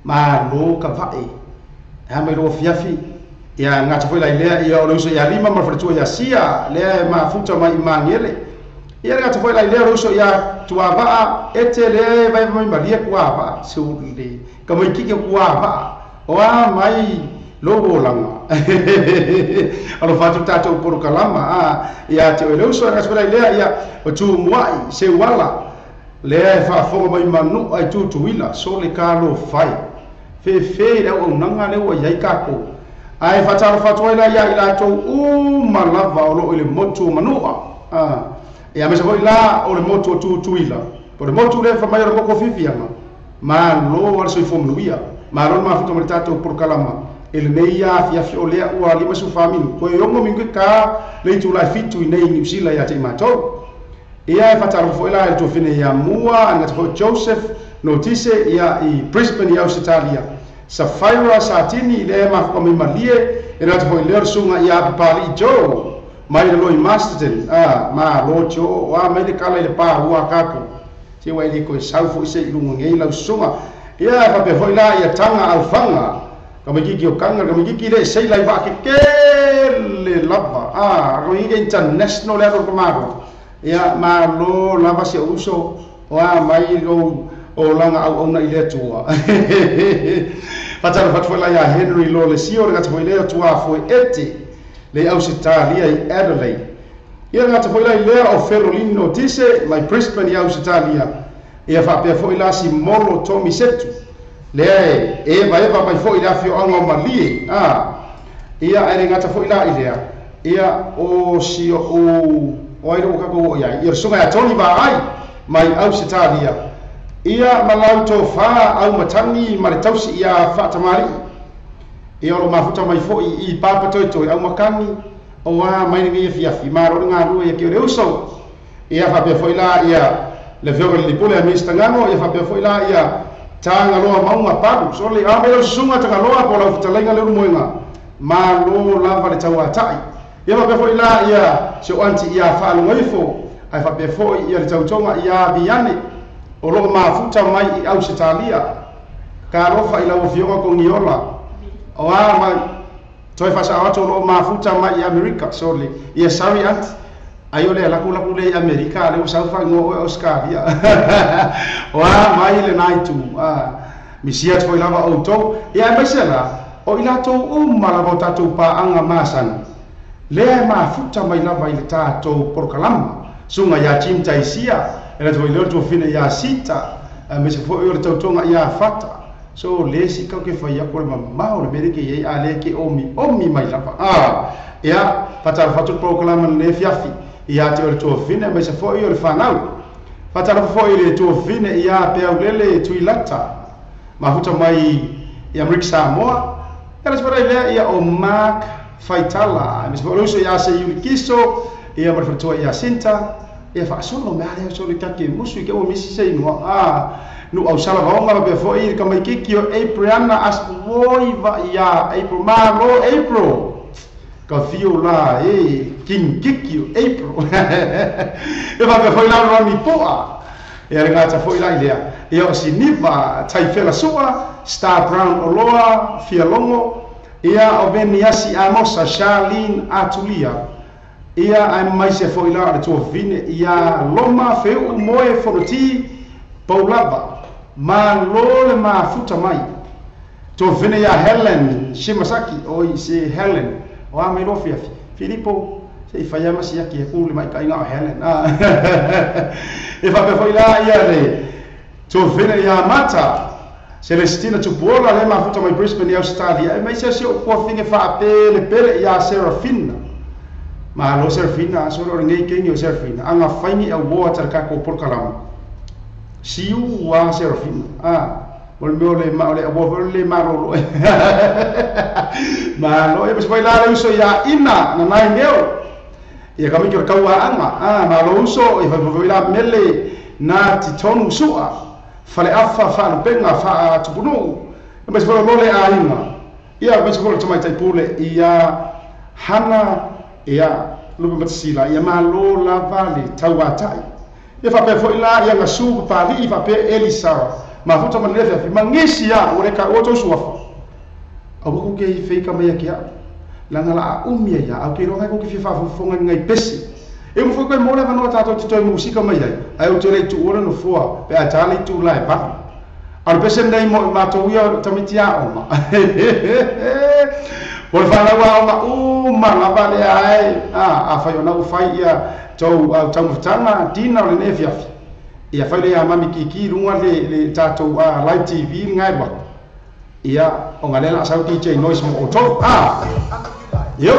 ma lo ka va e mai lo fiafi ia ngata foi la ilea ia o uso ia lima ma fartua ia sia le ma futa mai mangele ia ngata foi la ilea uso ia tuava ete le vai mai maria kuava suli kamai kike kuava o mai logo langa alo fatu tato por kalama ia te le uso ngata foi la ilea ia o tu muai se wala le fa fo mai manu ai tu tuila so le kalo fai fe le o nanga le o yai kako ai fatalo fatoi la ya ila to malava o lo ile moto manua e a mesa foi la o le moto tuila por le moto le fa mai ro ko fifianga ma lo war so fo mnuia ma ro ma futo mertato por kalama ele nei ya fi o le o ali ma su family ko yo ngo mingi ka le tu la fitu nei ni sila ya te mato e ai fatalo foi la to fine ya mua anga to Joseph notice ia I Brisbane ia Australia Safira satini le ma ko mi malie e na foi ler sunga ia pali jo mai lo I Masterton ma lo jo wa mai de kala le pa wa kaku ti wa ile ko saufu se lunga ngei la sunga ia fa pe foi la ia tanga alfanga kama gigi o kanga kama gigi le sei la va ke le lava ko I international level komaro ia ma lo lava se uso wa mai lo o langa au ona ile tua patara fatwa ya Henry lo le sio ngata foi le tua foi ete le Australia I Adelaide ia ngata foi le o Ferolino dise mai Brisbane I Australia ia fa pe foi la si molo Tommy setu le e vai va mai foi la fio anga malie ia ere ngata foi la idea ia o si o ai ro ka ko ia sunga ya Tony va ai mai Australia ia malauto fa au matangi maritausi ia fa tamari ia lo mafuta mai fo I papa toi au makani o wa mai ni fiafi maro nga ru ia ke reuso ia fa pe foi la ia le vero le pole a mistangano ia fa pe foi la ia tanga lo maunga padu so le a me sunga tanga lo po la futa lenga le rumoinga ma lo lava le tawa tai ia fa pe foi la ia so anti ia fa lo ngifo ai fa pe foi ia le tautonga ia biane o lo mafuta mai I Australia ka rofa ila o fioga ko ngiola o mai Toi fasa ato lo mafuta mai Amerika so le ia sari ant ayo le laku le Amerika le usau fa ngo Australia wa mai le naitu misia foi lava auto ia mesela o ila to mala bota to pa anga masan le mafuta mai lava ile tato porkalama sunga ya cinta isia ela toi le to fine ya sita mese foi o to tonga ya fata so lesi ka ke fai akol ma o le ke ale ke omi mai lapa ya patal fatu proclama le fiafi ya te o to fine me se foi o le fanau patal foi le to fine ya pe o lele tuilata ma huta mai ya Rick Samoa ela spera ile ya o Mark Faitala me se foi so ya se yukiso ya ma fatu ya Sinta ya fa solo me ale so le take musu ke o misi sei no no au sala vaonga be foi ka mai kiki o Apriana as voiva ya April malo April ka fiola king kiki o April e va be foi la roni poa e ringa ta foi la idea e o siniva tai fela soa Star Brown Oloa Fialongo ia o Beniasi Amosa Charlene Atulia ia ai mai se foi la to vine ia loma feu moe fonoti Paulaba ma lole ma futa mai to vene ya Helen Shimasaki o se Helen o a mai lofia Filippo se fa ya masi yaki e kuli mai kai nga Helen e fa pe foi la ia re to vene ya Mata Celestina Tupola le ma futa mai Brisbane Australia e mai se o ko finge fa pele ya Serafina ma lo Serafina so ro ngai kenyo Serafina anga faini a water ka ko por kalama siu wa Serafina o le ma le abo le marolo ma lo e poi la uso ya ina na nai neo e ka mi ko ka wa anga ma lo uso e fa la mele na titonu sua fale afa fa no penga fa tupunu e poi lo le a ina ia poi ko to mai tai pule ia hana ia lu matsila ia ma lo la vale tawatai e fa pe foi la ia ngasu pa vi fa pe Elisa ma futa ma lefa fi mangisi ya ore ka oto suafa abu ko ke fe ka mai kia la ngala umia ya au ke ro ko ke fa fonga ngai pesi e mo foi ko mo le va no tato to musika mai ai o tele tu ora no fua pe atali tu lai pa al pesen dai mo ma to ia tamitia o ma por fa la wa ma la vale ai a fa yo na u fai ia tau tanga dina le nefia ia fa le mami kiki lunga le tato live TV ngai ba ia o ngale la sa DJ noise mo to yo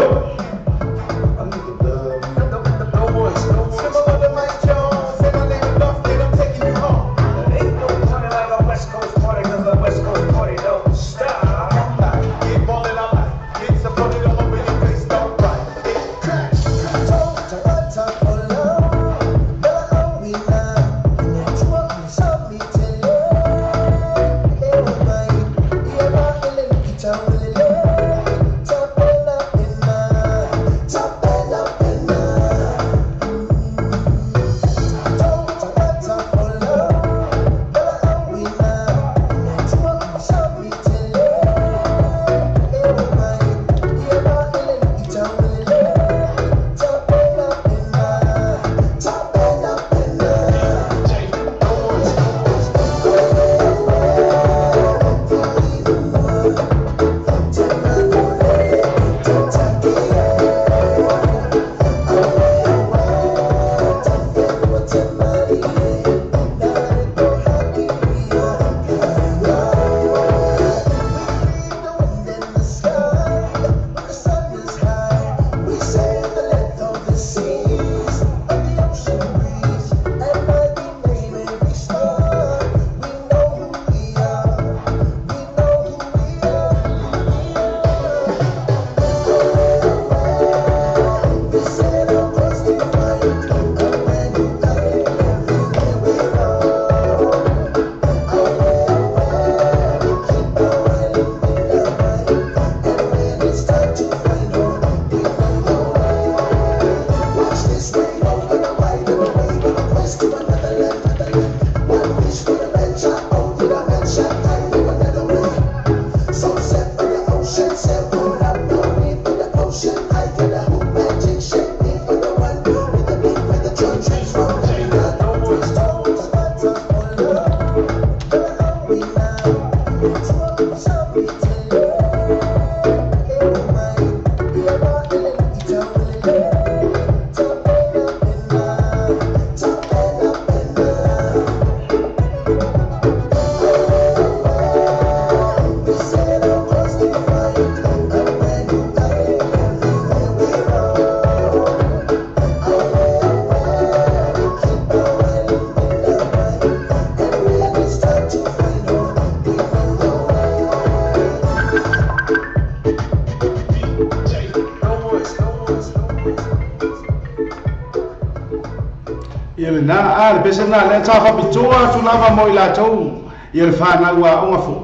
Ia na le pese na le tafa pitua tu lava mo ila tau. Ia le whana ua onga fu.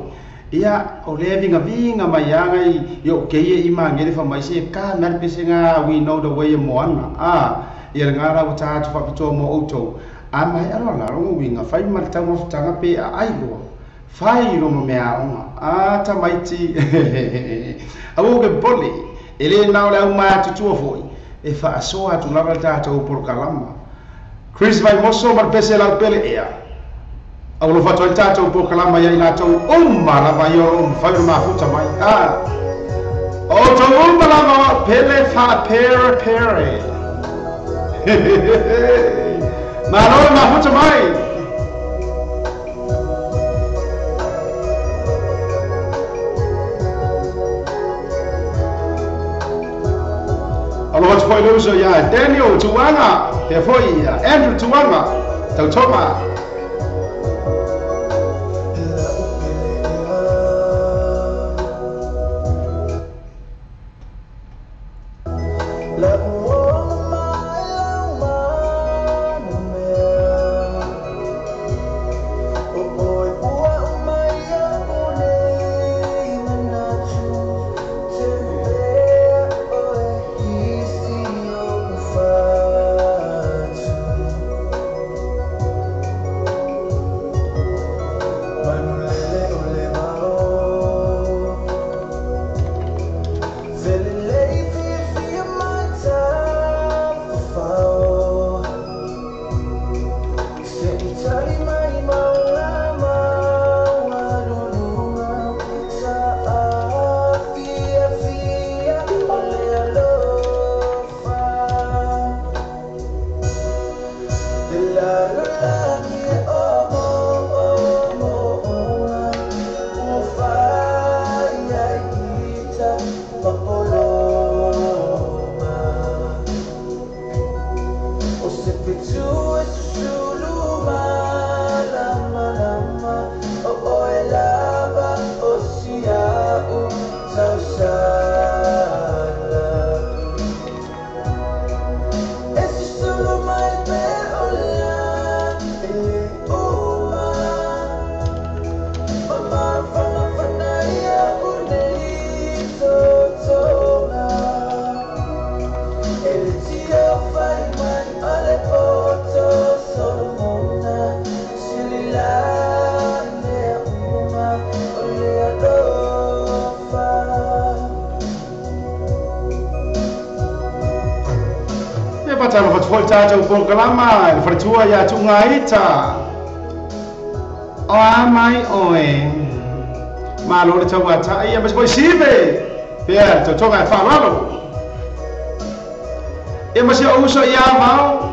Ia o le vinga mai anga i keie i mangere fa mai se ka na le pese nga we know the way moana. Ia le ngara o taatu fa pitua mo auto. A mai alo la rongo winga fai mal tau mo tanga pe a ailoa. Fai rongo mea onga. Ta maiti. Awo ke boli. Ele na le au mai tutua foi. E fa asoa tu lava taatu por kalama. Chris vai moso mar pese la pele ea. Au lo fato il tato po kalama ya ina to la vai o fa ma futa mai. O to la ma pele fa pere. Ma no ma futa mai. Aloha foi luso ya Daniel Tuanga, te foi Andrew Tuanga, tautoma. Foi tato por kalama, il fritua ya tungaita. O amai oe. Ma lo le tawa ta ia mas foi sibe. Pia to tonga fa lalo. E mas ia uso ia mau.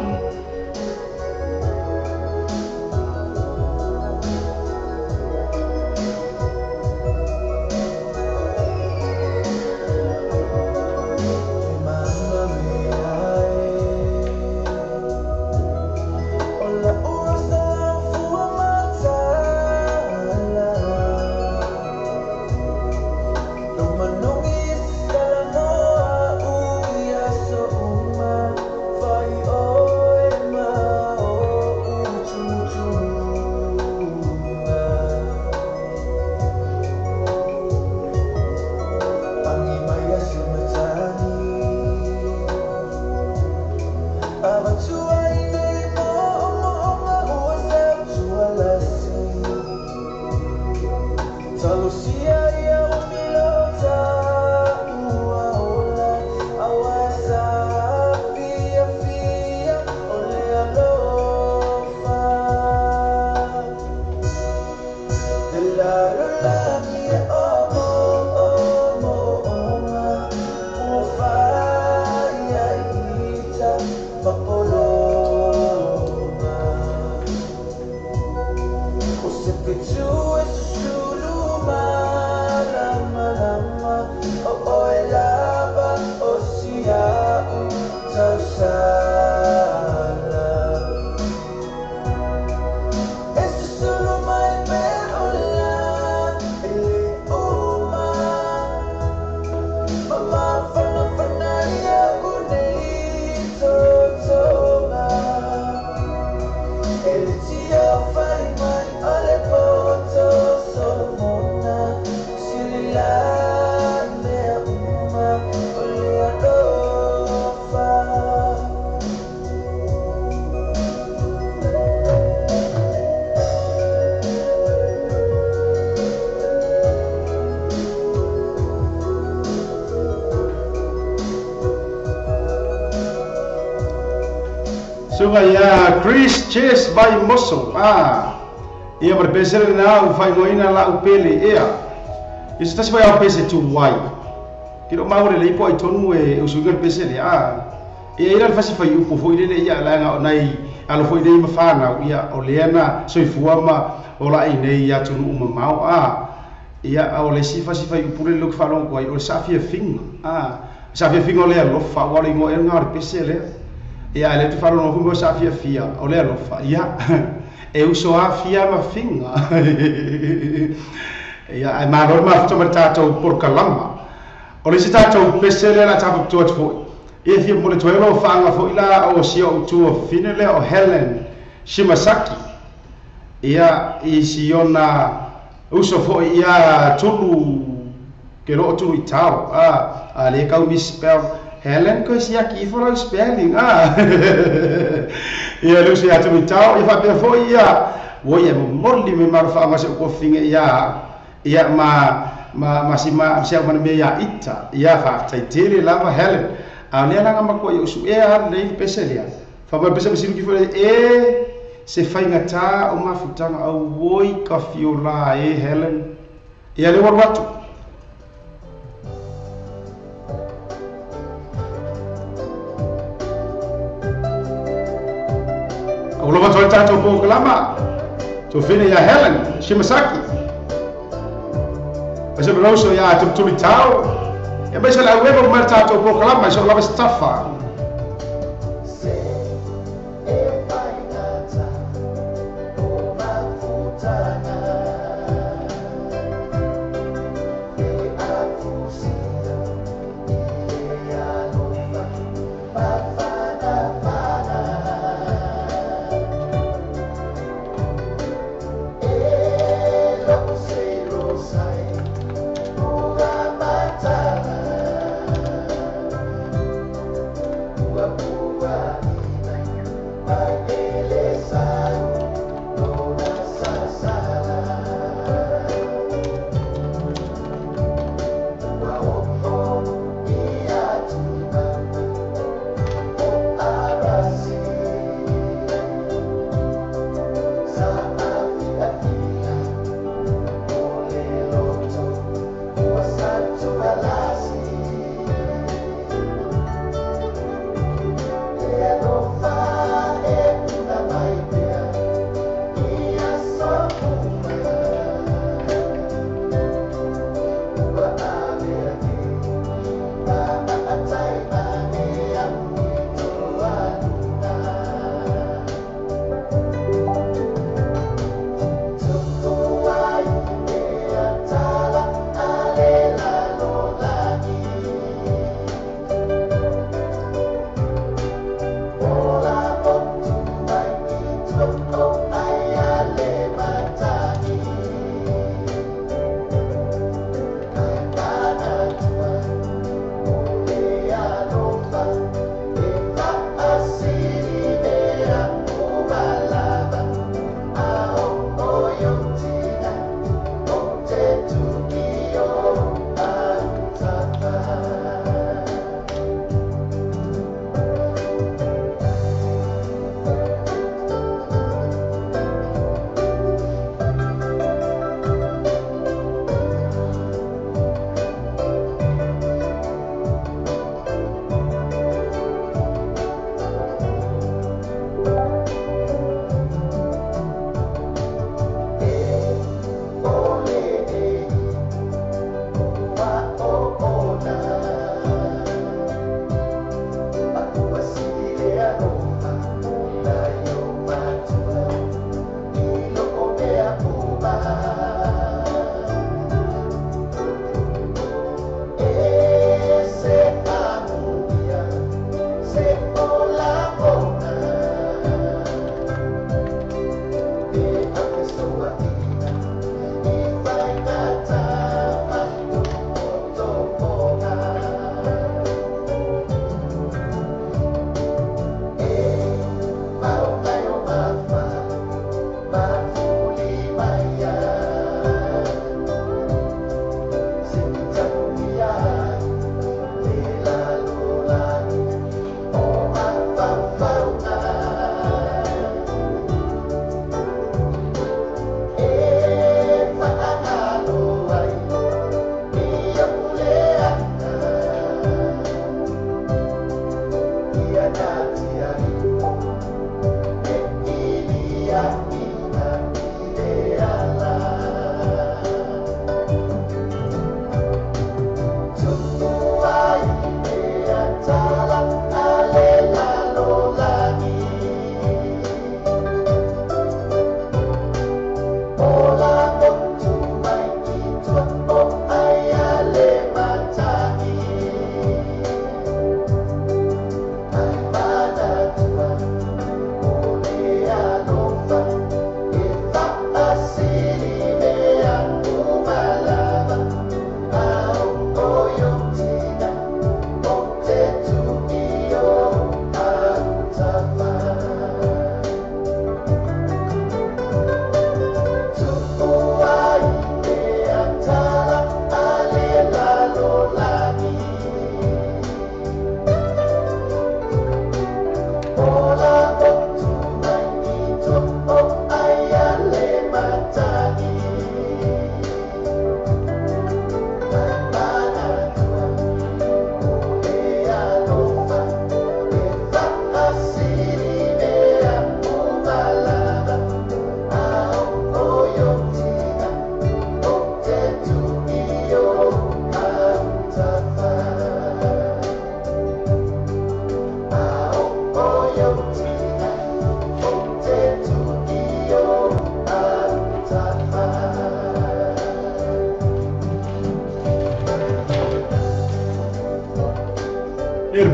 Papolo Sunga ya Chris Chase by Mosso. Ia berbesar na fai ngoina la upele ia. Isso tá se vai ao pese tu wai. Kiro mau le ipo ai tonu e usunga pese le e ira fasi fai upo foi le ia la nga nai alo foi dei mafana ia oleana soifua ma ola nei ia tunu uma mau ia o le sifa fai upo le lok falon ko ai o safia fing safia fing ole lo fa wala ngo e ngar pese le ia le tu falon ko safia fia ole lo fa ia e uso a fia ma finga ia ai ma norma to mertato por kalama o le tato pesele la tapo to fo e fia mo le toelo fanga fo ila o sio to finele o Helen Shimasaki ia i siona uso fo ia tulu ke ro tu itao a le ka mi spell Helen ko sia ki fo lo spelling ia lu sia tu itao ia fa pe fo ia wo ia mo li me mar fa ma se ko finge ia ma sia mana me ia ita ia fa taitele lava Helen le langa ma ko usu le peselia fa ma pese mesiru ki fo se fai ngata o mafutanga au woi ka fiola Helen ia le watu o lo va tato ko klama to fine ya Helen Shimasaki Mas eu não sou já tudo tal. É mais ela é o mercado o proclama, mas ela vai estafa.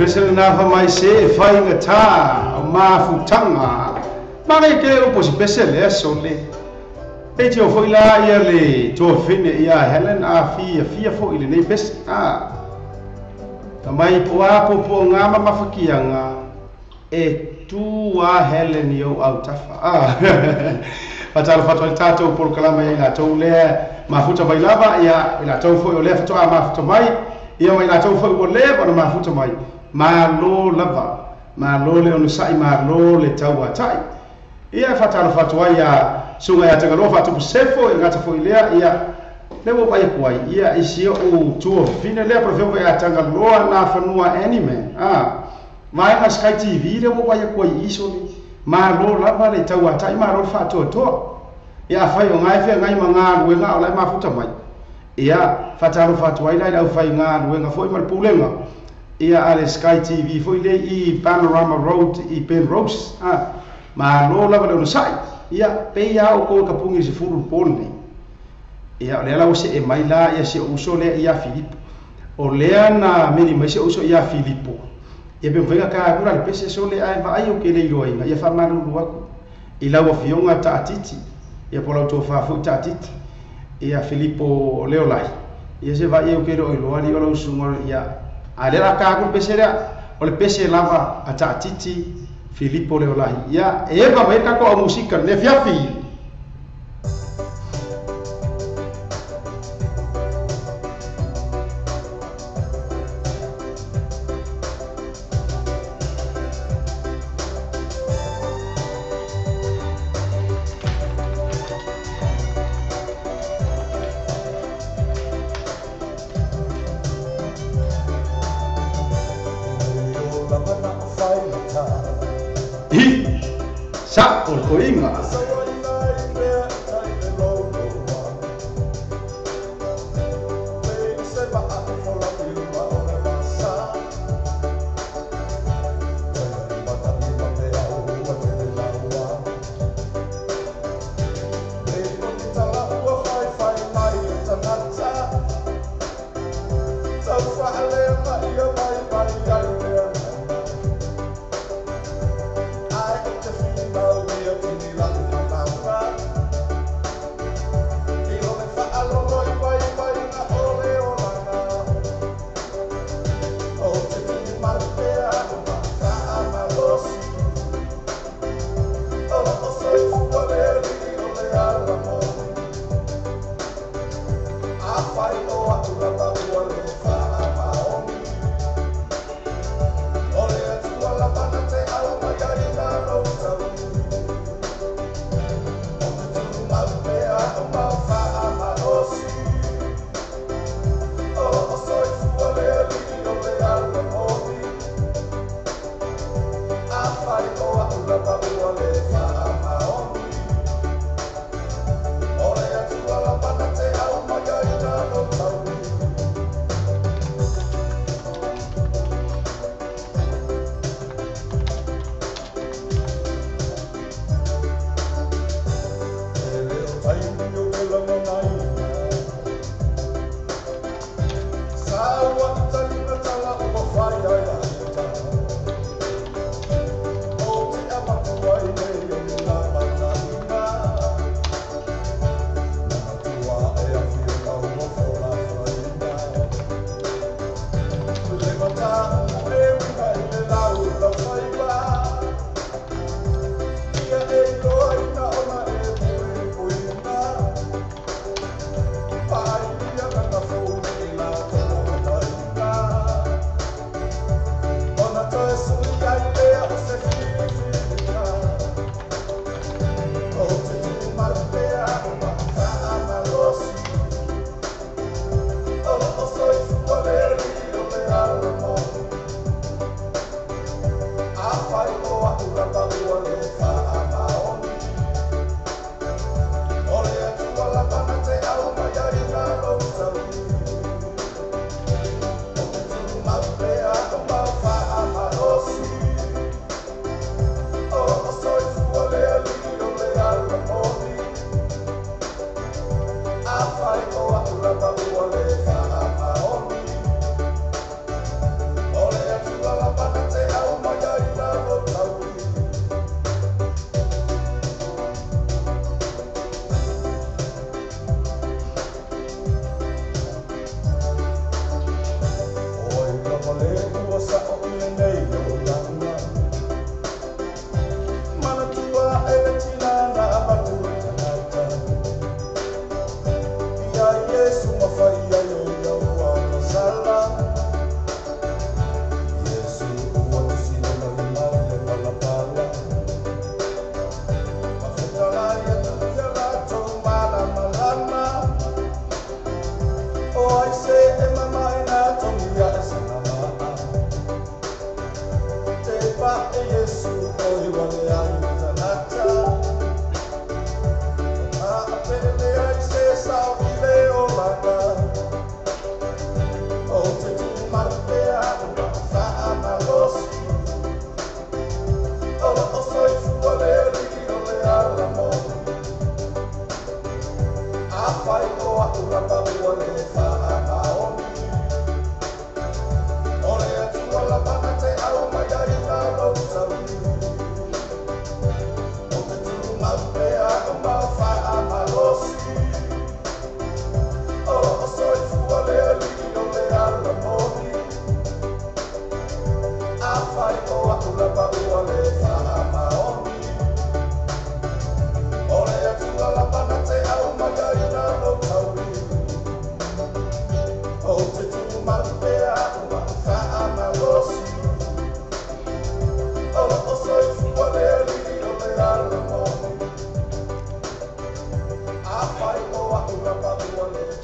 Besel na fa mai se fai ngata ma futanga ma ke o posi besel eso le e tio foi la ia le to fine ia Helen a fia fo ile nei bes a mai po nga ma fakianga e tu a Helen yo au tafa patal fatal tato por kalama ia to le ma futa vai lava ia ila to foi o le fato a ma futa mai ia mai la to foi o le pa ma futa mai ma lo lava ma lo le onu sai ma lo le taua tai ia fatalo fatua ia sunga ia tanga lo fatu sefo ia ngata foi lea ia le wo pai kuai ia isi o tuo fine le profo ia tanga lo na fanua anime mai ma Sky TV le wo pai kuai iso ni ma lo lava le taua tai ma lo fatu to ia fai o ngai fe ngai manga we nga la ma futa mai ia fatalo fatua ia la fai nga we nga foi mal pulenga ia ale Sky TV foi le I Panorama Road I Penrose ma lo lava le sai ia pe ia o ko kapungi se furu polne ia le ala se e mai la ia se uso le ia Filippo o le ana meni mai se uso ia Filippo ia be venga ka kura le pese so le ai va ai o ke le loinga ia fa manu luaku I la wa fionga ta atiti ia pola to fa fu ta atiti ia Filippo le olai ia se va ia o ke lo loali o lo sungo ia ale la ka ku pese o le pese lava ata atiti Filippo le olai ia e va vai ka ko musica le fiafi sa por coinga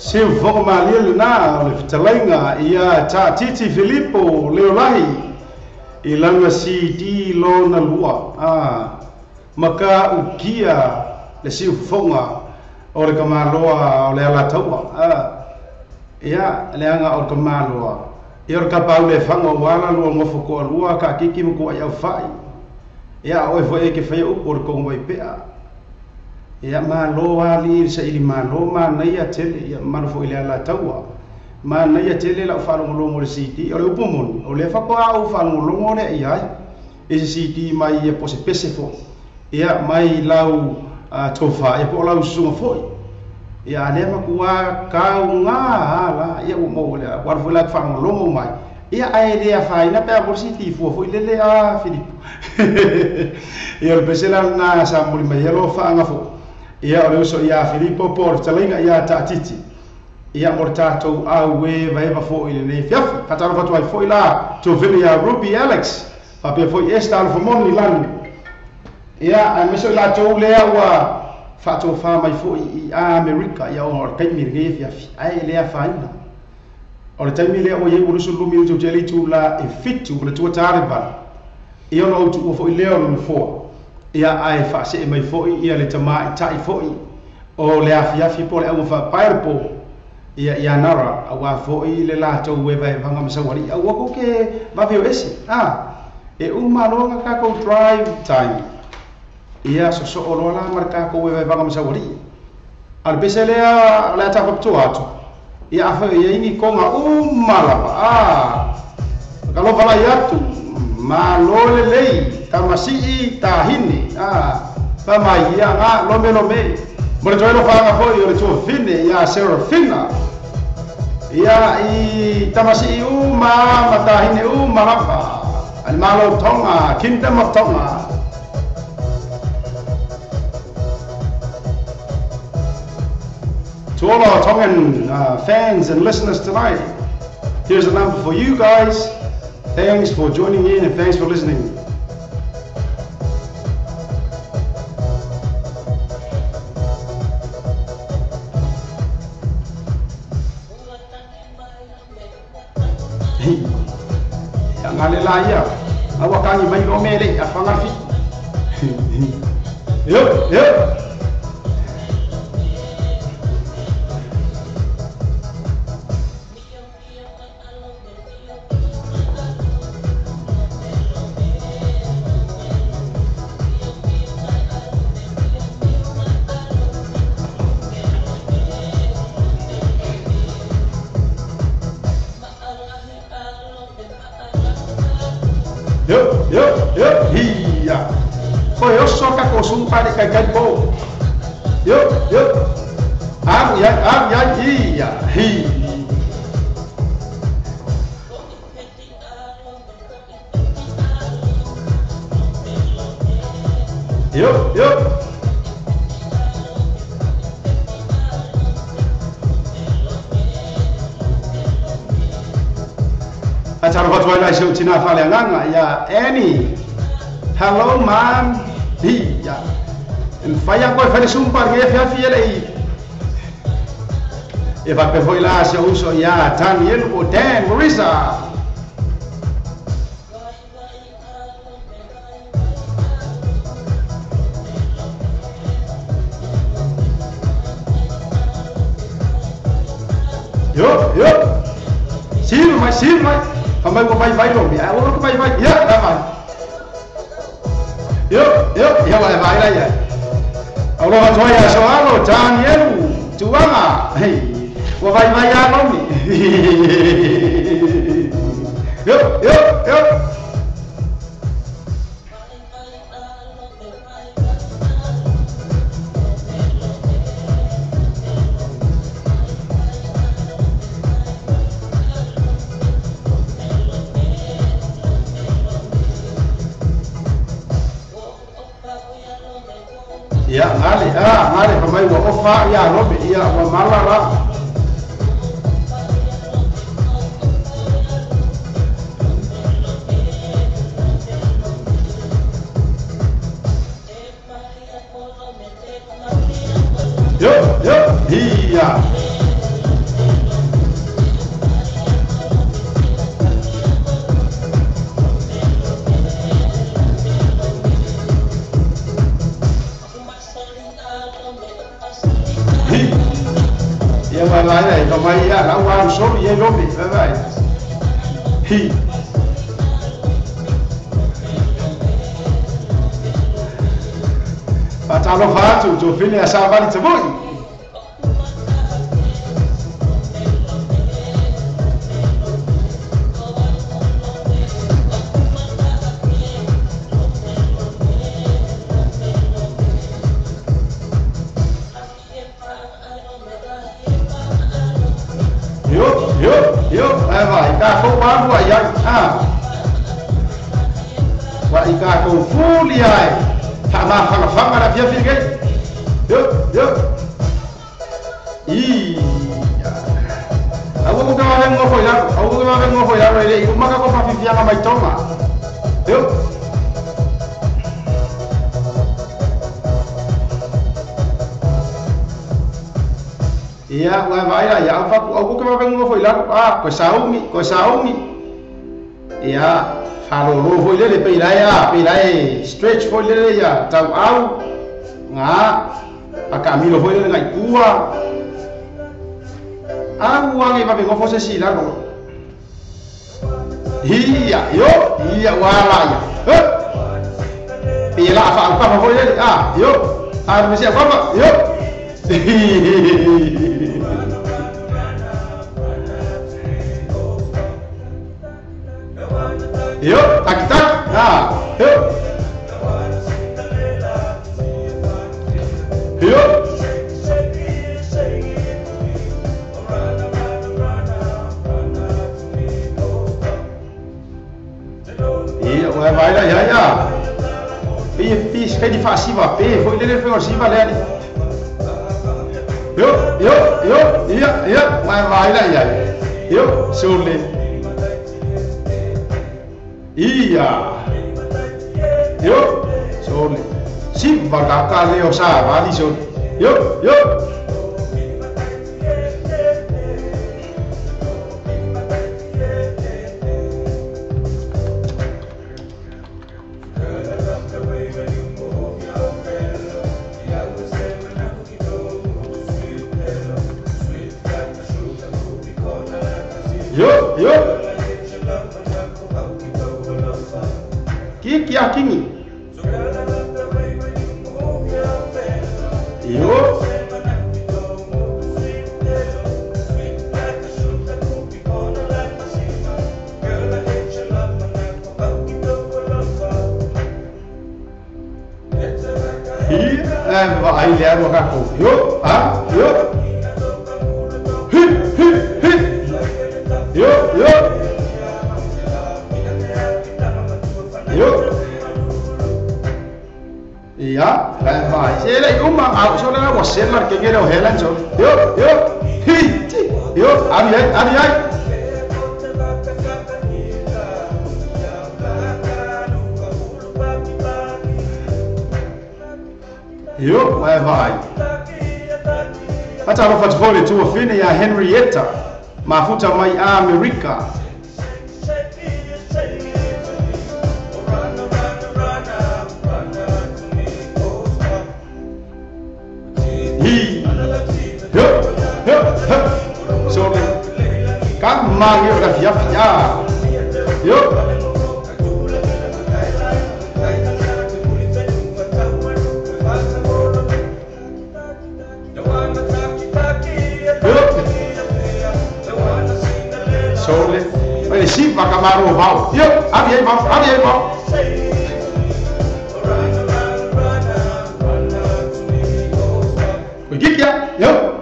Se voko maliel na o le fitalenga ia ta titi Filippo Leolahi i langa si di lo na lua maka ukia le si ufonga o le kamaloa o le ala taua ia le anga o le kamaloa i o le kapau le fanga wala lua ngofo ko lua ka kiki mo ko ia fai ia o e foi ke fai upo le kongo i pea ia malo ali sa ili malo ma na ia tele ia ma fo ile ala taua ma na ia tele la fa lo mo le siti o le upomon o le fa ko au fa lo mo le ia e siti mai ia pose pese fo ia mai lau tofa ia po lau sunga fo ia le ma kuwa ka nga la ia mo le war fo la fa lo mo mai ia ai le fa ina pe por siti fo ile le Filippo ia le pesela na sa mo mai lo fa nga fo ia o so ia Filippo por talinga ia tatiti ia mortato au we va fo ile ne fiaf pataro fatu ai fo ila to vile ya Ruby Alex pa pe fo esta al fo ni lan ia a meso la to le wa fatu fa mai fo i America ia o kai mi ge fiaf ai le fa ina o le taimi le o ye urusu lumi to jeli tu la e fitu le tu tareba ia no utu ua fo'i leo no foa ia ai fa'ase mai fo'i ia le tama'i ta'i fo'i o le afiafi po le au fa'apae po ia nara aua fo'i le latou e vaevaga ma sauali aua ko ke vaveo esi e umaloga kakou drive time ia soso'o loa la ma le kakou e vaevaga ma sauali a le pese lea le atafapitoa atu ia afaiaini koga umalava kalova lai atu malo lelei tamasi'i tahine tamai ia ga lomelome mo le toelo faaga fo'i o le tuafine ia serafina ia i tamasi'i uma ma tahine uma lava a le malo tonga kingdom of tonga to all our Tongan fans and listeners tonight, here's a number for you guys. Thanks for joining in and thanks for listening. Yang ngale la ia, awakangi mai lo mele afangafi. Yo. Yo, hiya. Koi osso ka ko sumpa de kai bo. Yo. Am ya, hiya. Hi. Yo. Acara fatwa lai seu tina fale nganga ya Annie. Hello mom. Iya. En faya ko fale sumpar nge fi ele. E va pe foi la seu uso ya Daniel o Dan Marisa. Yo. Sim, mai. Kamay mo vai lo ya. Ulo ko vai. Ya, tama. Yo, ya vai la ya. Alo ha toya so alo Daniel tuanga. Hey. Wa vai ya lo ni. Yo. Ya ngale pamai wa ofa ya robe ya wa malara yo hiya ya vai này còn mày ya đã qua một số gì đó bị phải vậy hi và tao nó phá chủ phim này sao bạn sẽ vui Yo, vai, cá com a boa ya. Vai cá com folia. Tá na fanga na via fiquei. Yo. Aku bukan orang ngofo ya, ini cuma kau pakai via nama itu mah. Yo. Iya, vai lá, ya aku ke babeng ngofo ila ko Xiaomi. Iya, halo lo foi le pe lai stretch foi le ya tau au nga akamilo foi le ngai kua wangi va vengo fosse si la no iya wala ya pe la fa foi le yo me sia fa yo yo tak yo vai lá ya pis que de faciva pe foi ele foi assim valendo yo vai lá ya yo sole yo sole si vaga leo sa va di so yo Kiki akingi yo vai leva o caco yo vai se lei uma a so na wa seller ke ngelo helan so yo abi yo vai hata rofa tfole tu fine ya Henrietta mafuta mai America Mario da via yo sole ele si va camaro va yo abi Gikia yo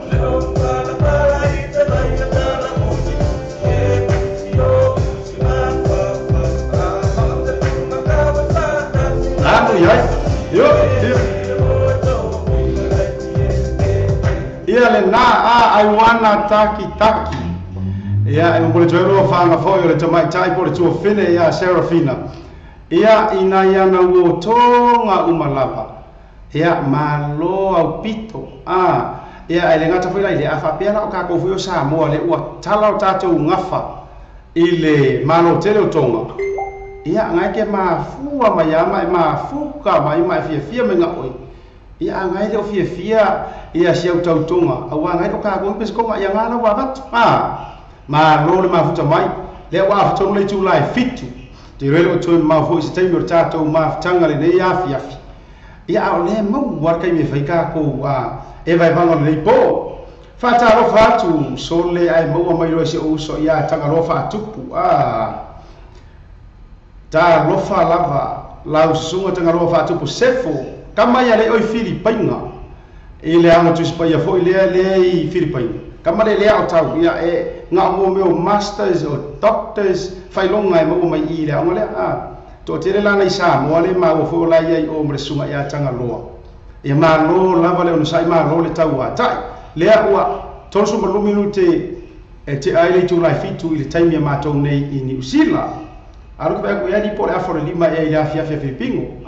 I wanna taki ia e mo le tōro whanga foi o le tamai tai po le tua whine ia Serafina ia ina ia na uo tonga umalapa ia malo au pito ia e le ngata whila i le awha pēra o kako whi o Samoa le ua tala o tātou ngafa i le malo tele o tonga ia ngai ke mafua mai ama e mafuka mai fia me nga oi ia ngai le o fia ia siau tautonga awa ngai o kako impes konga ia ngana wa vatu ma lole mafuta mai le wa afu le July fitu te rele o toi mafu se taimi o tātou mafutanga le nei afi ia o le mau warkai me whaika ko e vai vanga le po fata rofa atu so le ai mau mai roe se uso ia tanga rofa atupu ta rofa lava lau sunga tanga rofa atupu sefo kama ia le oi Filipainga i le anga tu spaia fo i le i Filipainga kama le au tau ia e nga mo meu masters o doctors failonga e mo mai i le anga le to te le lana i Samoa le ma o fo la ia o mre sunga ia tanga loa e ma lo lava le sai ma lo le tau tai le ua tonso ma luminu te ai le July fitu i le taimi e matou nei i New Zealand aru pe ko ia ni por afore lima e ia fia Filipingo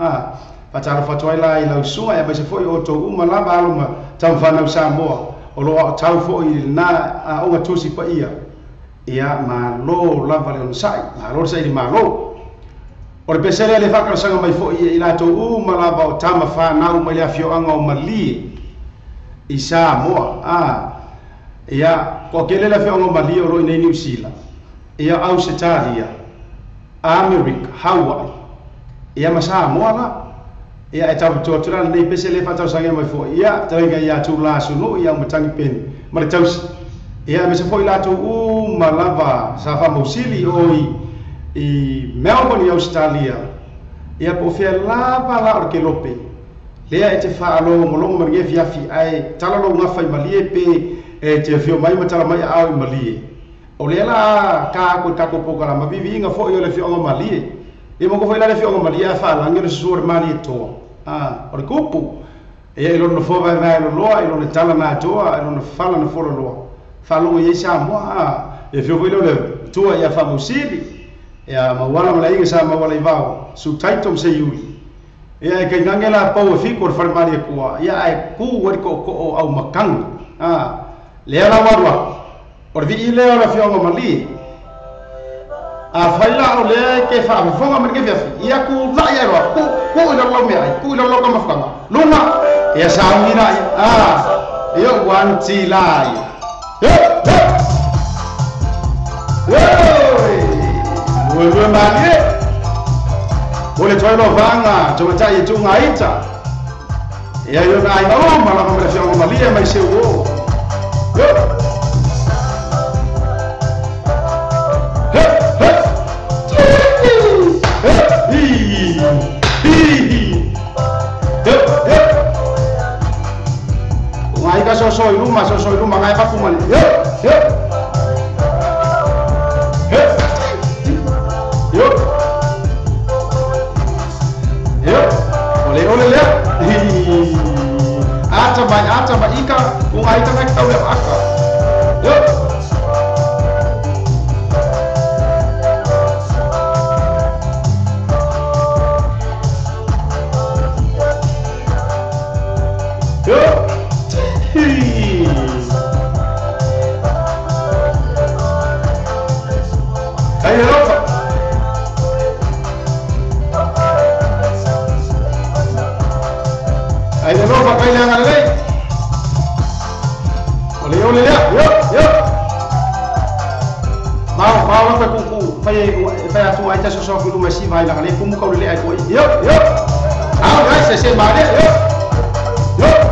pataro fatoi la i lau sunga e se foi o to uma lava aluma tam fana Samoa o lo tau fo i na o nga tusi pa ia ma lo lava le sai ma lo sai di ma lo o le pesele le whakarasaga mai fo i latou malava o tama whanau mai le afioanga o Malie i Samoa ia ko kele le afioanga o Malie o roi nei New Zealand ia Australia America Hawaii ia ma Samoa la ia e tau tuatura nei pesele whakarasaga mai fo ia tainga ia tu la sunu ia matangi peni ma le tausi ia me se foi latou malava sa famosili o i Melbourne i Australia ia po fia lava la o ke lope lea e te whaalongo ma nge fiafi ai talalo ngafa i Malie pe e te fio mai matala mai au i Malie o lea la kako pokala ma vivi inga fo i o le fio o Malie e mo ko foi la le fio o Malie a whaalangi le suore Malie toa o le kupu e ilono fo vai vai lo loa ilono tala na toa ilono fala na fo lo loa whalongo i Samoa e fio foi le tua ia famosili ia mawala malaiga sa mawala i vao su taitom se yui ia e kai ngangela pau e fiko o wharimari e kua ia e ku wari ko au makanga lea la warwa o vi i leo la fionga Malie a whaila o lea ke whaafifonga mani ke fiafi ia ku lai e roa ku ila lau mea ai ku ila lau ka mawhanga lunga ia sa umina ia wanti lai Ue Malie ole toilo vanga to tai tu ngaita ia yo nai no mala ma me fio Malie mai se wo ngai ka so i ruma ngai pa kumali ole le ata mai ika kung ai ta nak tau le aka fai atu ai ta so fi lu mesi vai la le fu mu ka le ai ko yo guys se ma de yo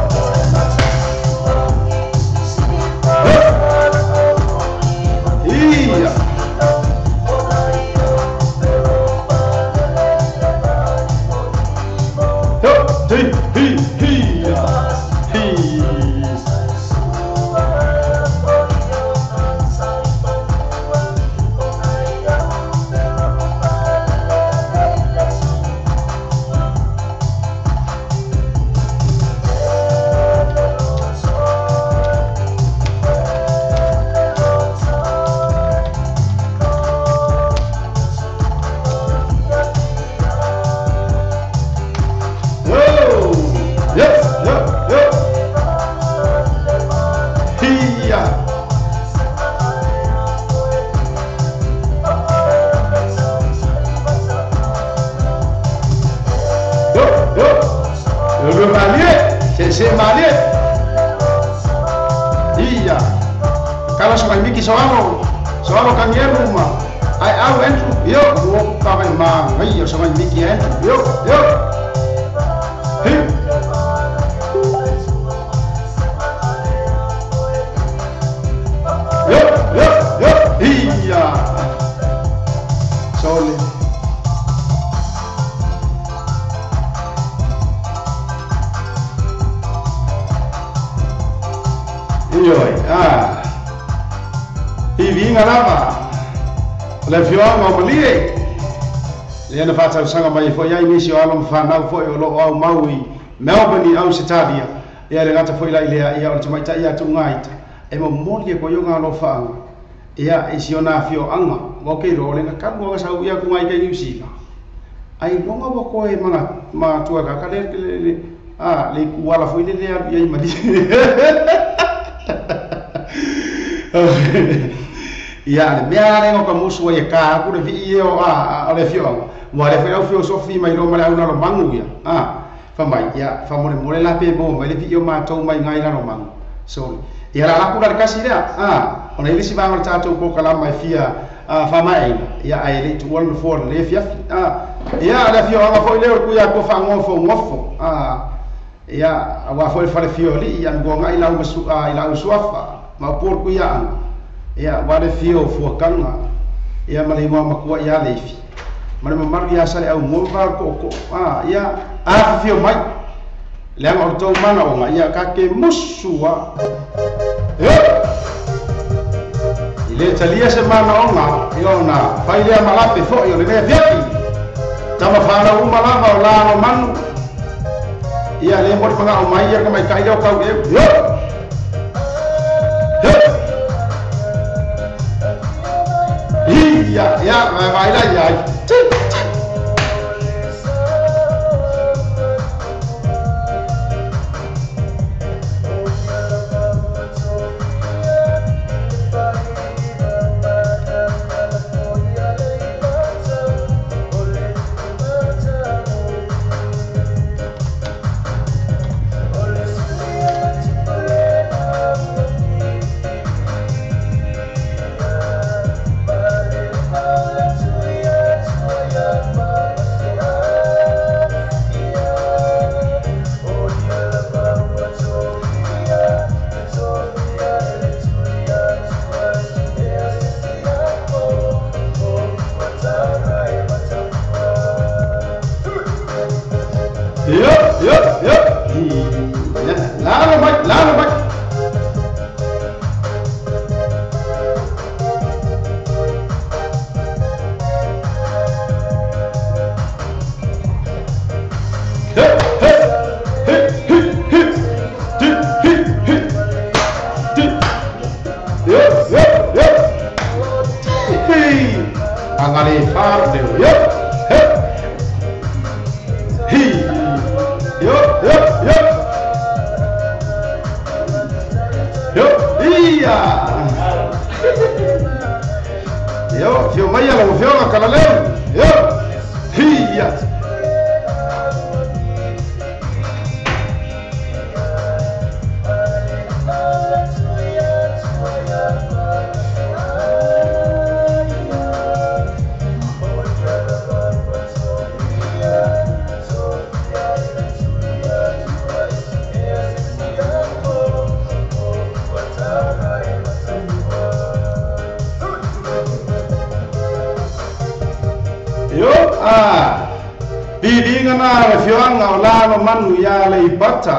iya se Malie iya kalau soal miki soalo kami rumah ai au entru yo wo ka mai ma ngai yo soal miki yo iya sole Ioi, hivi ngalava le fionga Malie le na fata sanga mai fo ya inisi o alom fa na fo o lo au maui Melbourne Australia ia le ngata fo ila ile ia o tuma ita ia tungaita e mo moli ko yo ngalo fa ia isiona fio anga mo ke ro le ka mo sa ia ku ngai ke New Zealand ai longa bo ko e ma tua ka le le ku wala fo ile le ia Malie ia le mea rengo ka musu e ka ku le vi o le fio wa le fa filosofi mai lo mala una lo mangu ya fa mai ya fa mole la pe bo mai le pi yo ma to mai ngai la lo mangu so ya la ku la kasi dia ona ile si ba ngal tato ko kala mai fia fa mai ya ai le tu wal for le fia ya la fio anga fo le ku ya ko fa ngofo ya wa fo fa le fio li ya ngo ngai la usu ila usuafa ma por ku ya ya wa le fio fo kanga ya mali mo makua ya le fi mana mamar ya sale au mo va ko ya fio mai le ang auto mana o ya ka ke musua ile talia semana ona iona faile malape fo yo le viati tama fala uma lava o la no manu ia le mo panga o mai ya ka mai kai do ka ya vai lá ya manu ya le bata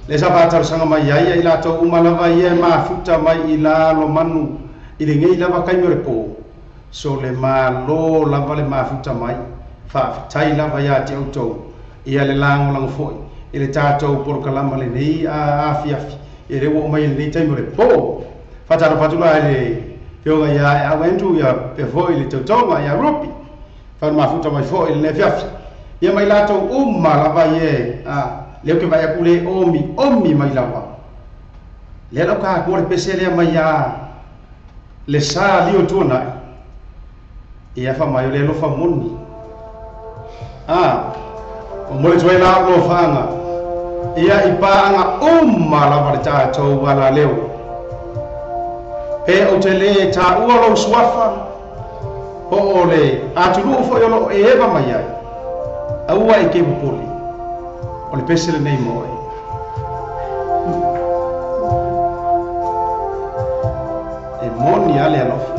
le sabata sanga mai ya ila to umalava ye ma futa mai ila lo manu ile ngai lava kai po so le ma lo lava le ma futa mai fa tai lava ya te auto ia le lango lang foi ile tato por kalama le nei afiafi ile wo mai le tai po fa tara fatula le fioga ya awentu ya pe foi le totonga ya rupi fa ma futa mai foi le fiafi ia mai lato lava ye leo ke vai akule omi mai lava le lo ka ko pesele mai ya le sa lio tuna ia fa mai le lo fa moni o mo le tuela lo fanga ia ipanga lava ta to wala leo e o tele ta uolo swafa o le atulu fo yo lo eva mai ya aua e ke poli o le pesele nei moe e moni ale alofa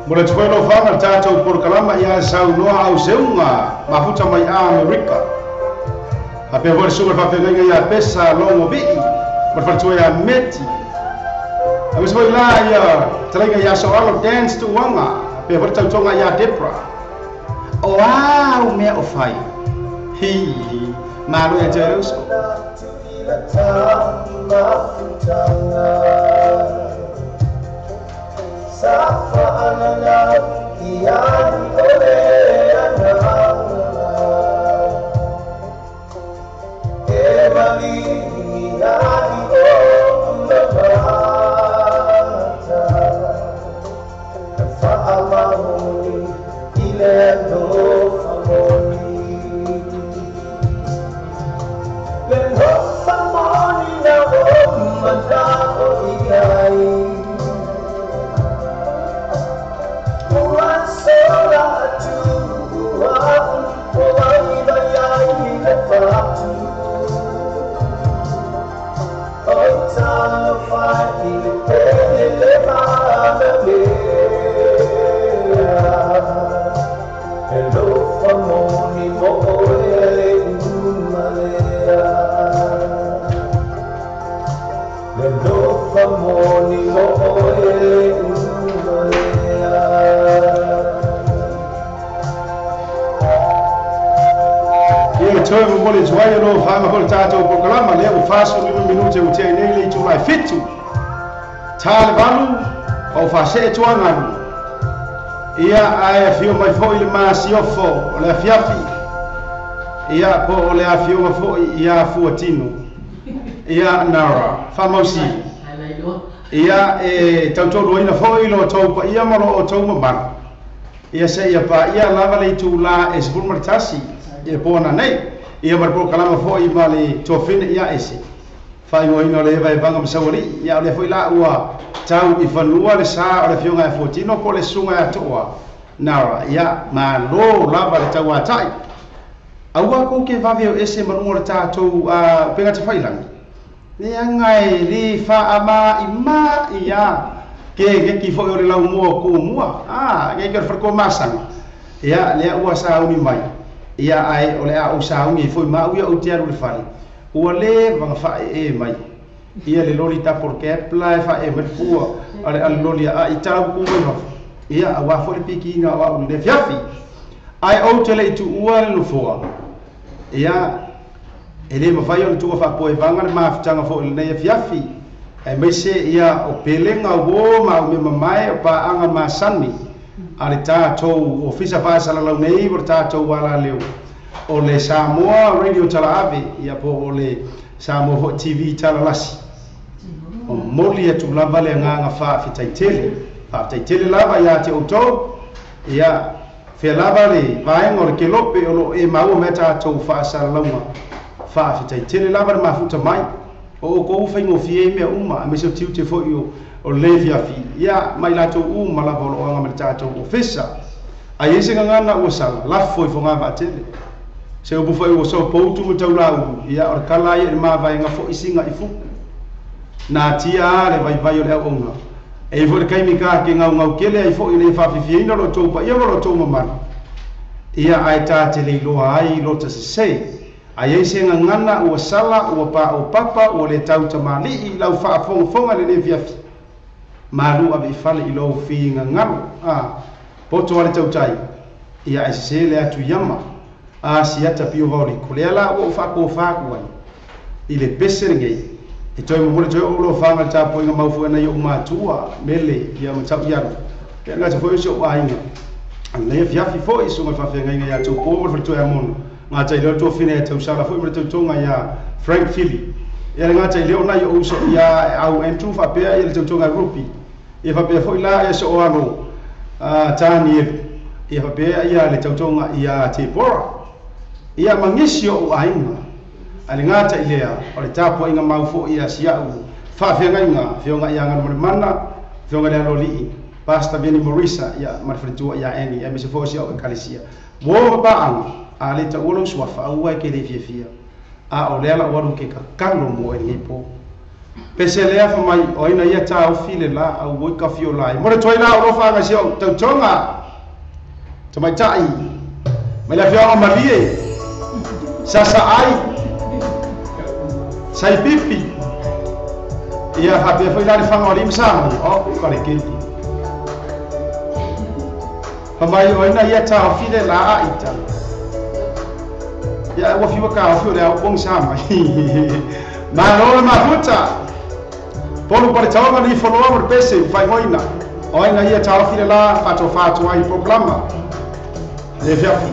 Mula tue lo whanga tātou por kalama ia sau noa au seunga mafuta mai a Amerika. A pe hori sunga whawhenga ia pesa longo vii, ma whatue a meti. A misa mai la ia talenga ia soalo dance tu wanga, pe hori tautonga ia Debra. O au mea o whai, hi, maru e te reuso. Safa alala, iani ole anala. Emali, iani ole mata. Fa amahoni, ile no famoni. Le no famoni na mata o iai. Tōmu mole tuaia no whaama kore tātou pokalama lea o whāsu lima minute o tea nei lei tūmai whitu. Tāle walu o whase e tuangaru. Ia ai a whio mai fōi le māsi ofo o le a whiafi. Ia po o le a whio ma fōi ia fuatino. Ia nara, whamausi. Ia e tautoro ina fōi lo taupa ia maro o tau mamana. Ia se ia pa ia lava lei tū la e sipur maritasi. Ia pōna nei. Ia marpo kalama foi mali tofine ia ese. Fai mo ino le vai vanga msawari ia le foi la ua tau I fanua le sa o le fionga e fotino ko le sunga e toa. Nara ia ma lo lava le tau atai. Aua ko ke vaveo ese marungo le tātou penga te whailangi. Ni angai li wha ama ima ia ke ki foi o le lau mua ko mua. Ke ke wharko masanga. Ia lea ua sa uni mai. Ia ai ole a o saungi foi ma uia o tiaru le fali. Ua le vanga fa e mai. Ia le loli ta por kepla e fa e merfua. Ale al loli a I tau ku mai hof. Ia a wa foi piki na wa le fiafi. Ai o tele tu ua le lufua. Ia ele ma fai o tu fa po e vanga le mafutanga fo le nei fiafi. Ai mai se ia o pelenga wo ma o me mai o pa anga masani. Ale tātou ofisa whaasala lau nei por tātou wala leo o le Samoa radio tala ave ia po o le Samoa TV tala lasi o moli atu lava le nganga whaafitai tele lava ia te autou ia whea lava le vaenga o le kelope o lo e maua me tātou whaasala launga whaafitai tele lava le mafuta mai o kou whaingo fie mea uma a meseo tiu te fo o le fiafi ia mai latou uma lava o loanga me tātou ofisa ai ese ngana ua sala lafo I fonga vatele se o bufai o so poutu mo tau lau ia o kala ia le mavaenga fo isinga I fuku na tia le vai o le onga e fo le kaimika ke ngau kele ai fo I le fafifiina lo toupa ia lo tou mamana ia ai tate le loa ai lota se ai ese ngana ua sala ua pa o papa o le tau tamali I lau fonga le fiafi malu ave fale I lo finga ngalo poto ale tautai ia ese le atu yama siata pio voli kolela o fa ko ai I le pesengei e toi mo le toi o lo fa ma ta po nga mau fu na yo matua mele ia ma tau ia ke nga te fo so ainga le fiafi fo I so ma fa fenga ia tu po mo toi amon nga tai le to fine tau sala fo mo te tonga ia Frank Philly ia nga tai le ona yo so ia au entru fa pe ia le tonga grupi ia fa pe fo ila ia so ano tani ia fa pe ia le tonga ia te pora ia mangisio o ainga ale ngata ilea o le tapo inga mau fo ia siau fa fenga inga fionga ia ngana mana Fionga le loli Pastor Benny Morisa ya marfritua ya eni ya mese fosi au kalesia. Wo ba a le ta ulo swafa au ke le fia. A o le ala waru ke ka kalo mo e po. Pese le afa mai o ina ia ta o file la au wo ka fio lai. Mo le toi la o fa ga sio tau tonga. To mai tai. Mai la fio o malie. Sasa ai. Sai pipi. Ia ha pe foi la fa ngori msa o ka le kenti. Pamai o ina ia ta o file la ita. Ya wa fi waka fi le o bong sama. Ma no ma puta. Polo para tawa ni follower pese fai moina. O ina ia ta o file la fato ai programa. Le fiafi.